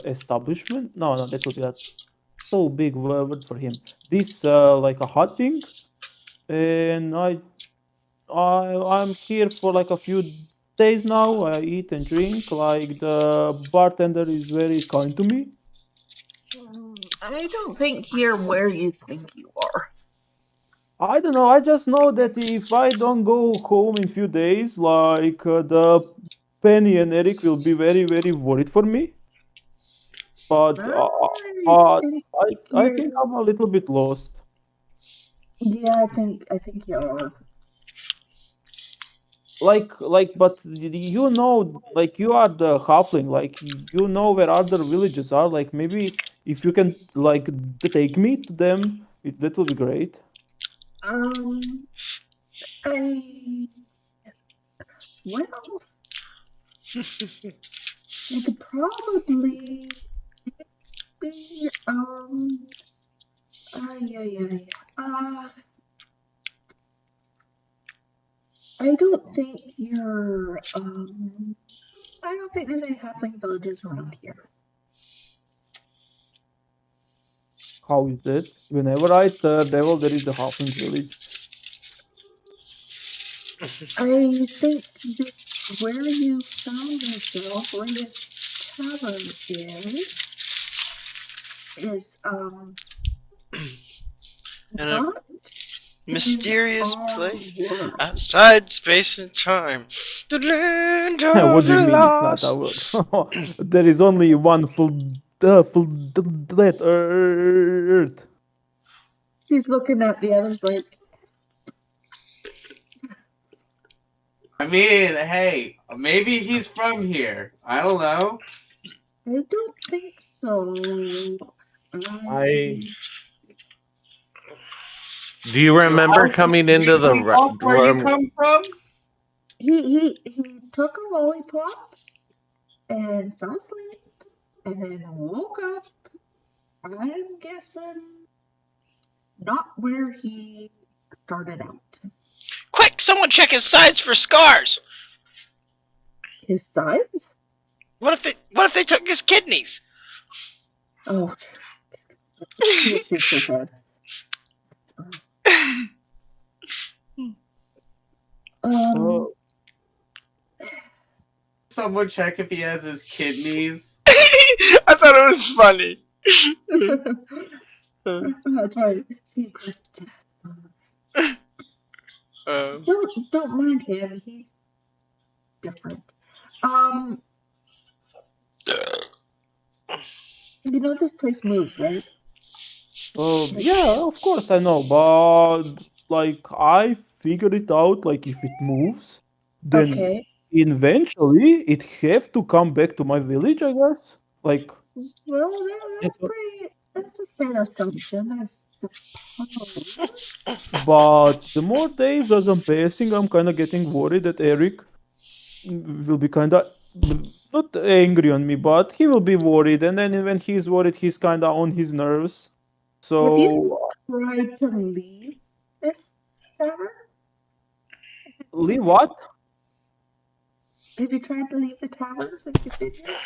establishment. No, that would be a so big word for him. This like a hot thing, and I'm here for like a few days now. I eat and drink. Like the bartender is very kind to me. I don't think you're where you think you are. I don't know. I just know that if I don't go home in few days, like the Penny and Eric will be very worried for me. But I think I'm a little bit lost. Yeah, I think you are. But you know, like you are the halfling, like you know where other villages are. Like maybe if you can like take me to them, that will be great. I well, you could probably be yeah. I don't think you're I don't think there's any halfling villages around here. How is that? Whenever I travel, there is the halfling village. I think that where you found yourself, where this tavern is In a not mysterious our place world. outside space and time, the land What of do the you mean it's not our lost. world? There is only one flat Earth. He's looking at the others like, I mean, hey, maybe he's from here. I don't know. I don't think so. Do you remember coming into the Where you come from? He took a lollipop and fell asleep. and then woke up. I'm guessing not where he started out. Quick, someone check his sides for scars. His sides? What if they took his kidneys? Oh, he shakes his head. Someone check if he has his kidneys. I thought it was funny. That's right. He just don't mind him. He's different. You know this place moves, right? Yeah, of course I know, but like I figured it out. Like if it moves, then Okay. eventually it have to come back to my village, I guess. Like, Well, that's a fair assumption, I suppose. but the more days as I'm passing, I'm kind of getting worried that Eric will be kind of not angry on me, but he will be worried, and then when he's worried, he's kind of on his nerves. Have you So tried to leave this tavern? leave what? Have you tried to leave the tavern since you've been here?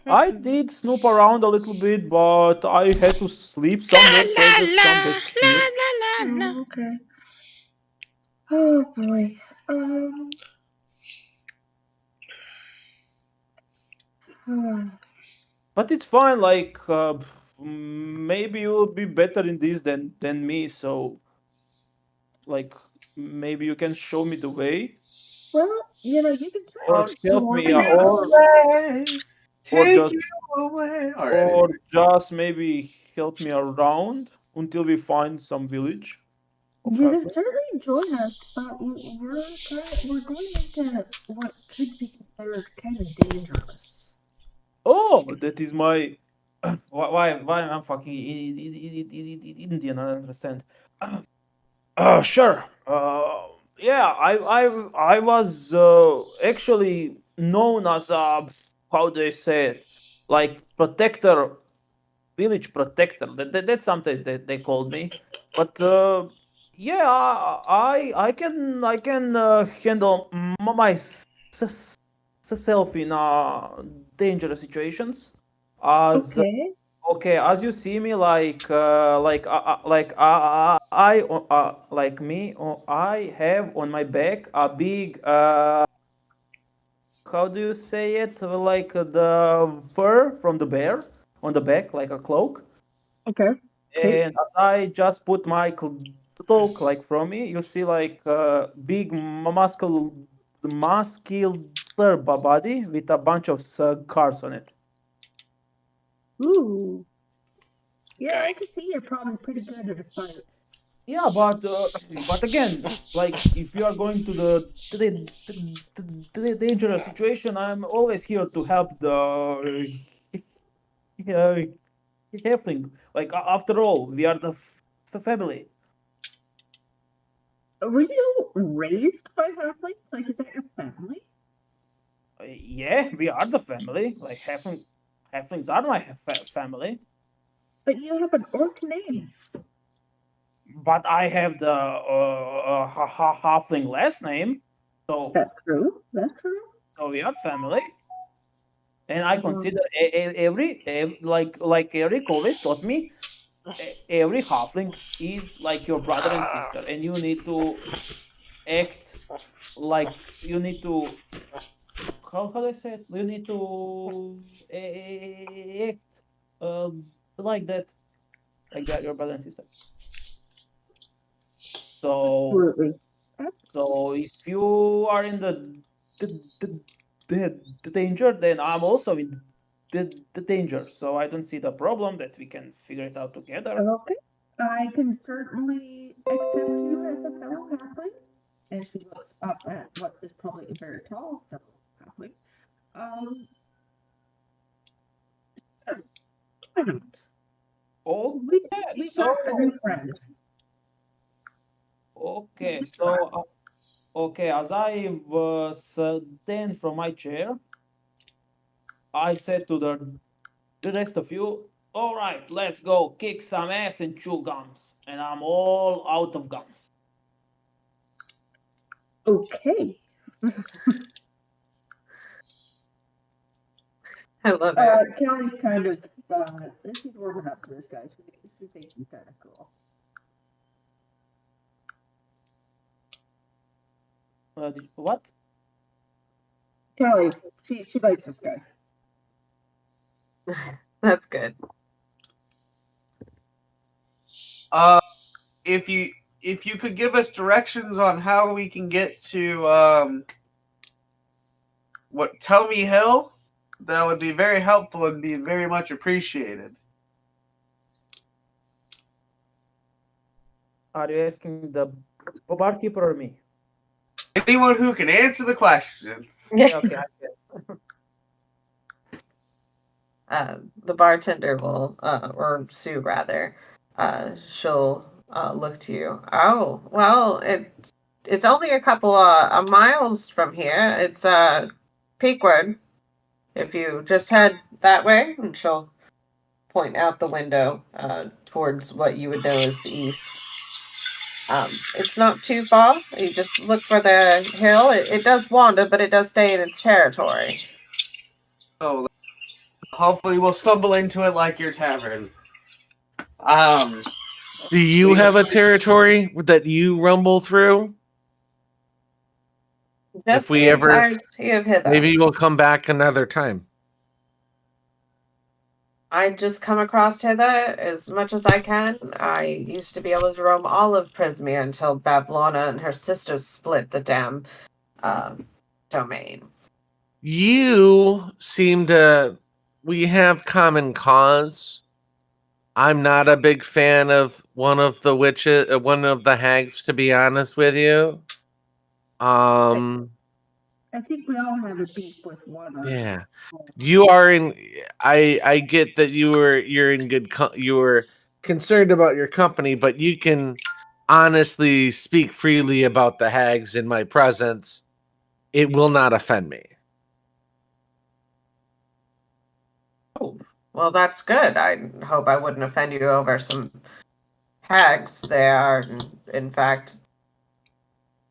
I did snoop around a little bit, but I had to sleep somewhere, so I just come back here. Oh, okay. Oh boy. But it's fine. Like maybe you'll be better in this than me. So like maybe you can show me the way Well, you know, you can or certainly help me, Take just you away. All right. or Anyway. just maybe help me around until we find some village of You can halfling. certainly join us, but we're going into what could be considered kind of dangerous. Oh, that is my why I'm fucking Indian. I don't understand. Sure. Yeah, I was actually known as a how they say it, like protector, village protector. That's sometimes they called me, but yeah, I can handle myself in dangerous situations. As Okay. Okay, as you see me, like me, I have on my back a big how do you say it? Like the fur from the bear on the back, like a cloak. Okay. And I just put my cloak like from me. You see like big muscular body with a bunch of scars on it. Ooh. Yeah, I can see you're probably pretty good at a fight. Yeah, but again, like if you are going to the dangerous situation, I'm always here to help the uh, halfling. Like after all, we are the family. Were you raised by halflings? Like, is that your family? Yeah, we are the family. Like halflings are my family. But you have an orc name. But I have the halfling last name, so That's true. That's true. so we are family. And I Um, consider like Eric always taught me, every halfling is like your brother and sister, and you need to act like you need to how do I say it? You need to act like that, your brother and sister. So Absolutely. so if you are in the, the, the danger, then I'm also in the danger. So I don't see the problem that we can figure it out together. Okay. I can certainly accept you as a fellow halfling. And she looks up at what is probably a very tall fellow halfling. Um, why not? Oh, We got a new friend. okay. Okay, as I stand from my chair, I said to the rest of you, all right, let's go kick some ass and chew gums. And I'm all out of gums. Okay. I love it. Kelly's kind of she's warming up to this guy. She thinks he's kind of cool. What? Kelly, she likes this guy. That's good. If you could give us directions on how we can get to Tell Me Hill, that would be very helpful and be very much appreciated. Are you asking the barkeeper or me? Anyone who can answer the question. Okay, I can. The bartender will, or Sue rather, she'll look to you. Oh, well, it's only a couple of miles from here. It's Peakwood. If you just head that way, and she'll point out the window towards what you would know as the east. It's not too far. You just look for the hill. It does wander, but it does stay in its territory. Oh, hopefully we'll stumble into it like your tavern. Do you have a territory that you rumble through? Just if we the ever, entirety of hither. maybe we'll come back another time. I just come across hither as much as I can. I used to be able to roam all of Prismia until Bavlorna and her sisters split the damn domain. You seem to... We have common cause. I'm not a big fan of one of the witches, one of the hags, to be honest with you. I think we all have a beef with one. Yeah, you are in. I get that you're in good. You were concerned about your company, but you can honestly speak freely about the hags in my presence. It will not offend me. Oh, well, that's good. I hope I wouldn't offend you over some hags. They are, in fact,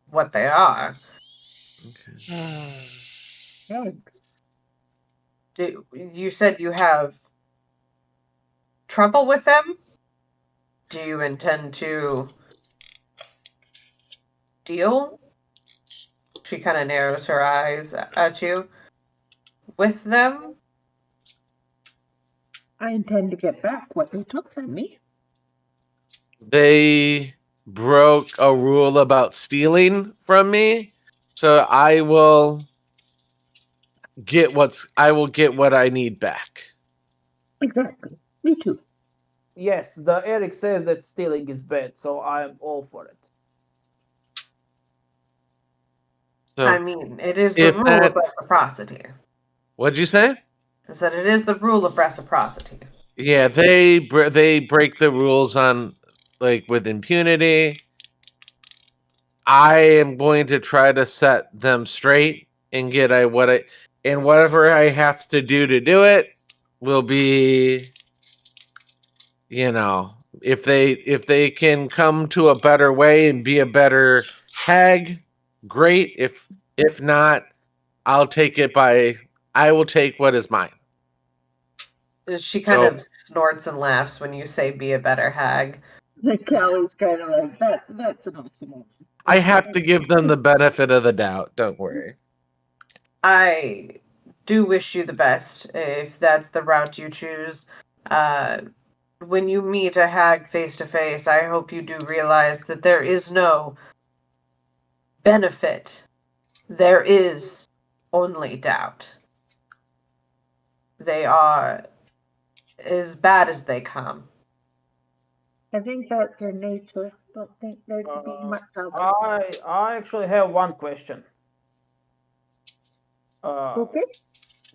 what they are. Okay. You said you have trouble with them? Do you intend to deal? She kind of narrows her eyes at you. With them? I intend to get back what they took from me. They broke a rule about stealing from me, so I will get what I need back. Exactly. Me too. Yes, the Eric says that stealing is bad, so I'm all for it. So, I mean, it is the rule of reciprocity. What'd you say? I said it is the rule of reciprocity. Yeah, they break the rules on with impunity. I am going to try to set them straight and get whatever I have to do it will be, if they can come to a better way and be a better hag, great. If not, I will take what is mine. She kind of snorts and laughs when you say be a better hag. Callie's kind of like, that's an oxymoron. I have to give them the benefit of the doubt. Don't worry. I do wish you the best if that's the route you choose. When you meet a hag face to face, I hope you do realize that there is no benefit. There is only doubt. They are as bad as they come. I think that's their nature. Don't think there to be much of it. I actually have one question. Okay.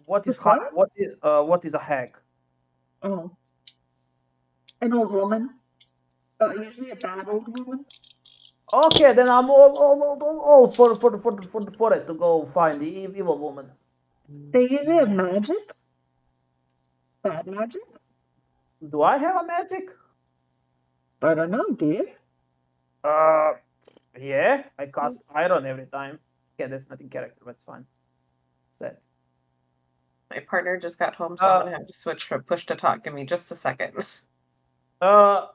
What is a hag? Oh, an old woman. Usually a bad old woman. Okay, then I'm all for it to go find the evil woman. They usually have magic. Bad magic? Do I have a magic? I don't know, do you? Yeah, I cast iron every time. Okay, that's not in character, that's fine. Set. My partner just got home, so I'm gonna have to switch from push to talk. Give me just a second. No,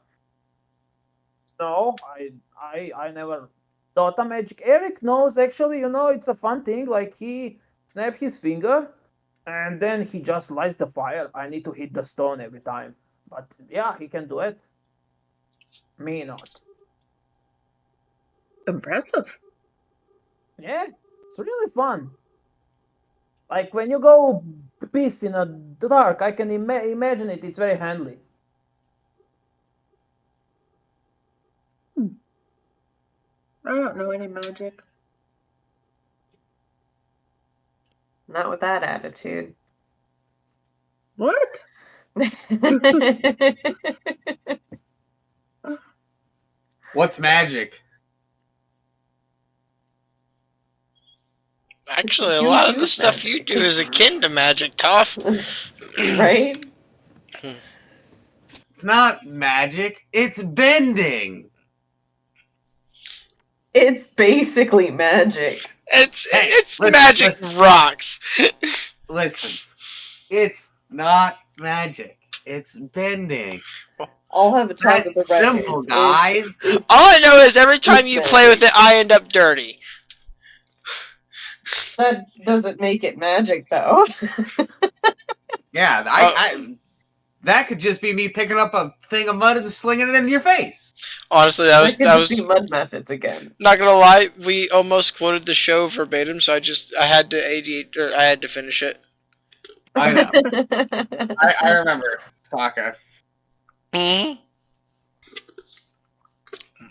I never thought a magic. Eric knows actually, it's a fun thing. Like he snaps his finger and then he just lights the fire. I need to hit the stone every time. But yeah, he can do it. Me not. Impressive. Yeah, it's really fun. Like when you go piss in a dark, I can imagine it. It's very handy. I don't know any magic. Not with that attitude. What? What's magic? Actually, a lot of the stuff you do is akin to magic, Toph. Right? It's not magic. It's bending. It's basically magic. It's listen, magic rocks. Listen, it's not magic. It's bending. I'll have a talk with the That's simple, records. guys. All I know is every time It's you play with it, I end up dirty. That doesn't make it magic, though. Yeah, I that could just be me picking up a thing of mud and slinging it in your face. Honestly, that was be mud methods again. Not gonna lie, we almost quoted the show verbatim, so I had to finish it. I know. I remember Sokka. Mm-hmm.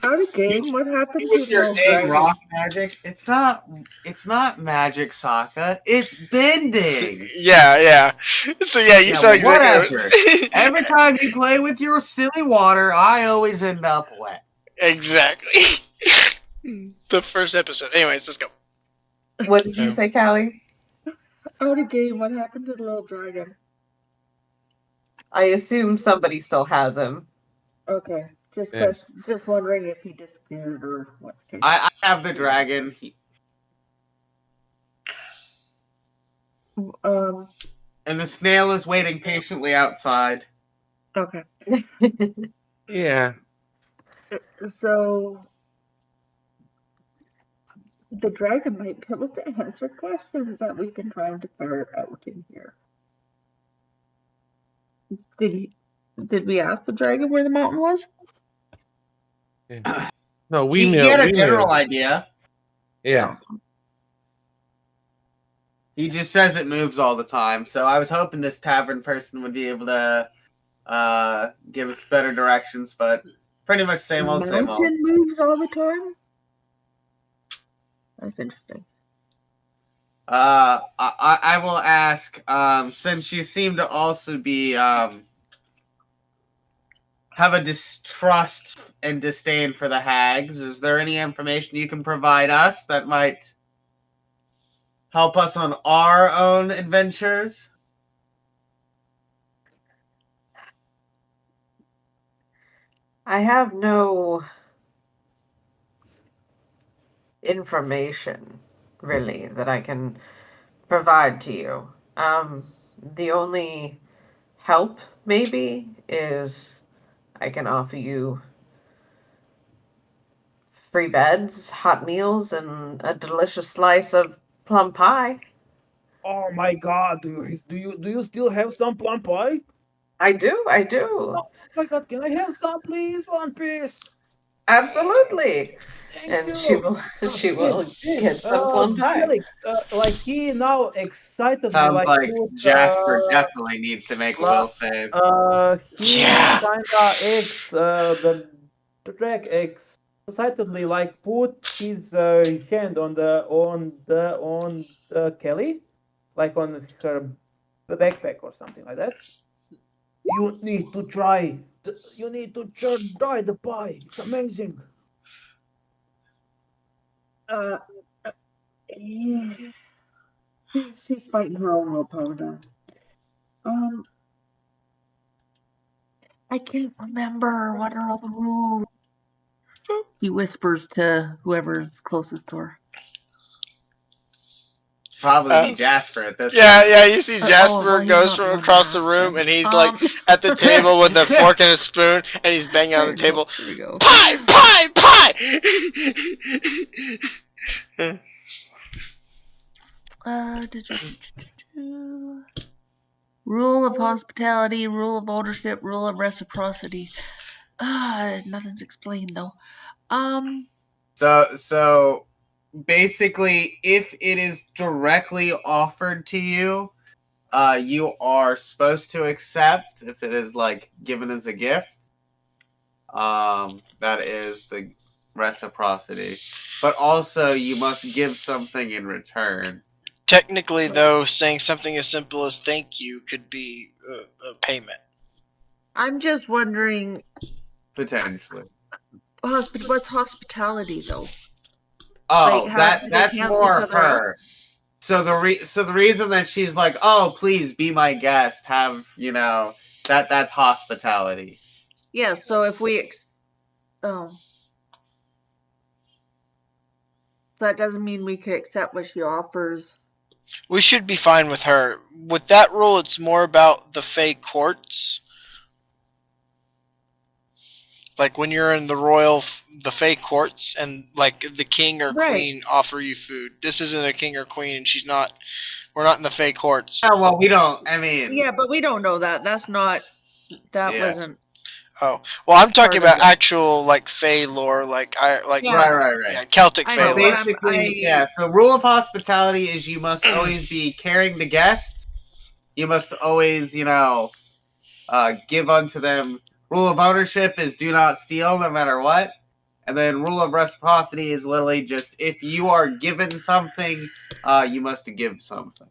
Out of game, what happened to With your the egg dragon? rock magic, it's not magic, Sokka. It's bending. Yeah. So yeah, you saw exactly. Whatever. Every time you play with your silly water, I always end up wet. Exactly. The first episode. Anyways, let's go. What did you say, Callie? Out of game, what happened to the little dragon? I assume somebody still has him. Okay, just wondering if he disappeared or what. I have the dragon. And the snail is waiting patiently outside. Okay. Yeah. So the dragon might be able to answer questions that we've been trying to ferret out in here. Did we ask the dragon where the mountain was? No, He had a general idea. Yeah. He just says it moves all the time, so I was hoping this tavern person would be able to give us better directions, but pretty much same old, same old. Mountain moves all the time? That's interesting. I will ask, since you seem to also be have a distrust and disdain for the hags, is there any information you can provide us that might help us on our own adventures? I have no information, really, that I can provide to you. The only help, maybe, is I can offer you free beds, hot meals, and a delicious slice of plum pie. Oh my god, do you still have some plum pie? I do. Oh my god, can I have some please? One piece. Absolutely. Thank you. She will get some plum pie. Felix, like he now excitedly Sounds like put, Jasper definitely needs to make a will save. He kinda the track excitedly put his hand on the Kelly, like on her backpack or something like that. You need to try. You need to try the pie. It's amazing. Yeah. She's fighting her own willpower now. I can't remember what are all the rules. He whispers to whoever's closest to her. Probably be Jasper at this Yeah, point. yeah. You see Jasper well, he's goes not the from one across to the ask room, them. and he's like at the table with a fork and a spoon, and he's banging on the table. Here we go. Pie, pie, pie. Rule of hospitality, rule of ownership, rule of reciprocity. Nothing's explained though. So basically, if it is directly offered to you, you are supposed to accept. If it is like given as a gift, that is the reciprocity. But also, you must give something in return. Technically, though, saying something as simple as "thank you" could be a payment. I'm just wondering, Potentially. what's hospitality though? Oh, Like, do they that's cancel more each of other out? her. So the reason that she's like, oh, please be my guest, have that's hospitality. Yeah. So if we, that doesn't mean we could accept what she offers. We should be fine with her. With that rule, it's more about the Fey courts. Like when you're in the Fey courts, and like the king or queen offer you food. This isn't a king or queen, and she's not. We're not in the Fey courts. Oh well, we don't. I mean, Yeah, but we don't know that. That's not. That wasn't. Oh well, I'm talking about actual like Fey lore, like right. Yeah, Celtic Fey lore. Basically, the rule of hospitality is you must always be caring to guests. You must always, give unto them. Rule of ownership is do not steal, no matter what. And then rule of reciprocity is literally just if you are given something, you must give something.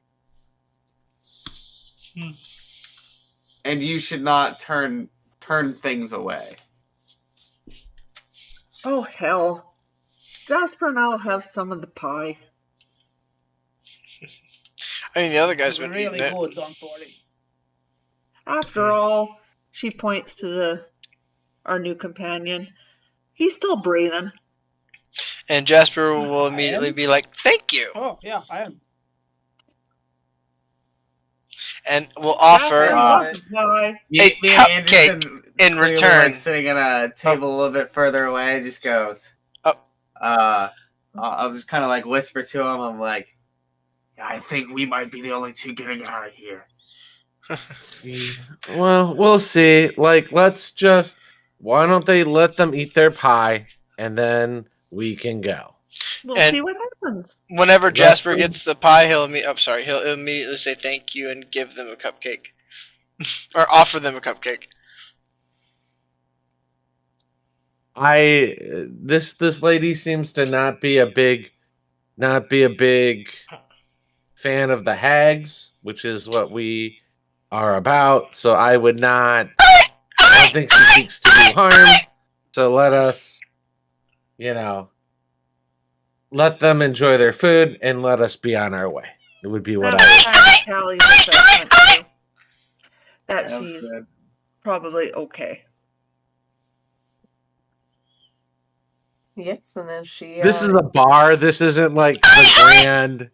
And you should not turn things away. Oh hell! Jasper and I'll have some of the pie. I mean, the other guy's been really eating it. good. Don't worry. After all, she points to our new companion. He's still breathing. And Jasper will immediately be like, "Thank you." Oh yeah, I am. And we'll offer a cupcake in return. Like sitting at a table a little bit further away, just goes. I'll just kind of like whisper to him. I'm like, I think we might be the only two getting out of here. Well, we'll see. Like, why don't they let them eat their pie, and then we can go. We'll see what happens. Whenever Jasper gets the pie, he'll immediately say thank you and give them a cupcake, or offer them a cupcake. This lady seems to not be a big fan of the hags, which is what we are about. So I don't think she seeks to do harm. So let us, let them enjoy their food and let us be on our way. It would be what that she's probably okay. Yes, and then she. This is a bar. This isn't like the grand,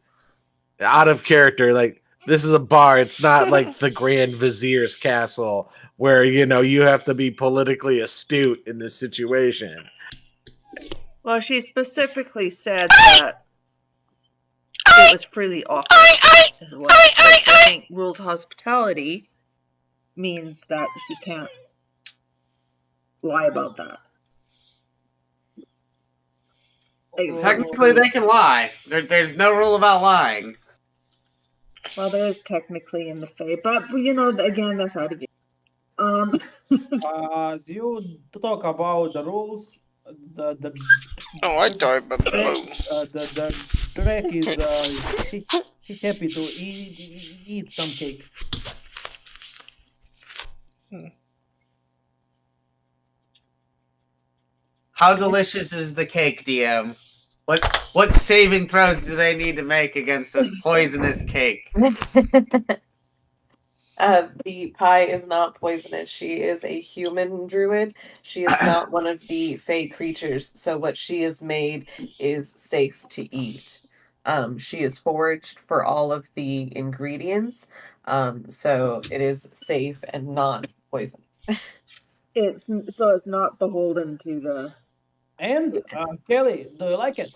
out of character. Like, this is a bar. It's not like the Grand Vizier's castle where you have to be politically astute in this situation. Well, she specifically said that it was freely offered as well. But I think rules of hospitality means that she can't lie about that. Technically, they can lie. There's no rule about lying. Well, there is technically in the Fae, but again, that's out of game. As you talk about the rules, the I thought about the Drake is he happy to eat some cake. How delicious is the cake, DM? What saving throws do they need to make against this poisonous cake? The pie is not poisonous. She is a human druid. She is not one of the fey creatures. So what she is made is safe to eat. She is foraged for all of the ingredients. So it is safe and not poisonous. It's not beholden to the. And Kelly, do you like it?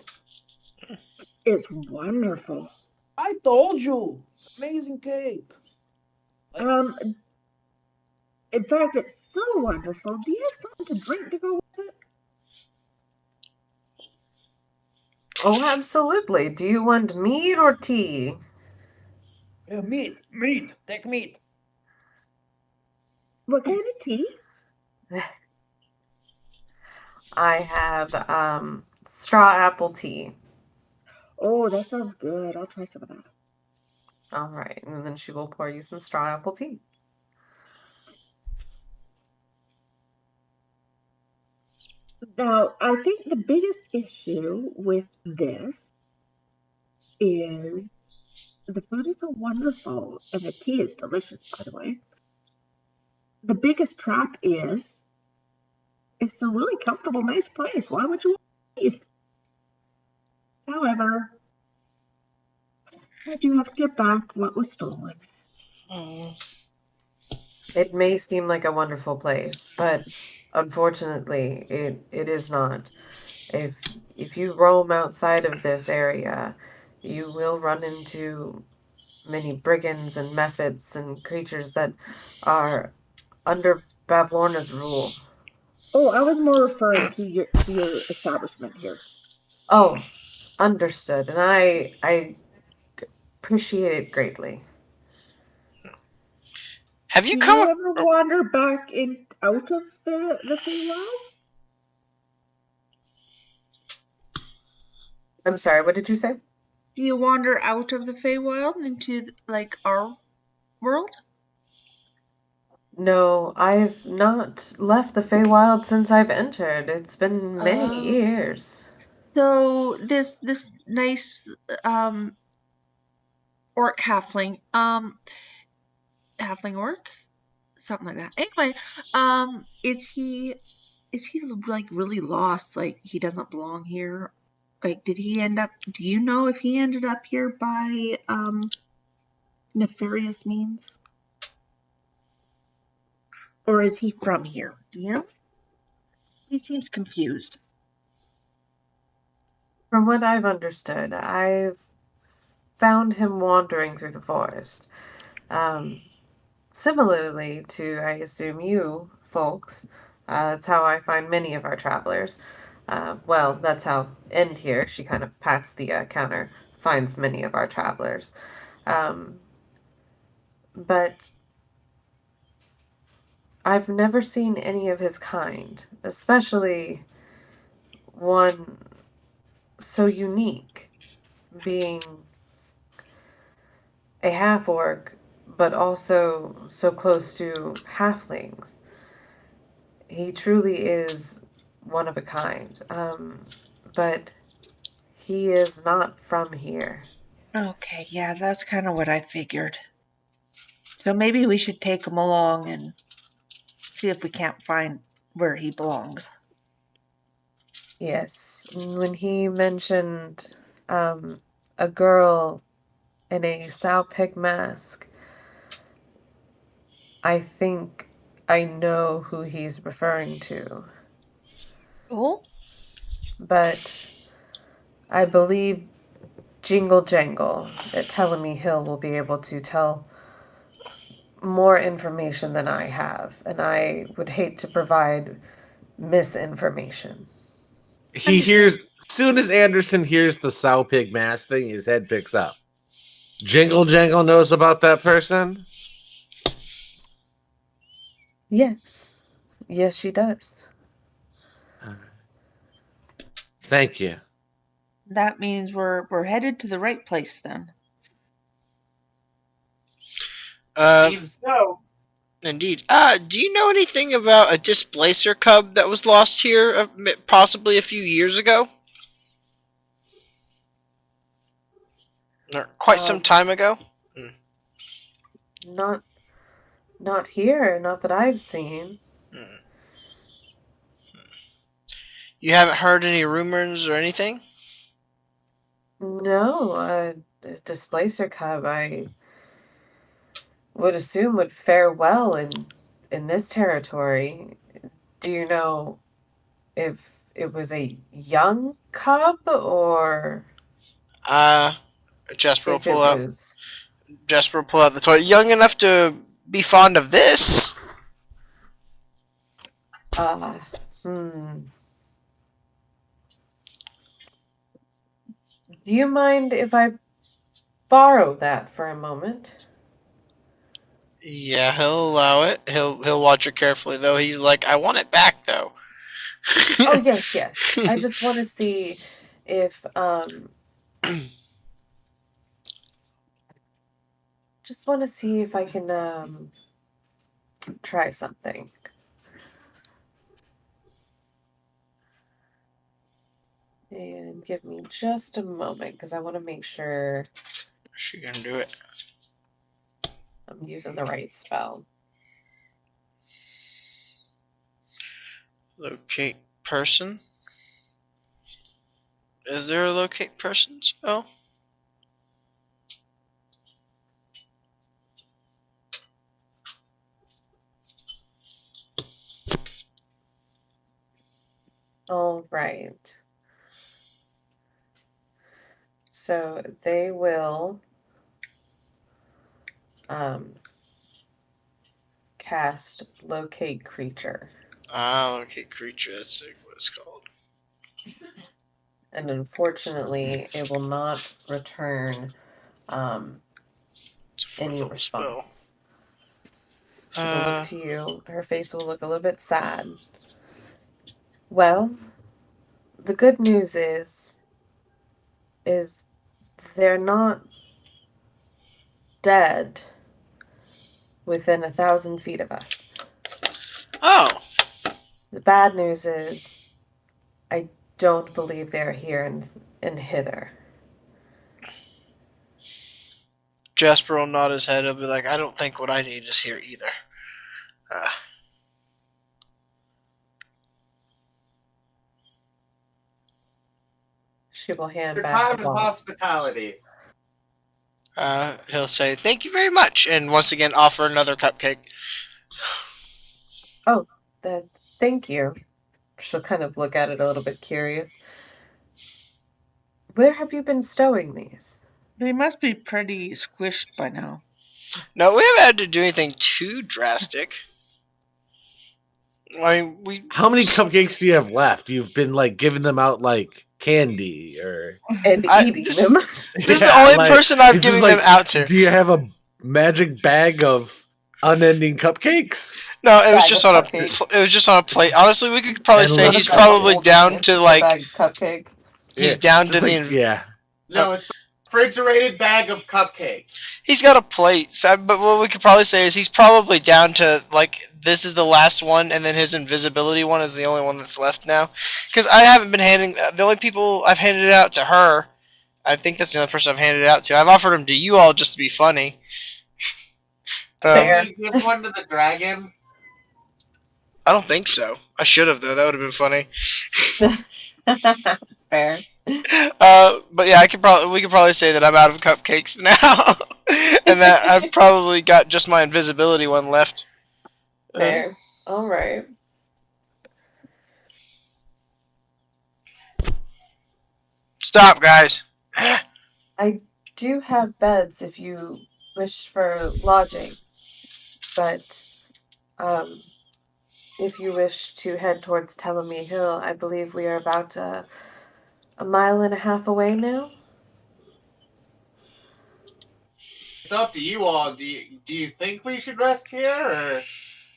It's wonderful. I told you, it's amazing cake. In fact, it's so wonderful. Do you have something to drink to go with it? Oh, absolutely. Do you want meat or tea? Meat, take meat. What kind of tea? I have straw apple tea. Oh, that sounds good. I'll try some of that. All right, and then she will pour you some straw apple tea. Now, I think the biggest issue with this is the food is so wonderful and the tea is delicious, by the way. The biggest trap is it's a really comfortable, nice place. Why would you want to leave? However, I do have to get back what was stolen. It may seem like a wonderful place, but unfortunately, it is not. If you roam outside of this area, you will run into many brigands and mephits and creatures that are under Bavlorna's rule. Oh, I was more referring to your establishment here. Oh, understood, and I appreciate it greatly. Have you Do you ever wander back out of the Feywild? I'm sorry, what did you say? Do you wander out of the Feywild into like our world? No, I've not left the Feywild since I've entered. It's been many years. So this nice orc halfling halfling orc, something like that. Anyway, is he like really lost? Like he doesn't belong here? Like did he end up? Do you know if he ended up here by nefarious means, or is he from here? Do you know? He seems confused. From what I've understood, I've found him wandering through the forest. Similarly to, I assume, you folks. That's how I find many of our travelers. Well, that's how End here, she kind of pats the counter, finds many of our travelers. But I've never seen any of his kind, especially one so unique, being a half orc, but also so close to halflings. He truly is one of a kind, but he is not from here. Okay, yeah, that's kind of what I figured. So maybe we should take him along and see if we can't find where he belongs. Yes, when he mentioned a girl in a sow pig mask, I think I know who he's referring to. Oh? But I believe Jingle Jangle at Telemy Hill will be able to tell more information than I have, and I would hate to provide misinformation. He hears, soon as Anderson hears the sow pig mass thing, his head picks up. Jingle Jangle knows about that person? Yes. Yes, she does. Thank you. That means we're headed to the right place then. So, Indeed. Do you know anything about a displacer cub that was lost here possibly a few years ago? Or quite some time ago? Not Not here, not that I've seen. You haven't heard any rumors or anything? No, a displacer cub, I would assume would fare well in this territory. Do you know if it was a young cub or Jasper will if it pull out. was Jasper will pull out the toy. Young enough to be fond of this. hmm. Do you mind if I borrow that for a moment? Yeah, he'll allow it. He'll watch it carefully though. He's like, I want it back though. Oh yes, yes. I just want to see if just want to see if I can try something. And give me just a moment because I want to make sure she can do it. I'm using the right spell. Locate person. Is there a locate person spell? All right. So they will cast locate creature. Locate creature. That's what it's called. And unfortunately, it will not return any response. She will look to you. Her face will look a little bit sad. Well, the good news is they're not dead within 1,000 feet of us. Oh. The bad news is I don't believe they're here in hither. Jasper will nod his head. He'll be like, I don't think what I need is here either. She will hand Your back time the and ball. hospitality. He'll say, thank you very much, and once again offer another cupcake. Oh, thank you. She'll kind of look at it a little bit curious. Where have you been stowing these? They must be pretty squished by now. No, we haven't had to do anything too drastic. I mean, How many cupcakes do you have left? You've been like giving them out like candy or and eating them. This is the only person I've given them out to. Do you have a magic bag of unending cupcakes? No, it was just on a plate. Honestly, we could probably say he's probably down to like cupcake. He's down to the yeah. No, it's the refrigerated bag of cupcakes. He's got a plate, but what we could probably say is he's probably down to like this is the last one, and then his invisibility one is the only one that's left now. Because I haven't been handing the only people I've handed it out to her. I think that's the only person I've handed it out to. I've offered them to you all just to be funny. Can we give one to the dragon? I don't think so. I should have though. That would have been funny. Fair. But yeah, we could probably say that I'm out of cupcakes now, and that I've probably got just my invisibility one left. Fair. All right. Stop, guys. I do have beds if you wish for lodging, but if you wish to head towards Telemy Hill, I believe we are about a mile and a half away now. It's up to you all. Do you think we should rest here, or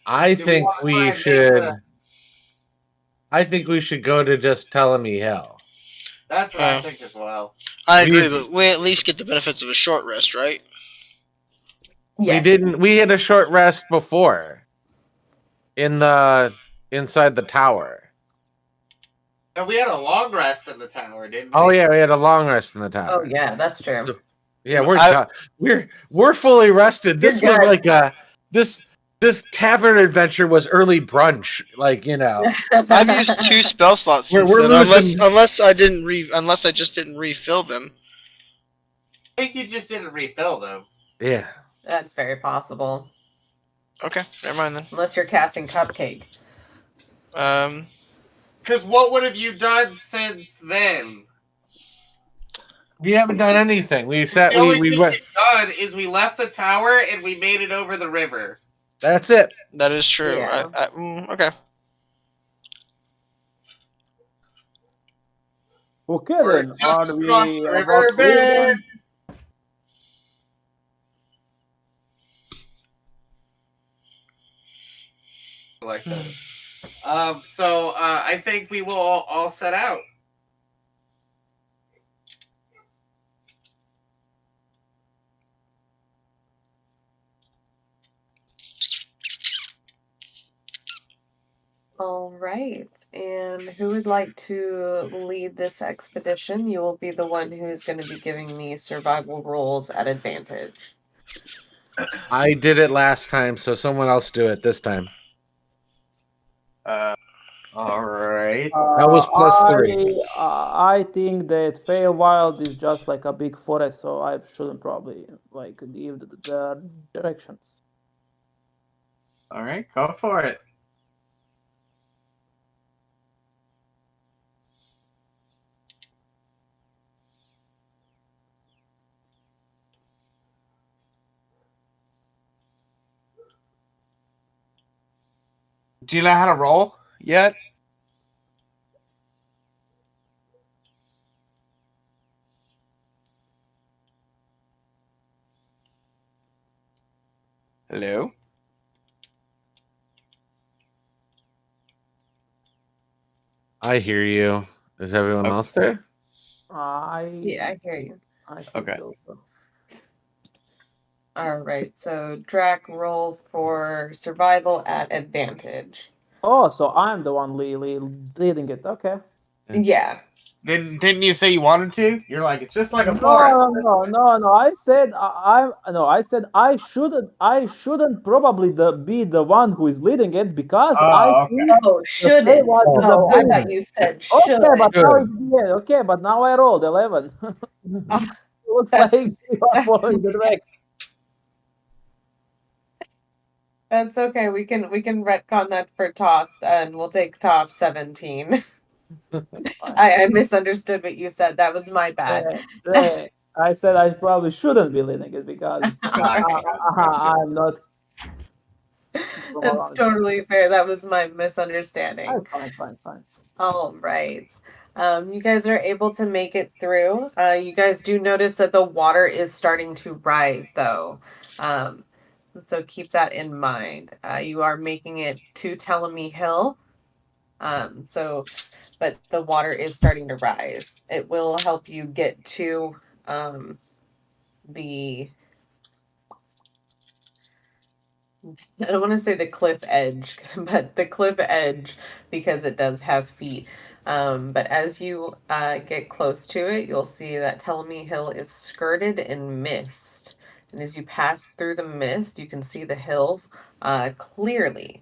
I do think wanna we try and make should. the- I think we should go to just Telemy Hill. That's what I think as well. I agree, but we at least get the benefits of a short rest, right? We didn't. We had a short rest before. Inside the tower. And we had a long rest in the tower, didn't we? Oh yeah, we had a long rest in the tower. Oh yeah, that's true. Yeah, we're fully rested. This was like this This tavern adventure was early brunch. Like, you know. I've used 2 spell slots since We're then, losing. unless I just didn't refill them. I think you just didn't refill them. Yeah. That's very possible. Okay, never mind then. Unless you're casting Cupcake. Because what would have you done since then? We haven't done anything. We The only thing we've done is we left the tower and we made it over the river. That's it. That is true. Yeah. Okay. Okay We're then. just Are across we the about river, to leave then? man. Like that. So I think we will all set out. All right. And who would like to lead this expedition? You will be the one who's going to be giving me survival rolls at advantage. I did it last time, so someone else do it this time. All right. That was +3. I think that Feywild is just like a big forest, so I shouldn't probably like give the directions. All right, go for it. Do you know how to roll yet? Hello? I hear you. Is everyone else there? Yeah, I hear you. I think Okay. so. All right. So, Drac, roll for survival at advantage. Oh, so I'm the one leading it. Okay. Yeah. Didn't you say you wanted to? You're like, it's just like a No, forest. no. I said I said I shouldn't probably be the one who is leading it because I Oh, think Oh, the shouldn't. Feywild is a Oh, I big- thought you said Okay, should. but now Should. it's the end. Okay, but now I rolled 11. Looks That's- like you are following the tracks. That's okay. We can retcon that for Toph, and we'll take Toph 17. I misunderstood what you said. That was my bad. I said I probably shouldn't be leading it because I'm not. That's totally fair. That was my misunderstanding. It's fine. All right. You guys are able to make it through. You guys do notice that the water is starting to rise, though. So keep that in mind. You are making it to Telemy Hill. But the water is starting to rise. It will help you get to the I don't want to say the cliff edge, but the cliff edge because it does have feet. But as you get close to it, you'll see that Telemy Hill is skirted in mist. And as you pass through the mist, you can see the hill clearly.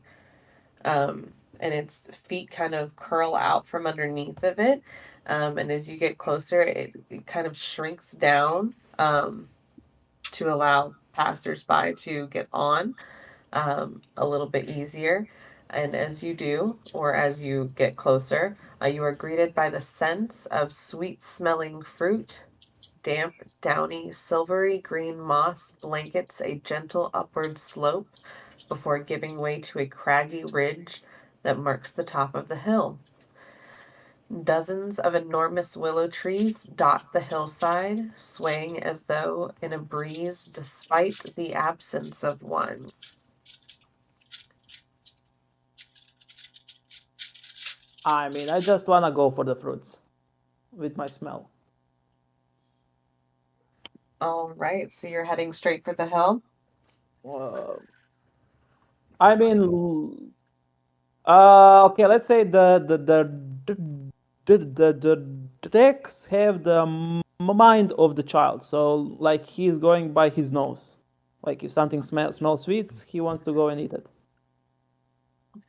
And its feet kind of curl out from underneath of it. And as you get closer, it kind of shrinks down to allow passersby to get on a little bit easier. And as you do, or as you get closer, you are greeted by the scents of sweet smelling fruit. Damp, downy, silvery green moss blankets a gentle upward slope before giving way to a craggy ridge that marks the top of the hill. Dozens of enormous willow trees dot the hillside, swaying as though in a breeze despite the absence of one. I mean, I just wanna go for the fruits with my smell. All right, so you're heading straight for the hill? I mean, okay. Let's say the Rex have the mind of the child, so like he's going by his nose. Like if something smells sweet, he wants to go and eat it.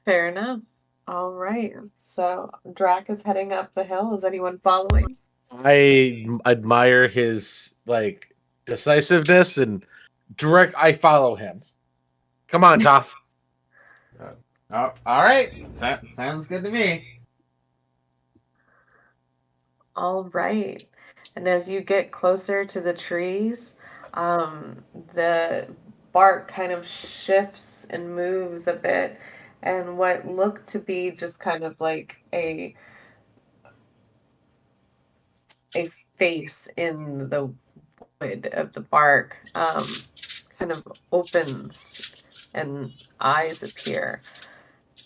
Fair enough. All right. So Drac is heading up the hill. Is anyone following? I admire his like decisiveness and direct. I follow him. Come on, Toph. Oh, all right. Sounds good to me. All right. And as you get closer to the trees, the bark kind of shifts and moves a bit, and what looked to be just kind of like a face in the wood of the bark kind of opens and eyes appear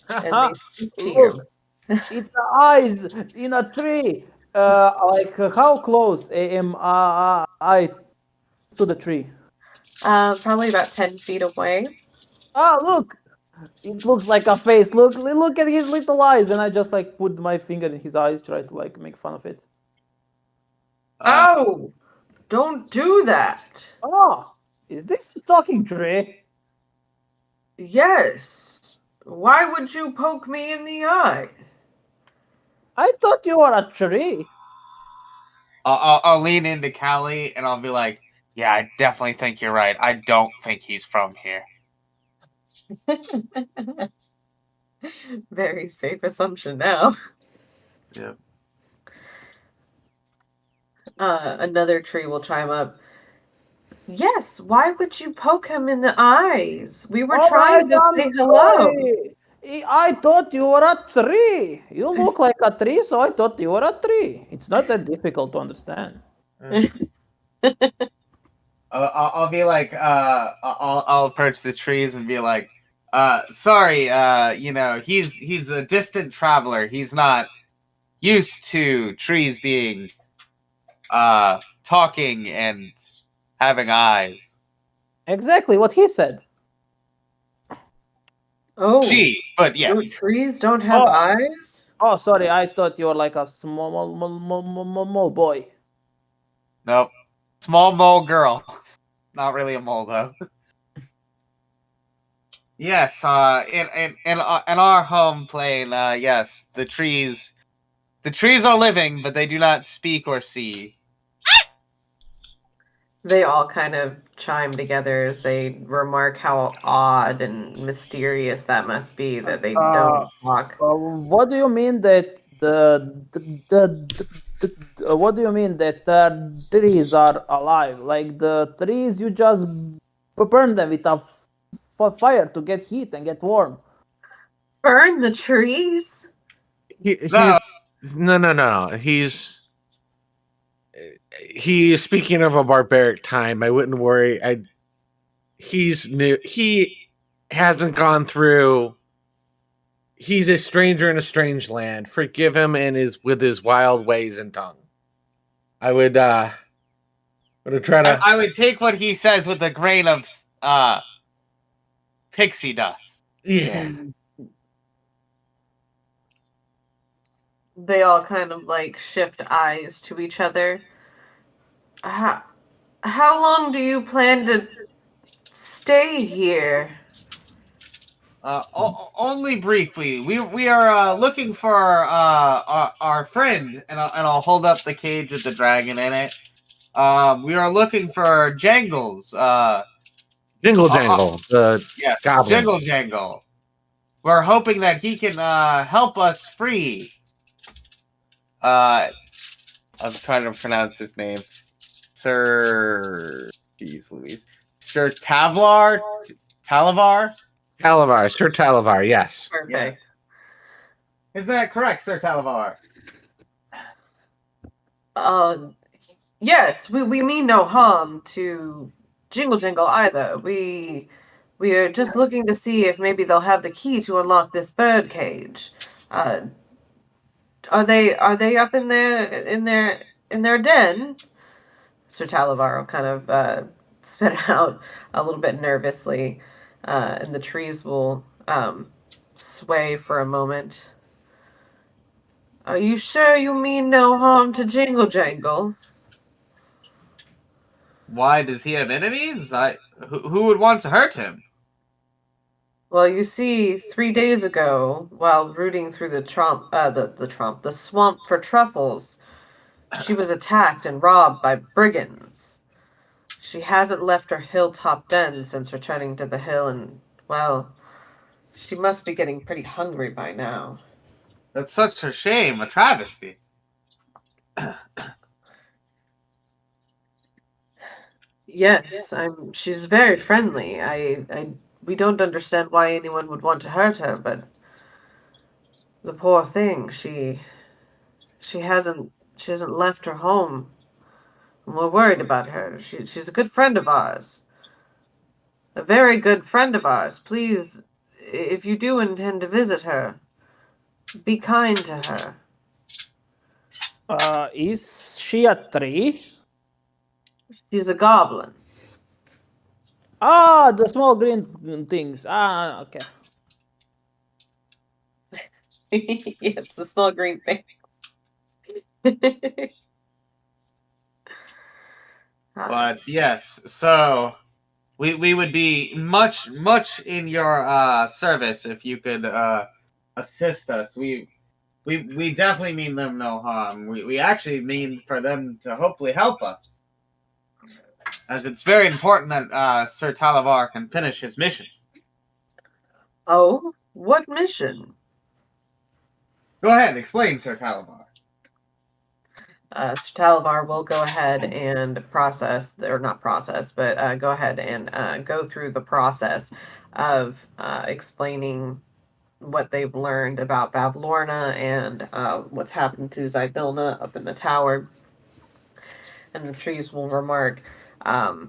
and they speak to you. Look, it's eyes in a tree. How close am I to the tree? Probably about 10 feet away. Ah, look! It looks like a face. Look at his little eyes. And I just like put my finger in his eyes, try to like make fun of it. Oh, don't do that. Oh, is this a talking tree? Yes. Why would you poke me in the eye? I thought you were a tree. I'll lean into Callie and I'll be like, "Yeah, I definitely think you're right. I don't think he's from here." Very safe assumption now. Yep. Another tree will chime up. Yes, why would you poke him in the eyes? We were trying to say hello. Sorry. I thought you were a tree. You look like a tree, so I thought you were a tree. It's not that difficult to understand. I'll be like, I'll approach the trees and be like, sorry, he's a distant traveler. He's not used to trees being, talking and having eyes. Exactly what he said. Oh, but yes. Trees don't have eyes? Oh, sorry. I thought you were like a small boy. Nope. Small mole girl. Not really a mole though. Yes, in our home plane, yes, the trees are living, but they do not speak or see. They all kind of chime together as they remark how odd and mysterious that must be that they don't talk. What do you mean that what do you mean that trees are alive? Like the trees, you just burn them with a fire to get heat and get warm. Burn the trees? No. He's speaking of a barbaric time. I wouldn't worry. He's new. He hasn't gone through. He's a stranger in a strange land. Forgive him and with his wild ways and tongue. I would try to. I would take what he says with a grain of pixie dust. Yeah. They all kind of like shift eyes to each other. How long do you plan to stay here? Only briefly. We are looking for our friend, and I'll hold up the cage with the dragon in it. We are looking for Jangles. Jingle Jangle, goblin. Jingle Jangle. We're hoping that he can help us free. I'm trying to pronounce his name. Sir Louise. Sir Talavar? Talavar, Sir Talavar, yes. Perfect. Yes. Is that correct, Sir Talavar? Yes, we mean no harm to Jingle Jangle either. We are just looking to see if maybe they'll have the key to unlock this bird cage. Are they up in their den? Sir Talavaro kind of spit out a little bit nervously, and the trees will sway for a moment. Are you sure you mean no harm to Jingle Jangle? Why does he have enemies? Who would want to hurt him? Well, you see, 3 days ago, while rooting through the swamp for truffles, she was attacked and robbed by brigands. She hasn't left her hilltop den since returning to the hill, and, well, she must be getting pretty hungry by now. That's such a shame, a travesty. Yes, she's very friendly. We don't understand why anyone would want to hurt her, but the poor thing, she hasn't left her home. And we're worried about her. She's a good friend of ours. A very good friend of ours. Please, if you do intend to visit her, be kind to her. Is she a tree? She's a goblin. Ah, the small green things. Ah, okay. Yes, the small green things. But yes, so we would be much in your service if you could assist us. We definitely mean them no harm. We actually mean for them to hopefully help us, as it's very important that Sir Talavar can finish his mission. Oh, what mission? Go ahead, explain, Sir Talavar. Sir Talavar will go ahead and process, or not process, but go ahead and go through the process of explaining what they've learned about Bavlorna and what's happened to Zybilna up in the tower. And the trees will remark that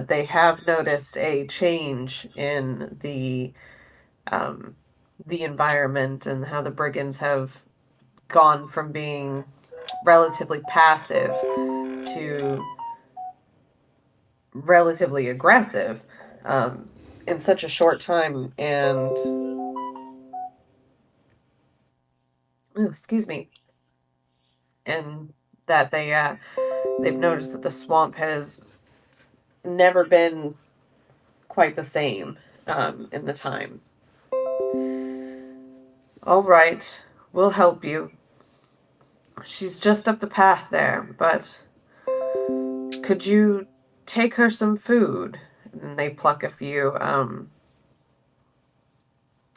they have noticed a change in the environment and how the brigands have gone from being relatively passive to relatively aggressive in such a short time. And excuse me, and that they've noticed that the swamp has never been quite the same in the time. All right, we'll help you. She's just up the path there, but could you take her some food? And they pluck a few,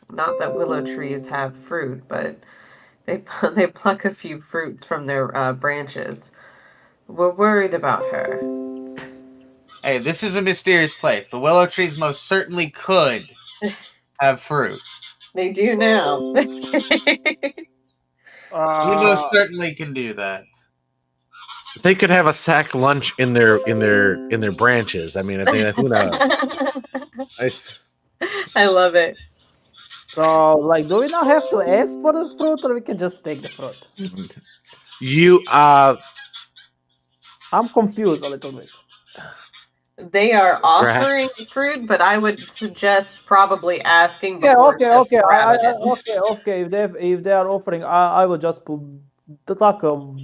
not that willow trees have fruit, but they pluck a few fruits from their branches. We're worried about her. Hey, this is a mysterious place. The willow trees most certainly could have fruit. They do now. We most certainly can do that. They could have a sack lunch in their branches. I mean, I think who knows. I love it. So, like, do we now have to ask for the fruit, or we can just take the fruit? You I'm confused a little bit. They are offering fruit, but I would suggest probably asking Yeah, before. okay. Okay. If they are offering, I will just put the taco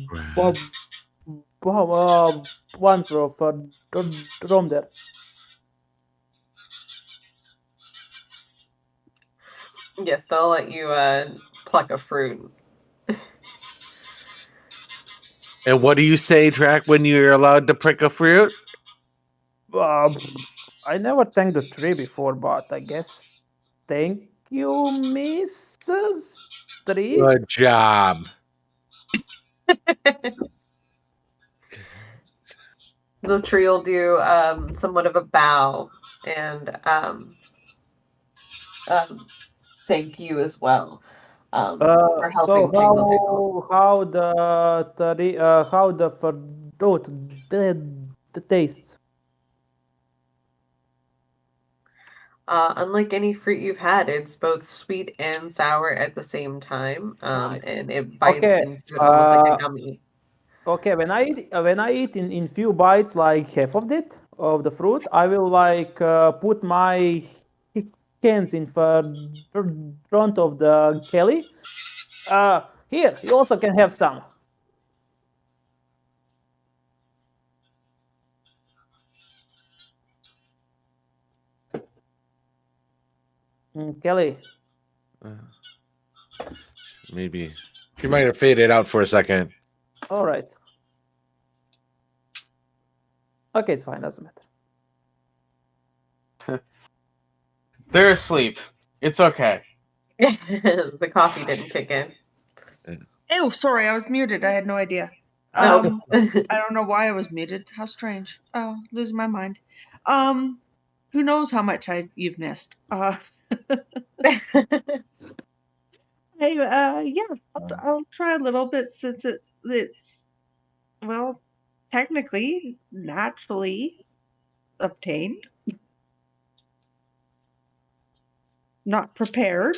one for from there. Yes, they'll let you pluck a fruit. And what do you say, Drac, when you're allowed to prick a fruit? I never thanked the tree before, but I guess thank you, Mrs. Tree. Good job. The tree will do somewhat of a bow and thank you as well for helping Jingle Jingle. How the fruit the taste? Unlike any fruit you've had, it's both sweet and sour at the same time, and it bites into it almost like a gummy. Okay, when I eat in few bites, like half of it of the fruit, I will like put my hands in front of the Kelly. Here, you also can have some. Kelly. Maybe she might have faded out for a second. All right. Okay, it's fine. Doesn't matter. They're asleep. It's okay. The coffee didn't kick in. Oh, sorry, I was muted. I had no idea. Oh. I don't know why I was muted. How strange. Oh, losing my mind. Who knows how much you've missed? I'll try a little bit since it's well, technically, naturally obtained. Not prepared.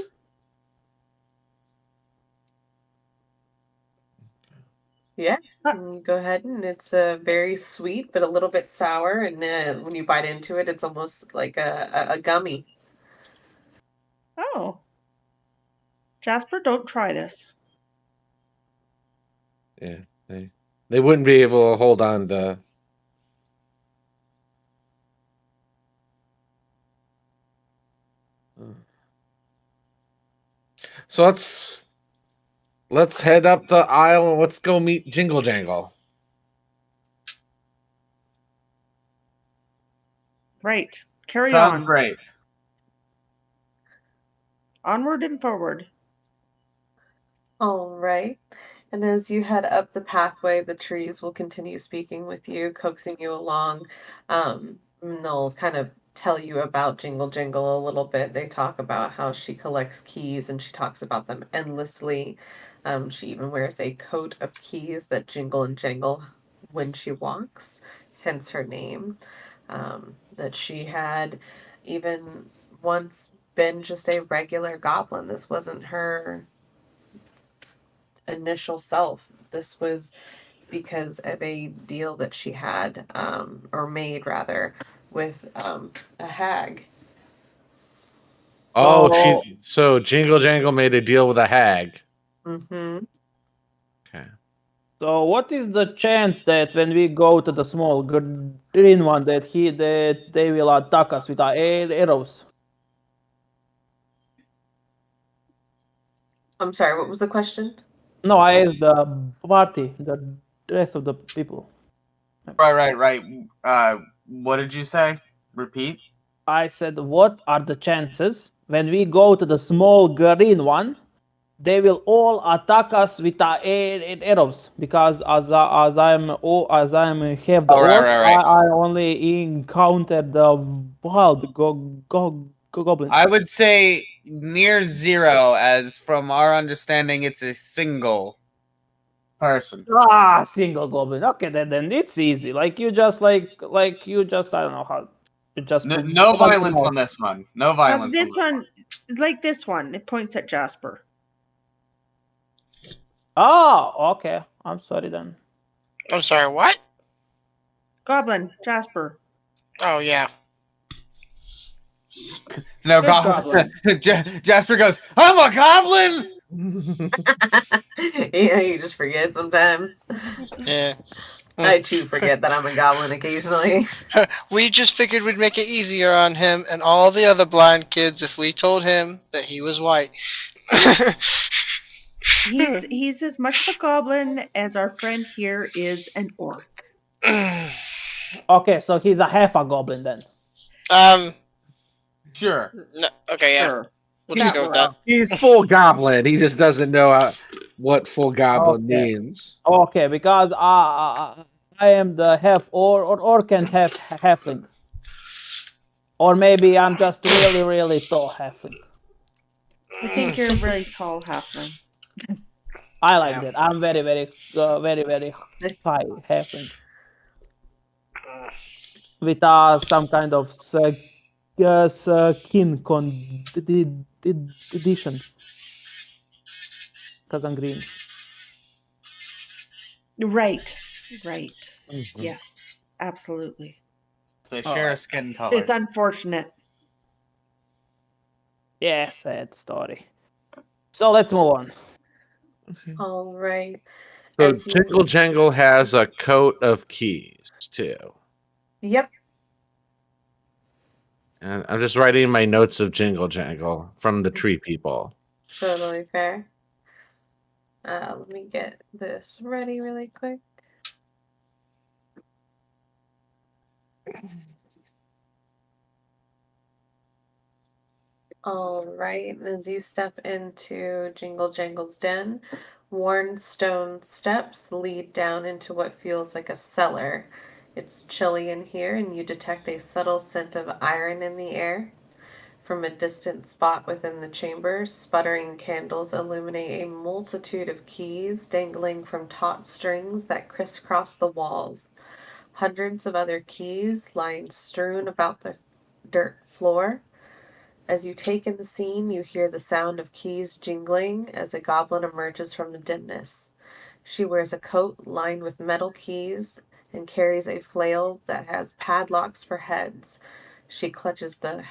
Yeah, and you go ahead and it's very sweet, but a little bit sour. And when you bite into it, it's almost like a gummy. Oh. Jasper, don't try this. Yeah, they wouldn't be able to hold on to. So let's head up the aisle and let's go meet Jingle Jangle. Right. Carry Sounds on. great. Onward and forward. All right. And as you head up the pathway, the trees will continue speaking with you, coaxing you along. And they'll kind of tell you about Jingle Jingle a little bit. They talk about how she collects keys and she talks about them endlessly. She even wears a coat of keys that jingle and jangle when she walks, hence her name. That she had even once been just a regular goblin. This wasn't her initial self. This was because of a deal that she had, or made rather, with a hag. Oh, so Jingle Jangle made a deal with a hag. Mm-hmm. Okay. So, what is the chance that when we go to the small green one, that they will attack us with our arrows? I'm sorry, what was the question? No, I asked the party, the rest of the people. Right. What did you say? Repeat. I said, what are the chances when we go to the small green one, they will all attack us with our arrows? Because as I'm have the orc, Right. I only encountered the wild goblins. I would say near zero, as from our understanding, it's a single person. Single goblin. Okay, then it's easy. Like you just I don't know how. You just No violence on this one. No violence. This one, like this one, it points at Jasper. Oh, okay. I'm sorry then. I'm sorry, what? Goblin, Jasper. Oh, yeah. No, Good Jasper goes, I'm a goblin! Yeah, you just forget sometimes. Yeah. I too forget that I'm a goblin occasionally. We just figured we'd make it easier on him and all the other blind kids if we told him that he was white. He's as much of a goblin as our friend here is an orc. Okay, so he's a half a goblin then. Sure. No, okay, yeah. Sure. We'll just go with that. He's full goblin. He just doesn't know what full goblin means. Okay, because I am the half orc and half halfling. Or maybe I'm just really tall halfling. I think you're a very tall halfling. I like that. I'm very high halfling. With some kind of skin condition. Because I'm green. Right. Mm-hmm. Yes, absolutely. They share a skin color. It's unfortunate. Yeah, sad story. So let's move on. All right. So Jingle Jangle has a coat of keys too. Yep. And I'm just writing my notes of Jingle Jangle from the tree people. Totally fair. Let me get this ready really quick. All right, as you step into Jingle Jangle's den, worn stone steps lead down into what feels like a cellar. It's chilly in here, and you detect a subtle scent of iron in the air. From a distant spot within the chamber, sputtering candles illuminate a multitude of keys dangling from taut strings that crisscross the walls. Hundreds of other keys lying strewn about the dirt floor. As you take in the scene, you hear the sound of keys jingling as a goblin emerges from the dimness. She wears a coat lined with metal keys and carries a flail that has padlocks for heads. She clutches the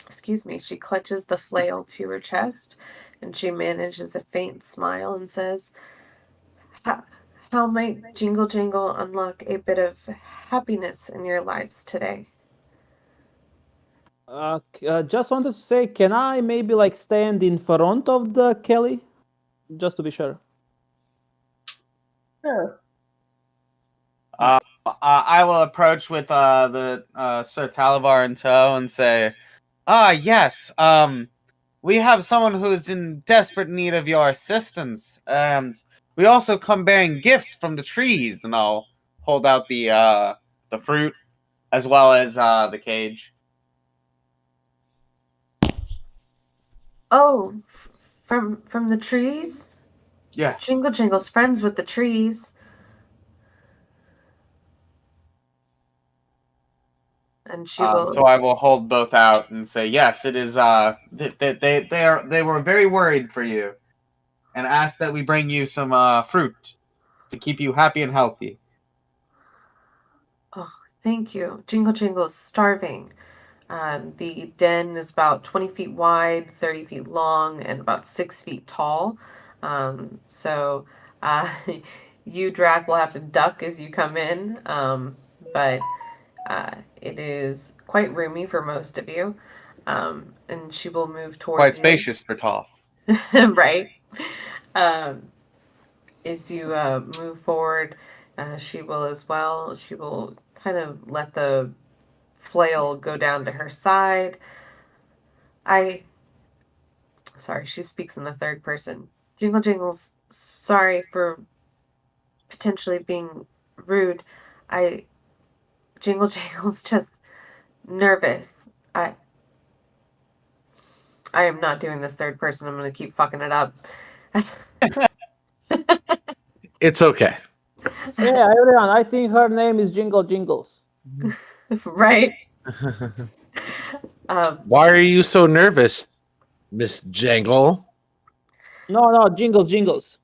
excuse me, she clutches the flail to her chest, and she manages a faint smile and says, How might Jingle Jangle unlock a bit of happiness in your lives today? Just wanted to say, can I maybe like stand in front of the Kelly, just to be sure? Sure. I will approach with the Sir Talavar in tow and say, yes, we have someone who's in desperate need of your assistance, and we also come bearing gifts from the trees, and I'll hold out the fruit as well as the cage. Oh, from the trees? Yes. Jingle Jangle's friends with the trees. And she will. So I will hold both out and say, yes, it is. They were very worried for you, and asked that we bring you some fruit to keep you happy and healthy. Oh, thank you. Jingle Jangle's starving. The den is about 20 feet wide, 30 feet long, and about 6 feet tall. So you, Drac, will have to duck as you come in, but it is quite roomy for most of you. And she will move towards Quite spacious for Toph. right. As you move forward, she will as well. She will kind of let the flail go down to her side. Sorry, she speaks in the third person. Jingle Jangle's sorry for potentially being rude. Jingle Jangle's just nervous. I am not doing this third person. I'm going to keep fucking it up. It's okay. Yeah, everyone, I think her name is Jingle Jingles. Right? Why are you so nervous, Miss Jangle? No, Jingle Jingles.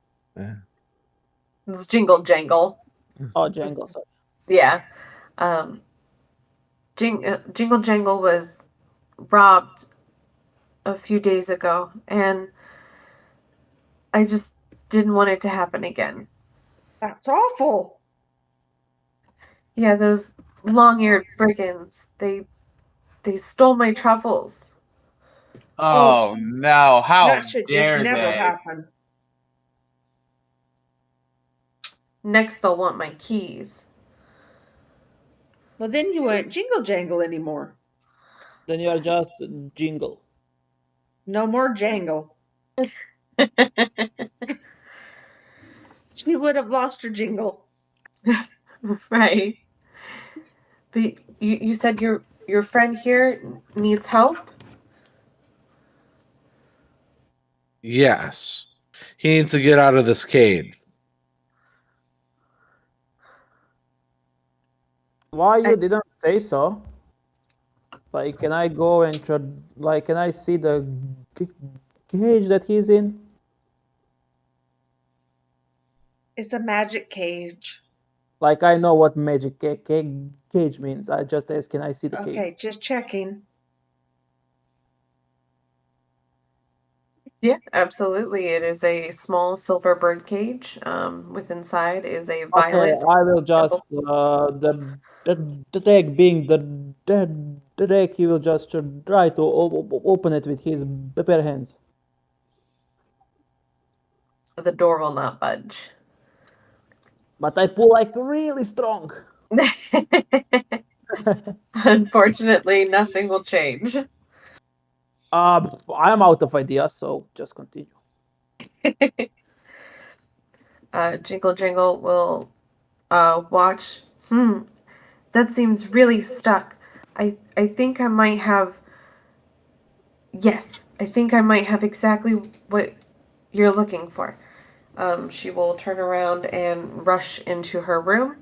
It's Jingle Jangle. Oh, Jangle, sorry. Yeah. Jingle Jangle was robbed a few days ago, and I just didn't want it to happen again. That's awful. Yeah, those long-eared brigands, they stole my truffles. Oh no, how That should just dare never they? happen. Next, they'll want my keys. Well, then you ain't Jingle Jangle anymore. Then you are just Jingle. No more Jangle. She would have lost her jingle. Right. But you said your friend here needs help? Yes. He needs to get out of this cage. Why you didn't say so? Like, can I go and can I see the cage that he's in? It's a magic cage. Like, I know what magic cage means. I just asked, can I see the cage? Okay, just checking. Yeah, absolutely. It is a small silver bird cage. With inside is a Okay, violet. I will just the deck being the deck, he will just try to open it with his bare hands. The door will not budge. But I pull like really strong. Unfortunately, nothing will change. I'm out of ideas, so just continue. Jingle Jangle will watch. That seems really stuck. I think I might have. Yes, I think I might have exactly what you're looking for. She will turn around and rush into her room.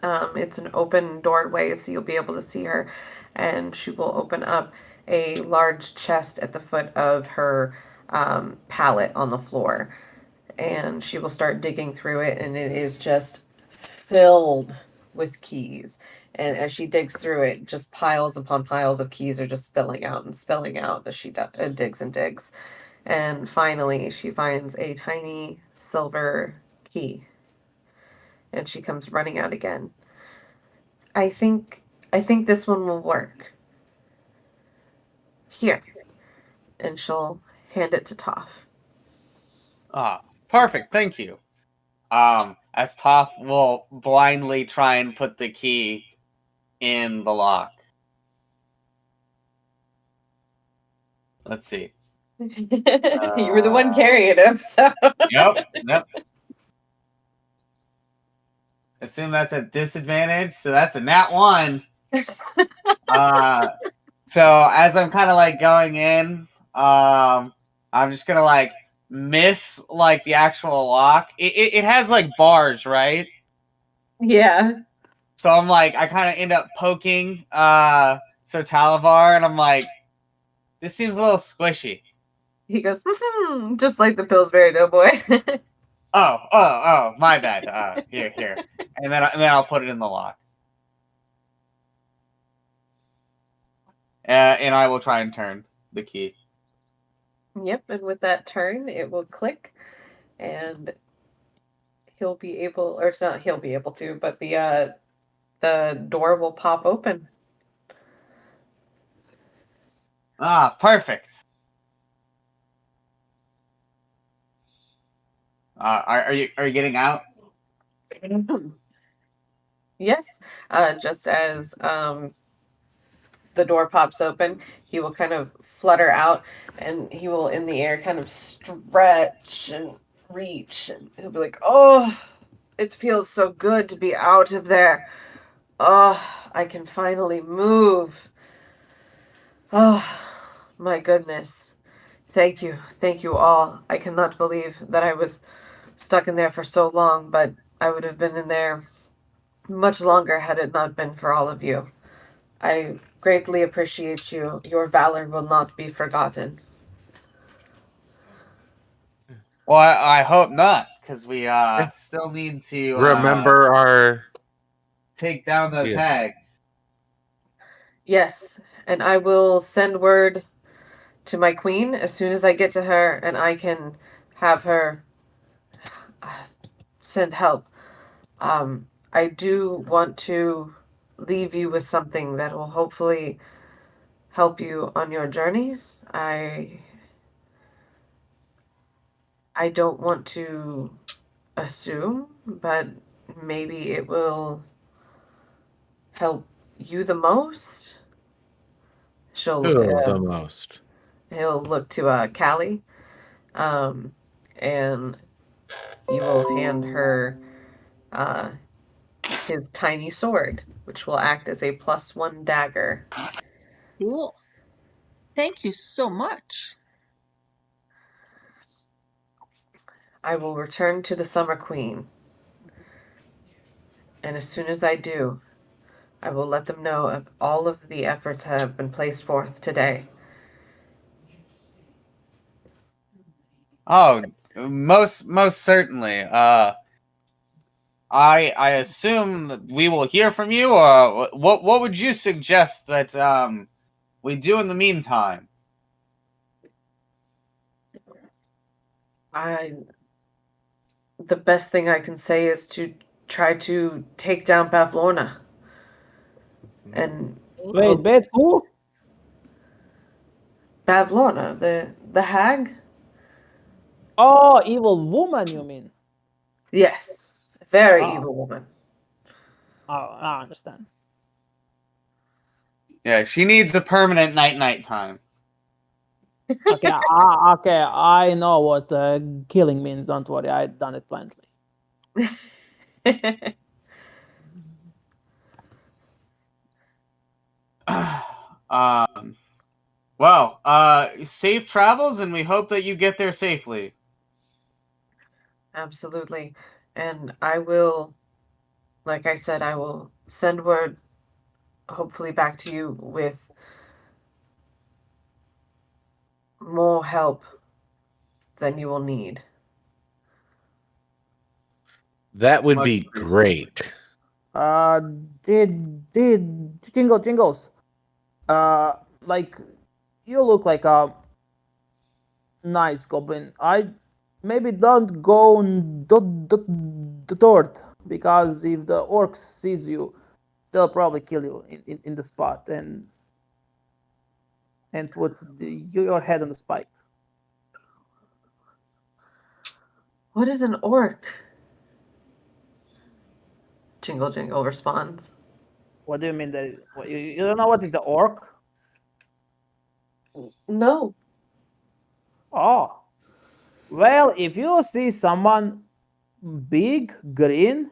It's an open doorway, so you'll be able to see her. And she will open up a large chest at the foot of her pallet on the floor. And she will start digging through it, and it is just filled with keys. And as she digs through it, just piles upon piles of keys are just spilling out and spilling out as she digs and digs. And finally, she finds a tiny silver key. And she comes running out again. I think this one will work. Here. And she'll hand it to Toph. Ah, perfect. Thank you. As Toph will blindly try and put the key in the lock. Let's see. You were the one carrying him, so. Yep. Assume that's a disadvantage, so that's a nat 1. So as I'm kind of like going in, I'm just gonna like miss like the actual lock. It has like bars, right? Yeah. So I'm like, I kind of end up poking Sir Talavar, and I'm like, this seems a little squishy. He goes, just like the Pillsbury Doughboy. Oh, my bad. Here, and then I'll put it in the lock. And I will try and turn the key. Yep, and with that turn, it will click, and he'll be able, or it's not he'll be able to, but the door will pop open. Ah, perfect. Are you getting out? Yes, just as the door pops open, he will kind of flutter out, and he will in the air kind of stretch and reach, and he'll be like, "Oh, it feels so good to be out of there. Oh, I can finally move. Oh, my goodness. Thank you all. I cannot believe that I was stuck in there for so long, but I would have been in there much longer had it not been for all of you. I greatly appreciate you. Your valor will not be forgotten." Well, I hope not, because we still need to Remember our take down those hags. Yes, and I will send word to my queen as soon as I get to her, and I can have her send help. I do want to leave you with something that will hopefully help you on your journeys. I don't want to assume, but maybe it will help you the most. Who the most? He'll look to Callie, and he will hand her his tiny sword, which will act as a +1 dagger. Cool. Thank you so much. I will return to the Summer Queen, and as soon as I do, I will let them know of all of the efforts that have been placed forth today. Oh, most certainly. I assume that we will hear from you, or what would you suggest that we do in the meantime? The best thing I can say is to try to take down Pavlorna. And Wait, bet who? Pavlorna, the hag? Oh, evil woman, you mean? Yes. Very Oh. evil woman. Oh, I understand. Yeah, she needs a permanent night time. Okay, okay, I know what killing means. Don't worry, I've done it plenty. Well, safe travels, and we hope that you get there safely. Absolutely. And I will, like I said, I will send word hopefully back to you with more help than you will need. That would Much be appreciated. great. Did Jingles? Like, you look like a nice goblin. I maybe don't go on the dirt, because if the orcs sees you, they'll probably kill you in the spot and put your head on the spike. What is an orc? Jingle responds. What do you mean that you don't know what is the orc? No. Oh, well, if you see someone big, green,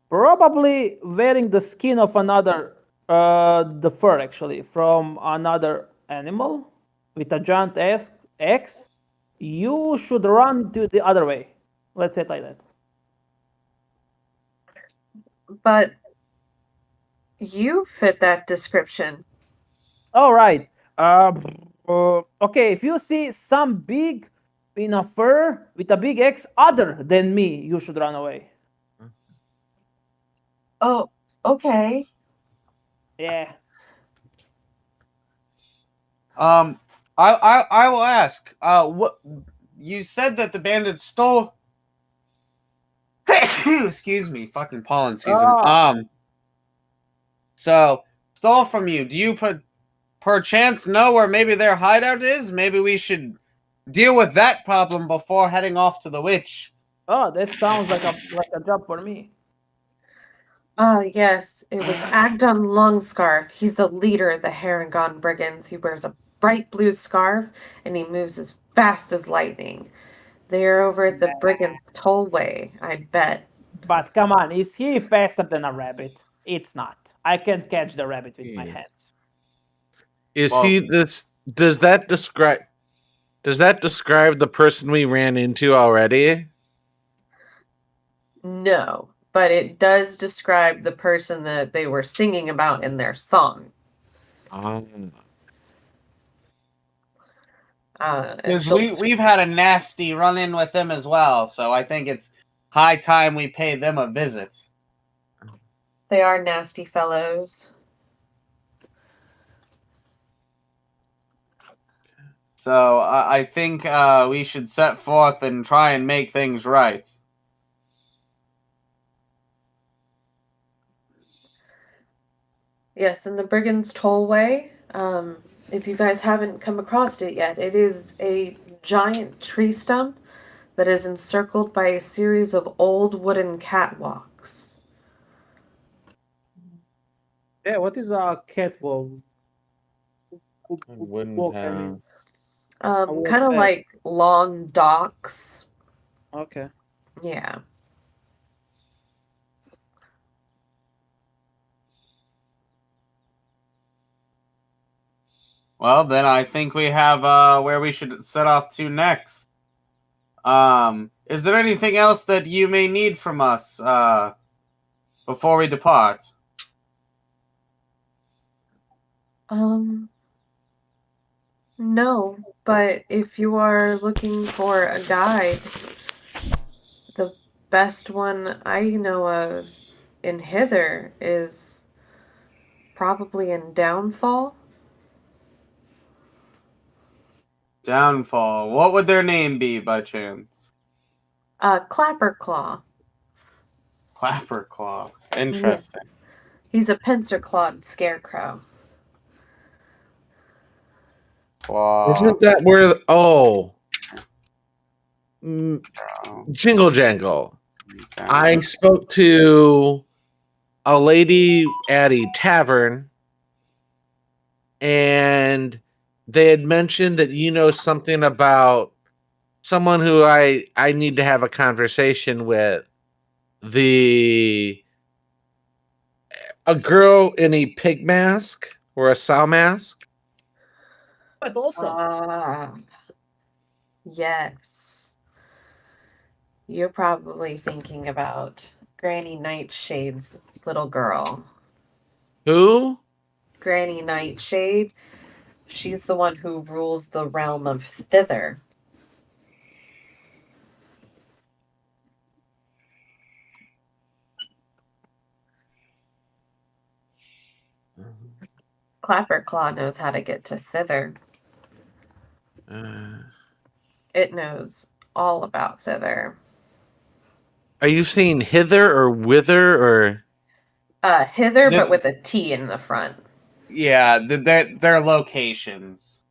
probably wearing the skin of another, the fur actually, from another animal with a giant axe, you should run to the other way. Let's say it like that. But you fit that description. All right. Okay, if you see some big in a fur with a big axe other than me, you should run away. Oh, okay. Yeah. I will ask. What you said that the bandits stole? Excuse me, fucking pollen season. So stole from you. Do you perchance know where maybe their hideout is? Maybe we should deal with that problem before heading off to the witch. Oh, that sounds like a job for me. Ah, yes. It was Agdon Longscarf. He's the leader of the Harengon Brigands. He wears a bright blue scarf and he moves as fast as lightning. They are over at the Brigands Tollway, I bet. But come on, is he faster than a rabbit? It's not. I can't catch the rabbit with my hands. Is he this? Does that describe the person we ran into already? No, but it does describe the person that they were singing about in their song. Because we've had a nasty run-in with them as well, so I think it's high time we pay them a visit. They are nasty fellows. So I think we should set forth and try and make things right. Yes, in the Brigands Tollway. If you guys haven't come across it yet, it is a giant tree stump that is encircled by a series of old wooden catwalks. Yeah, what is a catwalk? Wouldn't I mean, Kind of like long docks. Okay. Yeah. Well, then I think we have where we should set off to next. Is there anything else that you may need from us before we depart? No, but if you are looking for a guide, the best one I know of in Hither is probably in Downfall. Downfall. What would their name be by chance? Clapperclaw. Clapperclaw. Yeah. Interesting. He's a pincer-clawed scarecrow. Claw. Isn't that where? Jingle Jangle. I spoke to a lady at a tavern, and they had mentioned that you know something about someone who I need to have a conversation with. A girl in a pig mask or a sow mask. But also, Yes. You're probably thinking about Granny Nightshade's little girl. Who? Granny Nightshade. She's the one who rules the realm of Thither. Clapperclaw knows how to get to Thither. It knows all about Thither. Are you saying hither or wither or? Hither, but with a T in the front. Yeah, their locations.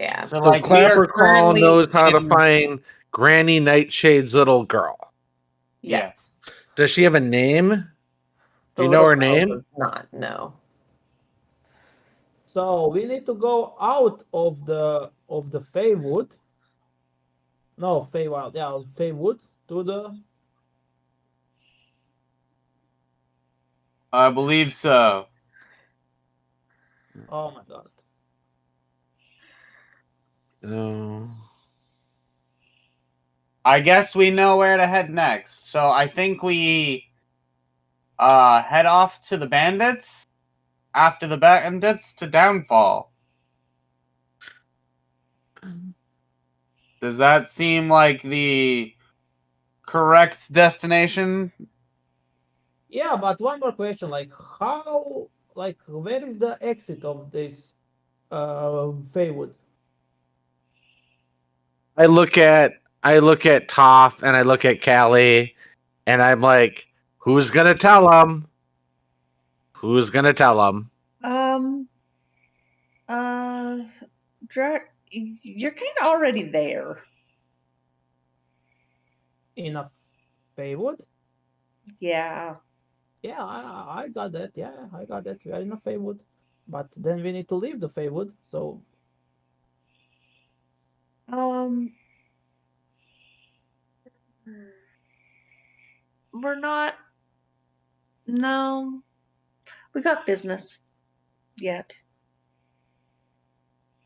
Yeah. So like, we are Clapperclaw currently knows how to in- find Granny Nightshade's little girl. Yes. Does she have a name? Do you know little her girl name? does not, no. so we need to go out of the Feywood. No, Feywild. Yeah, Feywood to the. I believe so. Oh my god. No. I guess we know where to head next. So I think we head off to the bandits. After the bandits to Downfall. Does that seem like the correct destination? Yeah, but one more question: like, how, like, where is the exit of this Feywood? I look at Toph and I look at Callie, and I'm like, who's gonna tell him? Who's gonna tell him? You're kind of already there. In a Feywood? Yeah. Yeah, I got that. Yeah, I got that. We are in a Feywood, but then we need to leave the Feywood. So We're not. No. We got business. Yet.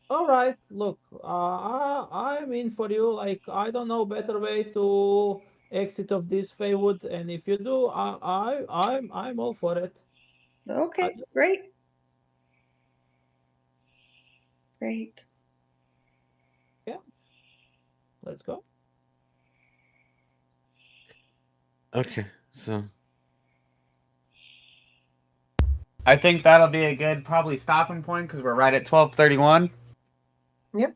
all right, look, I'm in for you. Like, I don't know better way to exit of this Feywood, and if you do, I'm all for it. Okay, great. Great. Yeah. Let's go. Okay, so I think that'll be a good probably stopping point because we're right at 12:31. Yep.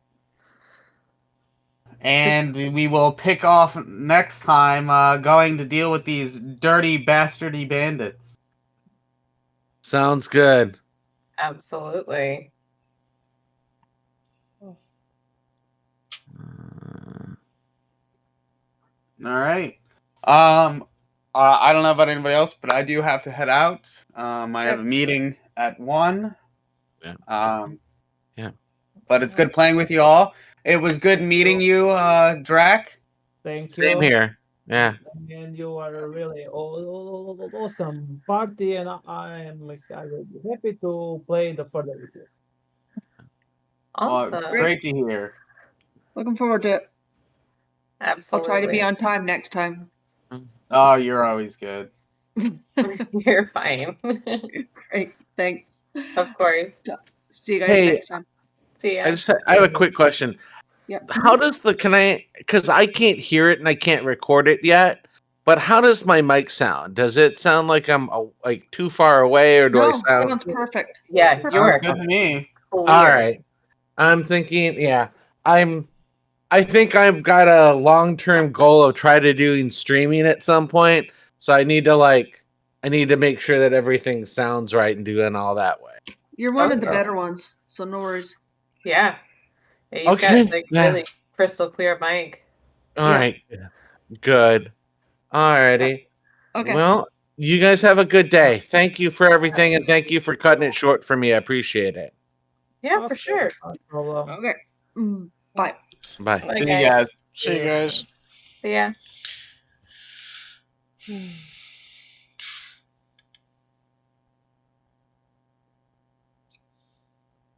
And we will pick off next time going to deal with these dirty, bastardy bandits. sounds good. Absolutely. All right. I don't know about anybody else, but I do have to head out. I have a meeting at 1. Yeah. Yeah. But it's good playing with you all. It was good meeting you, Drac. Thank you. Same here. Yeah. And you are a really awesome party, and I will be happy to play the further with you. Awesome. Great to hear. Looking forward to it. Absolutely. I'll try to be on time next time. Oh, you're always good. You're fine. Great. Thanks. Of course. See you guys Hey, next time. See ya. I have a quick question. Yeah. How does because I can't hear it and I can't record it yet, but how does my mic sound? Does it sound like I'm like too far away, or do I No, sound? sounds perfect. Yeah, Perfect. you're Good to me. All right. I'm thinking, yeah, I think I've got a long-term goal of try to doing streaming at some point. So I need to make sure that everything sounds right and doing all that way. You're one of the Okay. better ones, so no worries. Yeah. You've Okay, got like yeah. really crystal clear mic. All right. Good. Alrighty. Okay. Well, you guys have a good day. Thank you for everything, and thank you for cutting it short for me. I appreciate it. Yeah, for sure. No problem. Okay. Bye. Bye. Bye, See you guys. guys. See you guys. See ya.